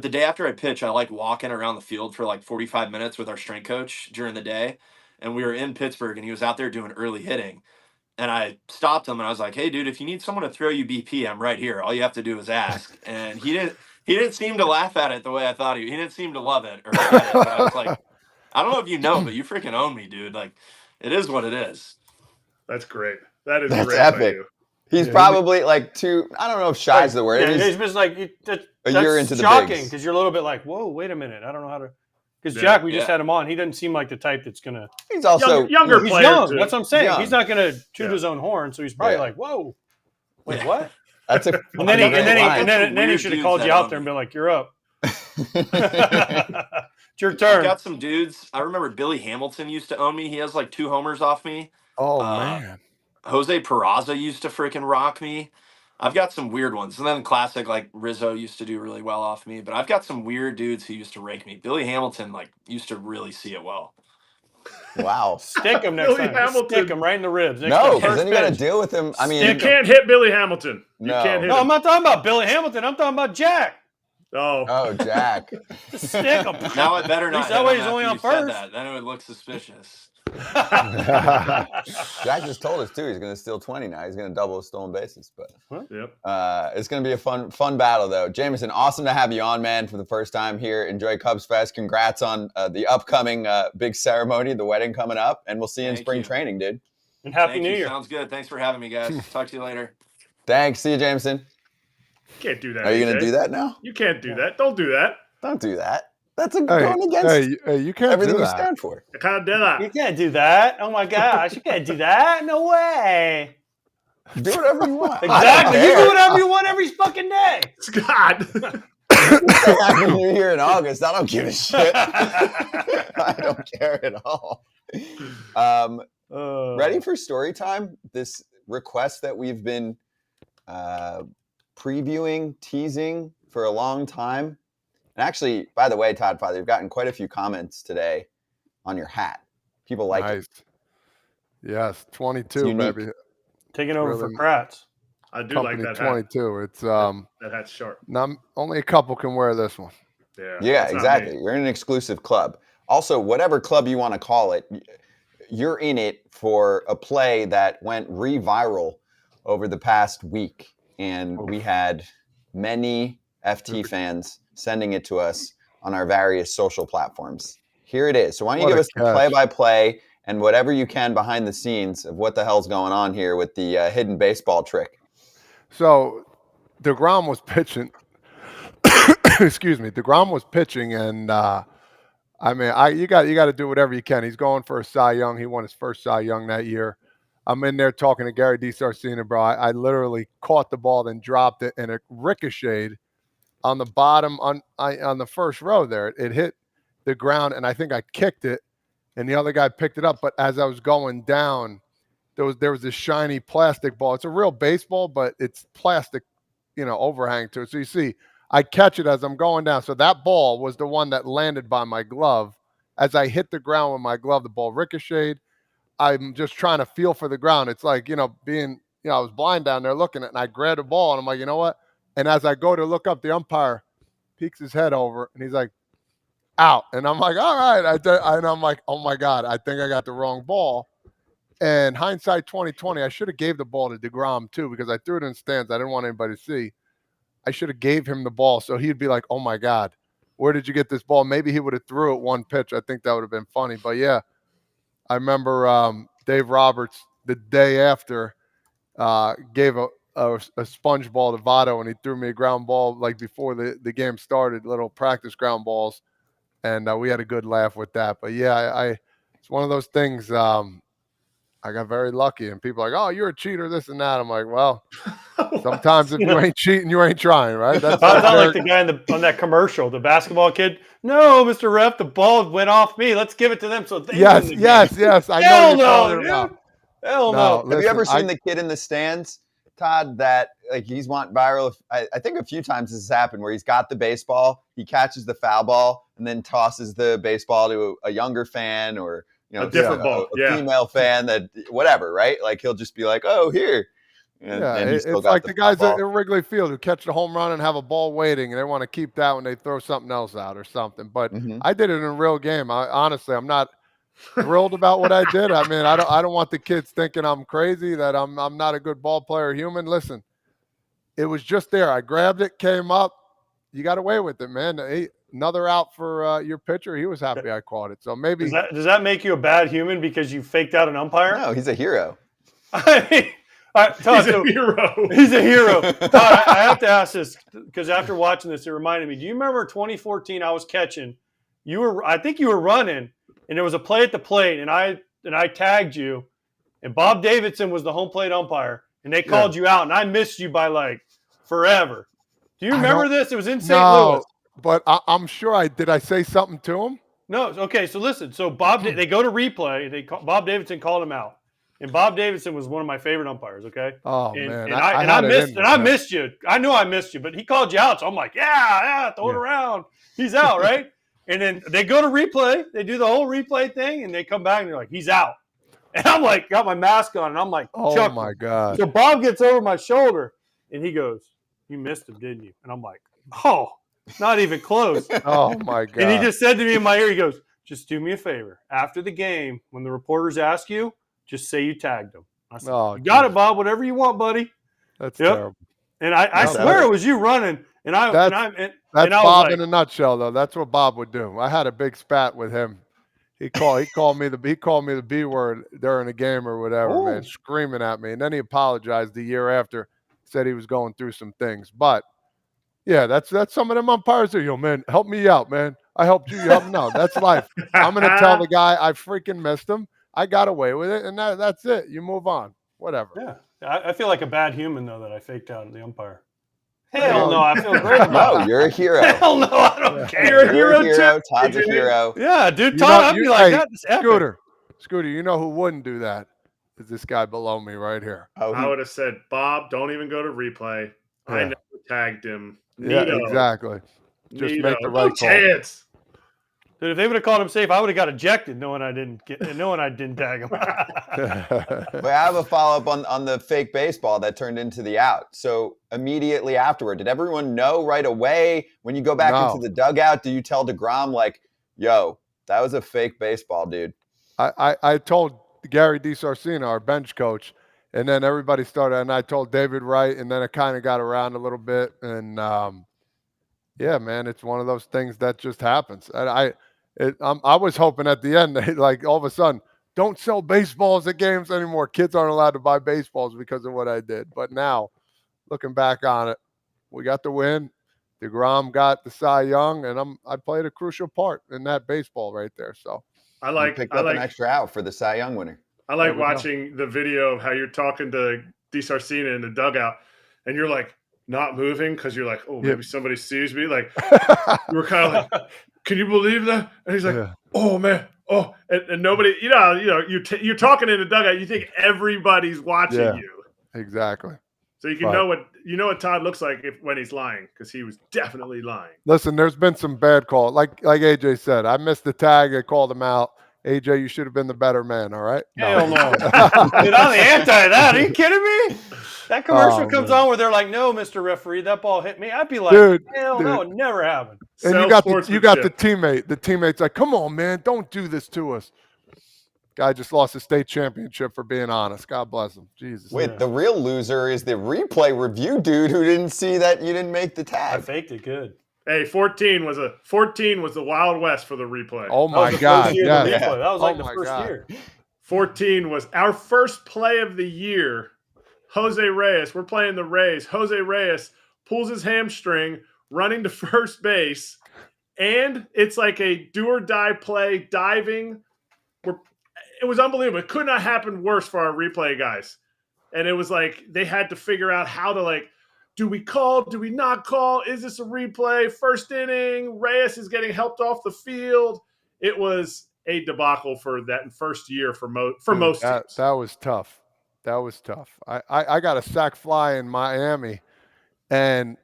the day after I pitch, I like walking around the field for like 45 minutes with our strength coach during the day. And we were in Pittsburgh, and he was out there doing early hitting. And I stopped him, and I was like, "Hey, dude, if you need someone to throw you BP, I'm right here. All you have to do is ask." And he didn't seem to laugh at it the way I thought he didn't seem to love it. But I was like, I don't know if you know, but you freaking own me, dude. Like, it is what it is. That's great. That's great. Epic. He's probably like too. I don't know if shy is the word. Yeah, he's just like that's you're into shocking the bigs because you're a little bit like, whoa, wait a minute, I don't know how to. Because Jack, we just had him on. He doesn't seem like the type that's gonna. He's also younger. He's player young. too. That's what I'm saying. Young. He's not gonna toot his own horn, so he's probably like, whoa, wait, what? That's a. And then he should have called you out there and been like, you're up. It's your turn. I've got some dudes. I remember Billy Hamilton used to own me. He has like 2 homers off me. Oh man. Jose Peraza used to freaking rock me. I've got some weird ones. And then classic, like Rizzo used to do really well off me. But I've got some weird dudes who used to rake me. Billy Hamilton, like, used to really see it well. Wow. Stick him next time. Hamilton. Stick him right in the ribs. No, because then you got to deal with him. I mean, you can't hit Billy Hamilton. You can't hit him. I'm not talking about Billy Hamilton. I'm talking about Jack. Oh, Jack. Stick him. Now I better not. That way he's only on first. Then it would look suspicious. Jack just told us too. He's going to steal 20 now. He's going to double his stolen bases. But it's going to be a fun battle though. Jameson, awesome to have you on, man, for the first time here. Enjoy Cubs Fest. Congrats on the upcoming big ceremony, the wedding coming up, and we'll see you in spring training, dude. And Happy New Year. Sounds good. Thanks for having me, guys. Talk to you later. Thanks. See you, Jameson. You can't do that. Are you going to do that now? You can't do that. Don't do that. Don't do that. That's going against you can't everything do you that. stand for. I can't do that. You can't do that. Oh my gosh, you can't do that. No way. Do whatever you want. Exactly. You do whatever you want every fucking day. Scott. Happy New Year in August. I don't give a shit. I don't care at all. Ready for story time? This request that we've been previewing, teasing for a long time. And actually, by the way, Todd Father, you've gotten quite a few comments today on your hat. People like it. Yes, 22, baby. Taking over for Kratz. I do Company like that 22. hat. It's that hat's sharp. Only a couple can wear this one. Yeah, exactly. You're in an exclusive club. Also, whatever club you want to call it, you're in it for a play that went re-viral over the past week. And we had many FT fans sending it to us on our various social platforms. Here it is. So why don't you give us the play-by-play and whatever you can behind the scenes of what the hell's going on here with the hidden baseball trick. So DeGrom was pitching. Excuse me. DeGrom was pitching, and you got to do whatever you can. He's going for a Cy Young. He won his first Cy Young that year. I'm in there talking to Gary DiSarcina, bro. I literally caught the ball, then dropped it, and it ricocheted on the bottom on the first row there. It hit the ground, and I think I kicked it, and the other guy picked it up. But as I was going down, there was this shiny plastic ball. It's a real baseball, but it's plastic, overhang to it. So you see, I catch it as I'm going down. So that ball was the one that landed by my glove. As I hit the ground with my glove, the ball ricocheted. I'm just trying to feel for the ground. It's like, I was blind down there looking at it, and I grabbed the ball, and I'm like, you know what? And as I go to look up, the umpire peeks his head over, and he's like, out. And I'm like, all right. And I'm like, oh, my God, I think I got the wrong ball. And hindsight 2020, I should have gave the ball to DeGrom, too, because I threw it in the stands. I didn't want anybody to see. I should have gave him the ball, so he'd be like, oh, my God, where did you get this ball? Maybe he would have threw it one pitch. I think that would have been funny. But, yeah, I remember Dave Roberts the day after gave a sponge ball to Votto, and he threw me a ground ball like before the game started, little practice ground balls, and we had a good laugh with that. But, yeah, it's one of those things I got very lucky, and people are like, oh, you're a cheater, this and that. I'm like, well, sometimes if you ain't cheating, you ain't trying, right? That's I felt like the guy on that commercial, the basketball kid. No, Mr. Ref, the ball went off me. Let's give it to them. So they yes. I know you're talking about. Hell no. Have you ever seen the kid in the stands, Todd, that like he's went viral? I think a few times this has happened where he's got the baseball, he catches the foul ball, and then tosses the baseball to a younger fan or a different ball, a female fan that whatever, right? Like he'll just be like, "Oh, here." And it's like the guys at Wrigley Field who catch the home run and have a ball waiting, and they want to keep that when they throw something else out or something. But I did it in a real game. Honestly, I'm not thrilled about what I did. I mean, I don't want the kids thinking I'm crazy, that I'm not a good ball player or human. Listen, it was just there. I grabbed it, came up. You got away with it, man. Another out for your pitcher. He was happy I caught it. So maybe does that make you a bad human because you faked out an umpire? No, he's a hero. I mean, all right, Todd, he's a hero. He's a hero. Todd, I have to ask this because after watching this, it reminded me. Do you remember 2014? I was catching. I think you were running, and there was a play at the plate, and I tagged you, and Bob Davidson was the home plate umpire, and they called you out, and I missed you by like forever. Do you remember this? It was in St. Louis. But I'm sure did I say something to him? No. Okay, so listen. So they go to replay. Bob Davidson called him out, and Bob Davidson was one of my favorite umpires. Okay. Oh man, I missed you. I knew I missed you, but he called you out, so I'm like, yeah, throw it around. He's out, right? And then they go to replay. They do the whole replay thing, and they come back and they're like, he's out. And I'm like, got my mask on, and I'm like, oh chuckling. My God. So Bob gets over my shoulder, and he goes, you missed him, didn't you? And I'm like, oh. Not even close. Oh, my God. And he just said to me in my ear, he goes, just do me a favor. After the game, when the reporters ask you, just say you tagged him. I said, you got it, Bob. Whatever you want, buddy. That's terrible. And I swear it was you running. And that's Bob in a nutshell, though. That's what Bob would do. I had a big spat with him. He called me the B word during the game or whatever, man, screaming at me. And then he apologized the year after, said he was going through some things. But yeah, that's some of them umpires there. Yo, man, help me out, man. I helped you. You helped me. No, that's life. I'm going to tell the guy I freaking missed him. I got away with it, and that's it. You move on. Whatever. Yeah. I feel like a bad human, though, that I faked out the umpire. Hell no, I feel great about it. No, you're a hero. Hell no, I don't care. You're a hero. Todd's a hero. Yeah, dude. Todd, I'd be like, that's Scooter, you know who wouldn't do that? Is this guy below me right here. I would have said, Bob, don't even go to replay. Yeah. I never tagged him. Yeah, exactly. Just make the right call. Dude, if they would have called him safe, I would have got ejected knowing I didn't tag him. But I have a follow-up on the fake baseball that turned into the out. So immediately afterward, did everyone know right away when you go back into the dugout? Do you tell DeGrom like, yo, that was a fake baseball, dude? I told Gary DiSarcina, our bench coach, and then everybody started, and I told David Wright, and then it kind of got around a little bit. And, yeah, man, it's one of those things that just happens. And I was hoping at the end, like all of a sudden, don't sell baseballs at games anymore. Kids aren't allowed to buy baseballs because of what I did. But now, looking back on it, we got the win. DeGrom got the Cy Young, and I played a crucial part in that baseball right there. So I picked up an extra out for the Cy Young winner. I like watching the video of how you're talking to DiSarcina in the dugout, and you're like not moving because you're like, oh, maybe somebody sees me. Like you were kind of like, can you believe that? And he's like, oh man, and nobody, you're talking in the dugout. You think everybody's watching you. Exactly. So you can know what Todd looks like when he's lying, because he was definitely lying. Listen, there's been some bad calls. Like AJ said, I missed the tag. I called him out. AJ, you should have been the better man. All right. Hell no. Dude, I'm the anti that. Are you kidding me? That commercial comes on where they're like, "No, Mr. Referee, that ball hit me." I'd be like, hell no, it never happened. And you got the teammate. The teammate's like, "Come on, man, don't do this to us." Guy just lost a state championship for being honest. God bless him. Jesus. Wait, the real loser is the replay review dude who didn't see that you didn't make the tag. I faked it good. Hey, 14 was the Wild West for the replay. Oh my God! Yeah. That was like the first year. 14 was our first play of the year. Jose Reyes, we're playing the Rays. Jose Reyes pulls his hamstring running to first base, and it's like a do or die play, diving. It was unbelievable. It could not happen worse for our replay guys. And it was like they had to figure out how to, do we call? Do we not call? Is this a replay? First inning, Reyes is getting helped off the field. It was a debacle for that first year for most teams. That was tough. That was tough. I got a sac fly in Miami, and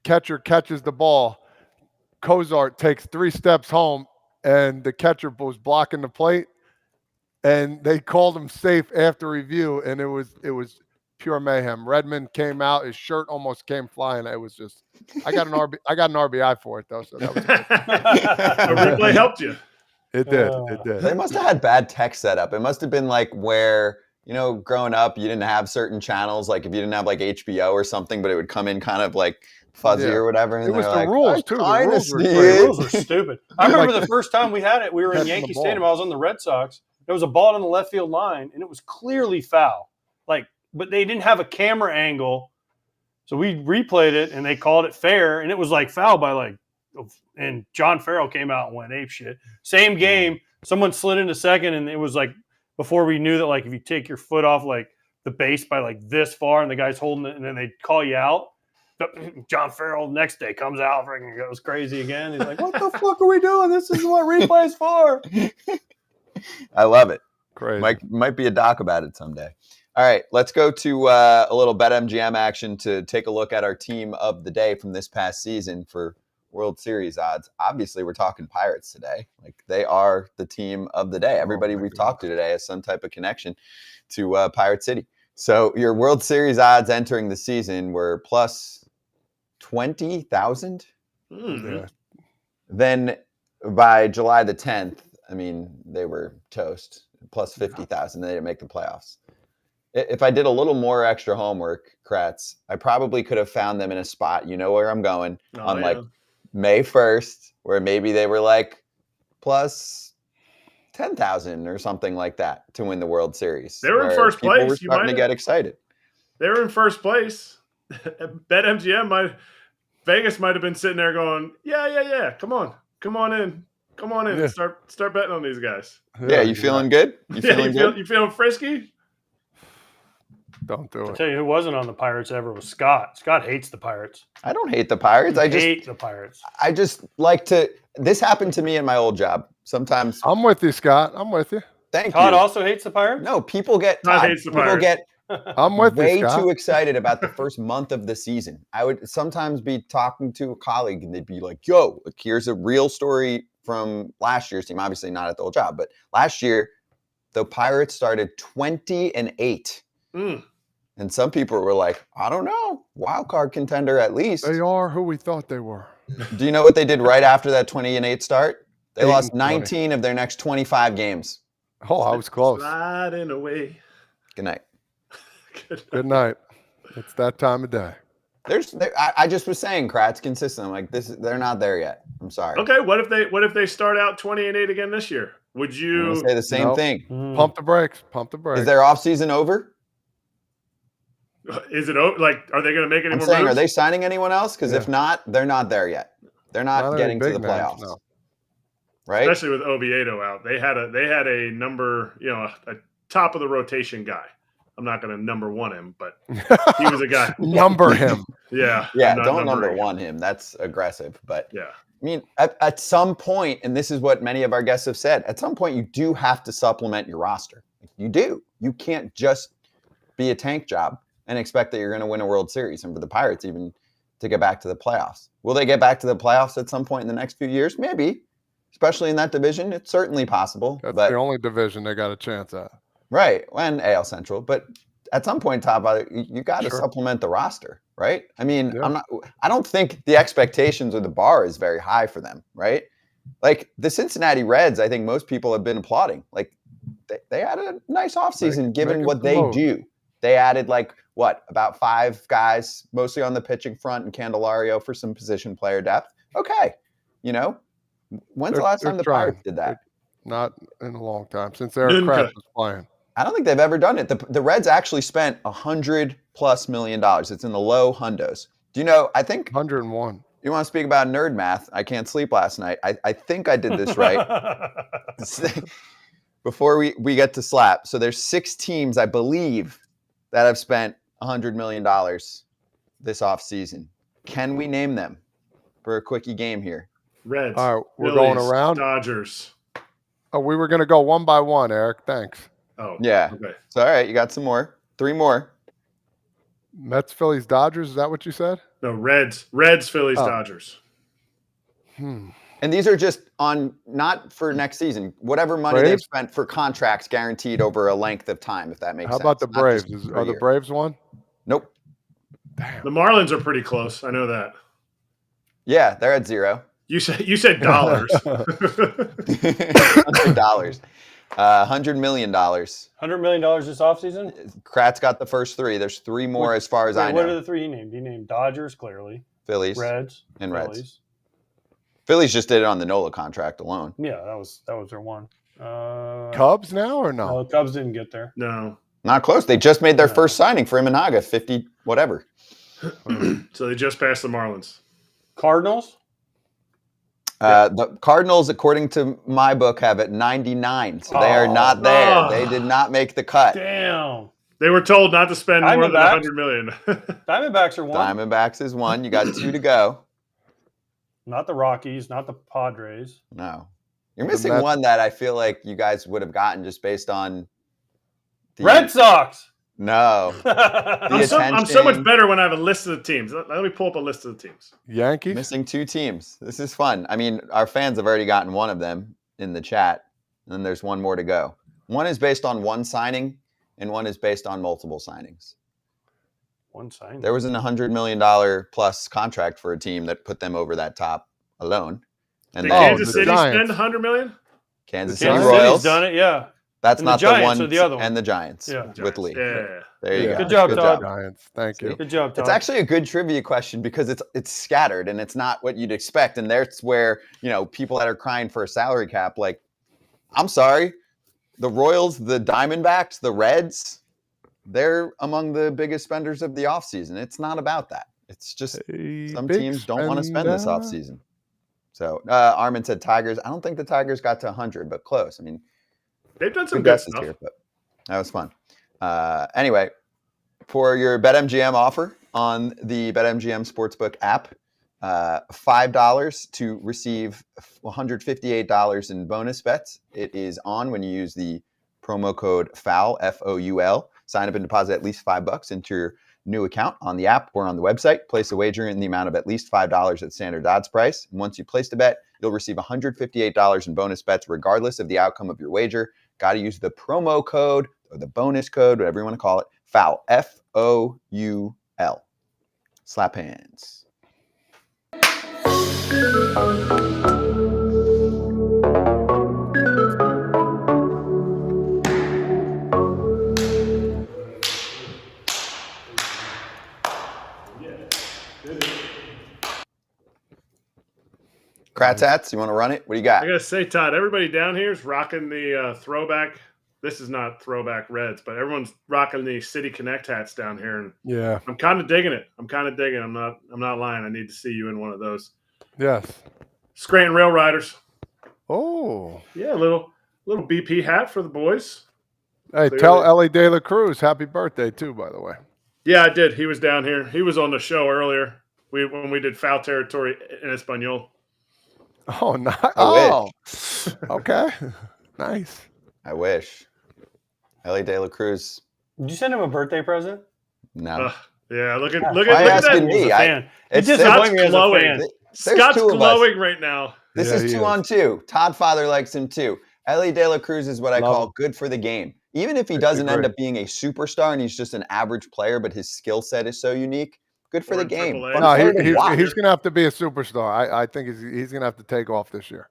catcher catches the ball. Cozart takes 3 steps home, and the catcher was blocking the plate. And they called him safe after review, and it was pure mayhem. Redmond came out, his shirt almost came flying. It was just, I got an RBI for it though, so that was good. The replay helped you. It did. They must have had bad tech setup. It must have been like where, growing up, you didn't have certain channels, like if you didn't have like HBO or something, but it would come in kind of like fuzzy or whatever. And it was the rules too. The rules were stupid. I remember the first time we had it, we were in Yankee Stadium. I was on the Red Sox. There was a ball in the left field line, and it was clearly foul. But they didn't have a camera angle, so we replayed it, and they called it fair, and it was foul by and John Farrell came out and went ape shit. Same game, someone slid into second, and it was before we knew that if you take your foot off the base by this far, and the guy's holding it, and then they call you out. John Farrell next day comes out, freaking goes crazy again. He's like, "What the fuck are we doing? This is what replay's for." I love it. Crazy. Might be a doc about it someday. All right, let's go to a little BetMGM action to take a look at our team of the day from this past season for World Series odds. Obviously, we're talking Pirates today. They are the team of the day. Everybody we've talked to today has some type of connection to Pirate City. So your World Series odds entering the season were plus 20,000. Yeah. Then by July the 10th, they were toast, plus 50,000. They didn't make the playoffs. If I did a little more extra homework, Kratz, I probably could have found them in a spot. You know where I'm going May 1st, where maybe they were plus 10,000 or something like that to win the World Series. They were in first place. We're starting to get excited. They were in first place. BetMGM Vegas might have been sitting there going, yeah. Come on in. Yeah. Start betting on these guys. Yeah, you feeling good? You feeling frisky? Don't do it. I'll tell you who wasn't on the Pirates ever was Scott. Scott hates the Pirates. I don't hate the Pirates. I hate the Pirates. I just like to. This happened to me in my old job. Sometimes I'm with you, Scott. I'm with you. Thank Todd you. also hates the Pirates. No, people get I'm with way you, Scott. too excited about the first month of the season. I would sometimes be talking to a colleague and they'd be like, "Yo, here's a real story from last year's team. Obviously not at the old job, but last year the Pirates started 20-8." And some people were like, "I don't know, wild card contender at least." They are who we thought they were. Do you know what they did right after that 20-8 start? They lost 8-20. 19 of their next 25 games. Oh, I was close. Sliding away. Good night. Good night. It's that time of day. I just was saying, Kratz, consistent. I'm like, they're not there yet. I'm sorry. Okay, what if they start out 20-8 again this year? Would you say the same thing? Pump the brakes. Is their offseason over? Is it over? Are they going to make any more moves? moves? Are they signing anyone else? Because if not, they're not there yet. They're not getting to the playoffs. No. Right? Especially with Oviedo out. They had a number, a top of the rotation guy. I'm not going to number one him, but he was a guy. Number him. Yeah. Yeah, don't number one him. That's aggressive. But yeah. I mean, at some point, and this is what many of our guests have said, at some point you do have to supplement your roster. You do. You can't just be a tank job and expect that you're going to win a World Series, and for the Pirates even to get back to the playoffs. Will they get back to the playoffs at some point in the next few years? Maybe, especially in that division. It's certainly possible. That's but the only division they got a chance at. Right, and AL Central. But at some point, Todd, you got to supplement the roster, right? I mean, I don't think the expectations or the bar is very high for them, right? Like the Cincinnati Reds, I think most people have been applauding. Like they had a nice offseason given what they do. They added about 5 guys, mostly on the pitching front, and Candelario for some position player depth. Okay, when's the last time the Pirates did that? Not in a long time since Erik Kratz was playing. I don't think they've ever done it. The Reds actually spent $100+ million. It's in the low hundos. Do you know? I think 101. You want to speak about nerd math? I can't sleep last night. I think I did this right. Before we get to slap, so there's 6 teams, I believe, that have spent $100 million this offseason. Can we name them for a quickie game here? Reds. All right, we're Phillies, going around. Dodgers. Oh, we were going to go one by one, Eric. Thanks. Oh, yeah. Okay. So, all right, you got some more. 3 more. Mets, Phillies, Dodgers. Is that what you said? No, Reds, Phillies, Dodgers. And these are just not for next season. Whatever money they've spent for contracts guaranteed over a length of time, if that makes sense. How about the Braves? Are the Braves one? Nope. Damn. The Marlins are pretty close. I know that. Yeah, they're at 0. You said dollars. $100. $100 million. $100 million this offseason? Kratz got the first 3. There's 3 more as far as I know. What are the 3 he named? He named Dodgers, clearly. Phillies. Reds. And Phillies. Reds. Phillies just did it on the Nola contract alone. Yeah, that was their one. Cubs now or no? No, Cubs didn't get there. No. Not close. They just made their first signing for Imanaga, 50 whatever. So they just passed the Marlins. Cardinals? The Cardinals, according to my book, have it 99. So they are not there. They did not make the cut. Damn. They were told not to spend more than $100 million. Diamondbacks are 1. Diamondbacks is 1. You got 2 to go. Not the Rockies, not the Padres. No. You're missing one that I feel like you guys would have gotten just based on the Red Sox. No. I'm so much better when I have a list of the teams. Let me pull up a list of the teams. Yankees? Missing 2 teams. This is fun. I mean, our fans have already gotten one of them in the chat, and then there's 1 more to go. One is based on 1 signing, and 1 is based on multiple signings. 1 signing. There was an $100 million plus contract for a team that put them over that top alone. And did Kansas City spend $100 million? Kansas City Royals done it, yeah. That's and not the Giants one. The other one. And the Giants with Lee. Yeah. There you go. Good job, Todd. Giants. Thank you. Good job, Todd. It's actually a good trivia question because it's scattered and it's not what you'd expect. And that's where, people that are crying for a salary cap, like, I'm sorry, the Royals, the Diamondbacks, the Reds, they're among the biggest spenders of the offseason. It's not about that. It's just some teams don't want to spend this offseason. So Armin said Tigers. I don't think the Tigers got to 100, but close. I mean, they've done some good stuff here, but that was fun. Anyway, for your BetMGM offer on the BetMGM Sportsbook app, $5 to receive $158 in bonus bets. It is on when you use the promo code FOUL, FOUL. Sign up and deposit at least $5 into your new account on the app or on the website. Place a wager in the amount of at least $5 at standard odds price. And once you place a bet, you'll receive $158 in bonus bets regardless of the outcome of your wager. Got to use the promo code or the bonus code, whatever you want to call it, FOUL, FOUL. Slap hands. Kratz hats, you want to run it? What do you got? I got to say, Todd, everybody down here is rocking the throwback. This is not throwback Reds, but everyone's rocking the City Connect hats down here. And yeah, I'm kind of digging it. I'm not lying. I need to see you in one of those. Yes. Scranton Rail Riders. Oh. Yeah, a little BP hat for the boys. Hey, tell Ellie De La Cruz happy birthday too, by the way. Yeah, I did. He was down here. He was on the show earlier when we did Foul Territory in Espanol. Oh, nice. I Oh, okay. Nice. I wish. Ellie De La Cruz. Did you send him a birthday present? No. Yeah, look at Why that. asking He was me? a fan. It's He Scott's disappointed me as a glowing. fan. There's Scott's two of us. glowing right now. This Yeah, is he 2 is. on 2. Todd Father likes him too. Ellie De La Cruz is what I Love call him. good for the game. Even if he doesn't end agree. up being a superstar and he's just an average player, but his skill set is so unique, good for Or the in game. AAA. Fun No, player to watch. he's going to have to be a superstar. I think he's going to have to take off this year.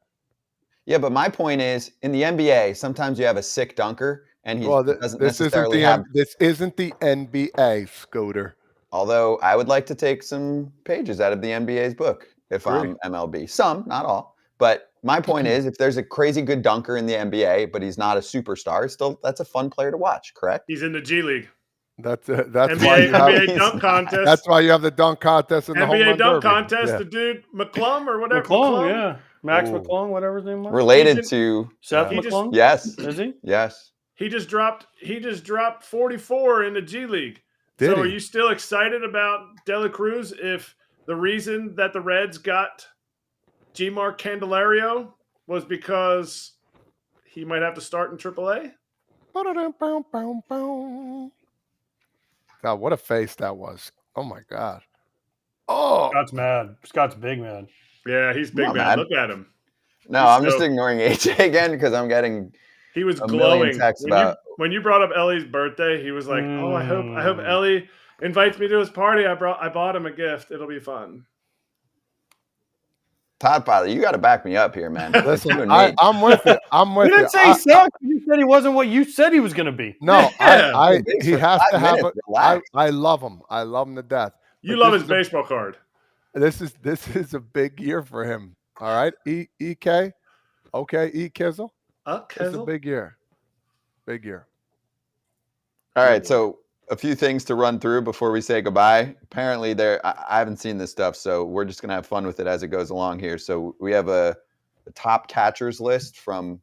Yeah, but my point is, in the NBA, sometimes you have a sick dunker, and he doesn't necessarily have. This isn't the NBA, Scooter. Although I would like to take some pages out of the NBA's book if I'm MLB. Some, not all. But my point is, if there's a crazy good dunker in the NBA, but he's not a superstar, still that's a fun player to watch. Correct? He's in the G League. That's why NBA dunk contest. That's why you have the dunk contest and the home NBA run dunk derby. contest. Yeah. The dude McClung or whatever. McClung, yeah. Max Ooh. McClung, whatever his name was. Related to Seth He just- McClung? yes, Is he? yes. He just dropped 44 in the G League. Did So he? are you still excited about De La Cruz if the reason that the Reds got G-Mark Candelario was because he might have to start in AAA? God, what a face that was. Oh, my God. Oh, Scott's mad. Scott's big mad. Yeah, he's big Come on, man. man. Look at him. No, He's I'm just so- ignoring AJ again because I'm getting He was a million glowing texts about. when you brought up Ellie's birthday. He was like, "Oh, I hope Ellie invites me to his party. I bought him a gift. It'll be fun." Todd Father, you got to back me up here, man. It's you listen, and me. I'm with it. I'm with You didn't it. say he sucked. You said he wasn't what you said he was going to be. No, Yeah. he has to have it. Relax. I love him. I love him to death. You But love this his is a- baseball card. This is a big year for him. All right, EK, okay, E Kizzle. It's a big year. Big year. All right, so a few things to run through before we say goodbye. Apparently, I haven't seen this stuff, so we're just gonna have fun with it as it goes along here. So we have the top catchers list from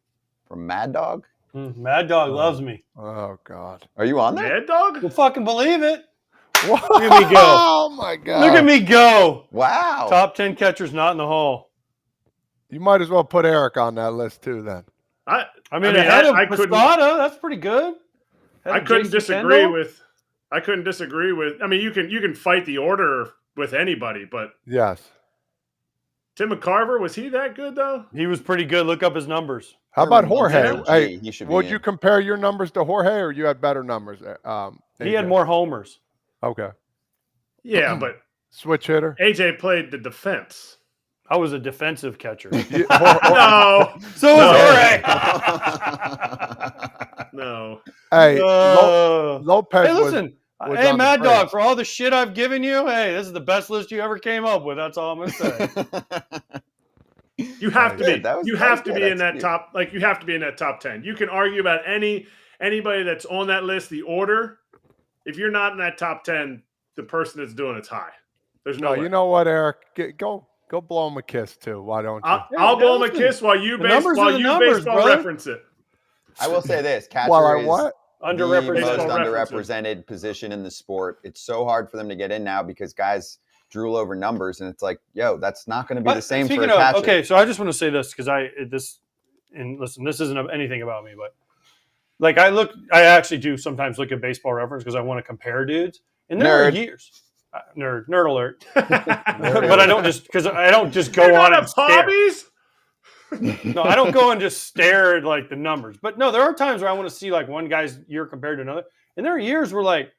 Mad Dog. Mad Dog loves me. Oh God. Are you on there? Mad Dog? You'll fucking believe it. Look at me go. Oh my God. Look at me go. Wow. Top 10 catchers not in the hall. You might as well put Eric on that list too, then. I mean, ahead of couldn't- Posada, that's pretty good. I couldn't disagree with. I couldn't disagree with. I mean, you can fight the order with anybody, but Yes. Tim McCarver, was he that good though? He was pretty good. Look up his numbers. How about Everyone Jorge? knows Hey, he should be would in. you compare your numbers to Jorge, or you had better numbers? He had AJ? more homers. Okay. Yeah, but Switch hitter. AJ played the defense. I was a defensive catcher. No, So was No. Jorge. no. Hey, Uh, Lopez. hey, listen. was Hey, on the Mad Braves. Dog, for all the shit I've given you, hey, this is the best list you ever came up with. That's all I'm going to say. You have to Good. be. That was- You that have was to good. be in That's that cute. top. Like you have to be in that top 10. You can argue about anybody that's on that list, the order. If you're not in that top 10, the person that's doing it's high. There's no. No, way. you know what, Eric? Go blow him a kiss too. Why don't you? I'll blow him a listen, kiss while you the numbers are the numbers, baseball brother. reference it. I will say this: catcher While I is what? the Underrepresented. most Baseball underrepresented position in the sport. It's so hard for them to get in now because guys drool over numbers, and it's like, yo, that's not going to be the same for a Speaking catcher. of, okay, so I just want to say this because and listen, this isn't anything about me, but like I actually do sometimes look at Baseball Reference because I want to compare dudes, and there are Nerd. years, nerd alert, But but I don't just go on and stare. hobbies. No, I don't go and just stare at like the numbers. But no, there are times where I want to see like one guy's year compared to another. And there are years where like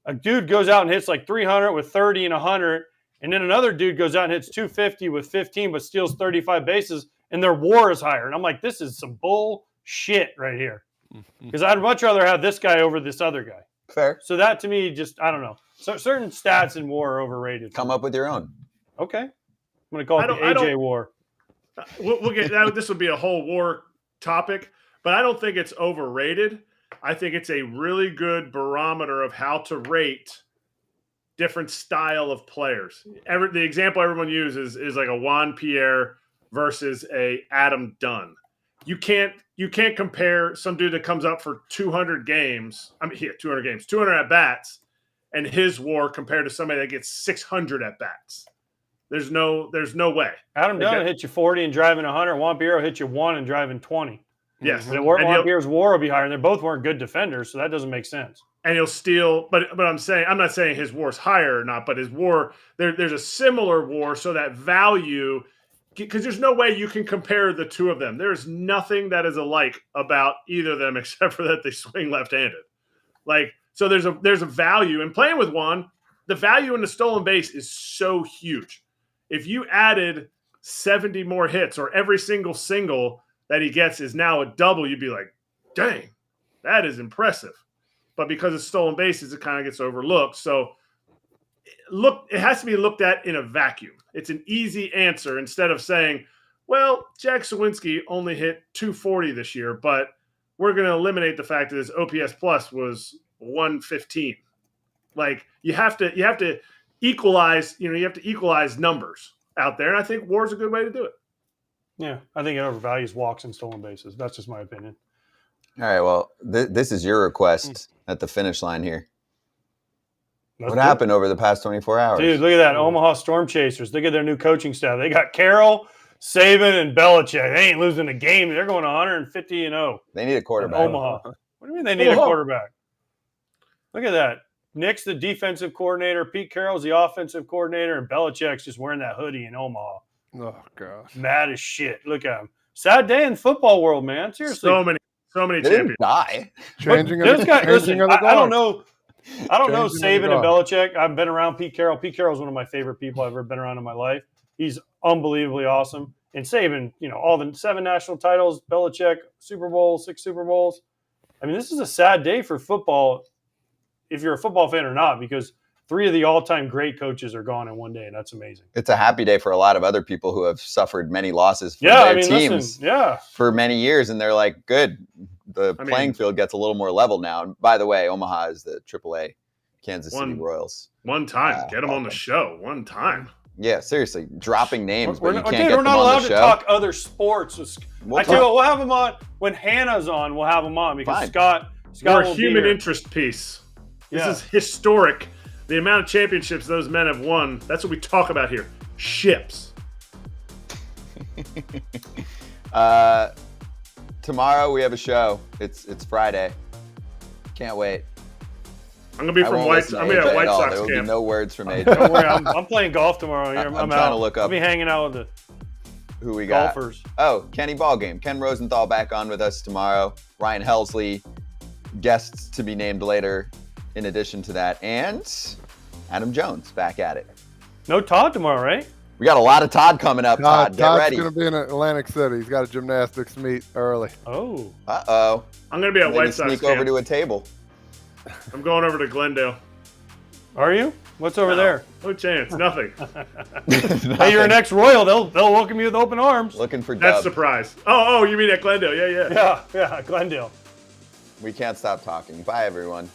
a dude goes out and hits like 300 with 30 and 100, and then another dude goes out and hits 250 with 15 but steals 35 bases, and their WAR is higher. And I'm like, this is some bullshit right here. Because I'd much rather have this guy over this other guy. Fair. So that to me, just I don't know. So certain stats in WAR are overrated. Come up with your own. Okay, I'm gonna call it the I AJ don't- WAR. We'll get that. This would be a whole war topic, but I don't think it's overrated. I think it's a really good barometer of how to rate different style of players. The example everyone uses is like a Juan Pierre versus a Adam Dunn. You can't compare some dude that comes up for 200 games. 200 at bats, and his WAR compared to somebody that gets 600 at bats. There's no way. Adam Dunn hit you 40 and driving 100. Juan Pierre hit you 1 and driving 20. Yes. And Juan Pierre's WAR will be higher, and they both weren't good defenders, so that doesn't make sense. And he'll steal, but I'm not saying his WAR's higher or not, but his WAR, there's a similar WAR, so that value, because there's no way you can compare the two of them. There's nothing that is alike about either of them except for that they swing left-handed. Like, so there's a value in playing with Juan. The value in the stolen base is so huge. If you added 70 more hits or every single that he gets is now a double, you'd be like, dang, that is impressive. But because it's stolen bases, it kind of gets overlooked. So it has to be looked at in a vacuum. It's an easy answer instead of saying, well, Jack Suwinski only hit 240 this year, but we're going to eliminate the fact that his OPS plus was 115. Like, you have to equalize, you have to equalize numbers out there. And I think WAR's a good way to do it. Yeah, I think it overvalues walks and stolen bases. That's just my opinion. All right, well, this is your request at the finish line here. What happened over the past 24 hours? Dude, look at that. Omaha Storm Chasers. Look at their new coaching staff. They got Carroll, Saban, and Belichick. They ain't losing a game. They're going 150-0. They need a quarterback. Omaha. What do you mean they need a quarterback? Look at that. Nick's the defensive coordinator. Pete Carroll's the offensive coordinator. And Belichick's just wearing that hoodie in Omaha. Oh, gosh. Mad as shit. Look at him. Sad day in the football world, man. Seriously. So many they champions. didn't die. Changing those guys, listen, I don't know. I don't know Changing Saban and Belichick. I've been around Pete Carroll. Pete Carroll's one of my favorite people I've ever been around in my life. He's unbelievably awesome. And Saban, all the 7 national titles, Belichick, Super Bowl, 6 Super Bowls. I mean, this is a sad day for football, if you're a football fan or not, because 3 of the all-time great coaches are gone in one day, and that's amazing. It's a happy day for a lot of other people who have suffered many losses for their teams for many years, and they're like, good, the playing field gets a little more level now. And by the way, Omaha is the AAA Kansas City Royals. One time. Get them on the show. One time. Yeah, seriously. Dropping names, but you can't we're get them not on allowed the to show. talk other sports. I tell you what, we'll have them on. When Hannah's on, we'll have them on because Scott we're will a human be here. interest piece. This is historic. The amount of championships those men have won, that's what we talk about here. Ships. Tomorrow we have a show. It's Friday. Can't wait. I'm gonna be from White Sox camp. There will be no words from AJ. Don't worry, I'm playing golf tomorrow. I'm out. trying to look up I'll be hanging out with who we the got. golfers. Oh, Kenny Ballgame. Ken Rosenthal back on with us tomorrow. Ryan Helsley, guests to be named later in addition to that. And Adam Jones back at it. No Todd tomorrow, right? We got a lot of Todd coming up, Todd. Get ready. Todd's going to be in Atlantic City. He's got a gymnastics meet early. Oh. Uh-oh. I'm going to be at White Sox sneak camp. over to a table. I'm going over to Glendale. Are you? What's over there? No chance. Nothing. Hey, you're an ex-Royal. They'll welcome you with open arms. Looking for That's Dub. surprise. Oh, you mean at Glendale? Yeah, Glendale. We can't stop talking. Bye, everyone.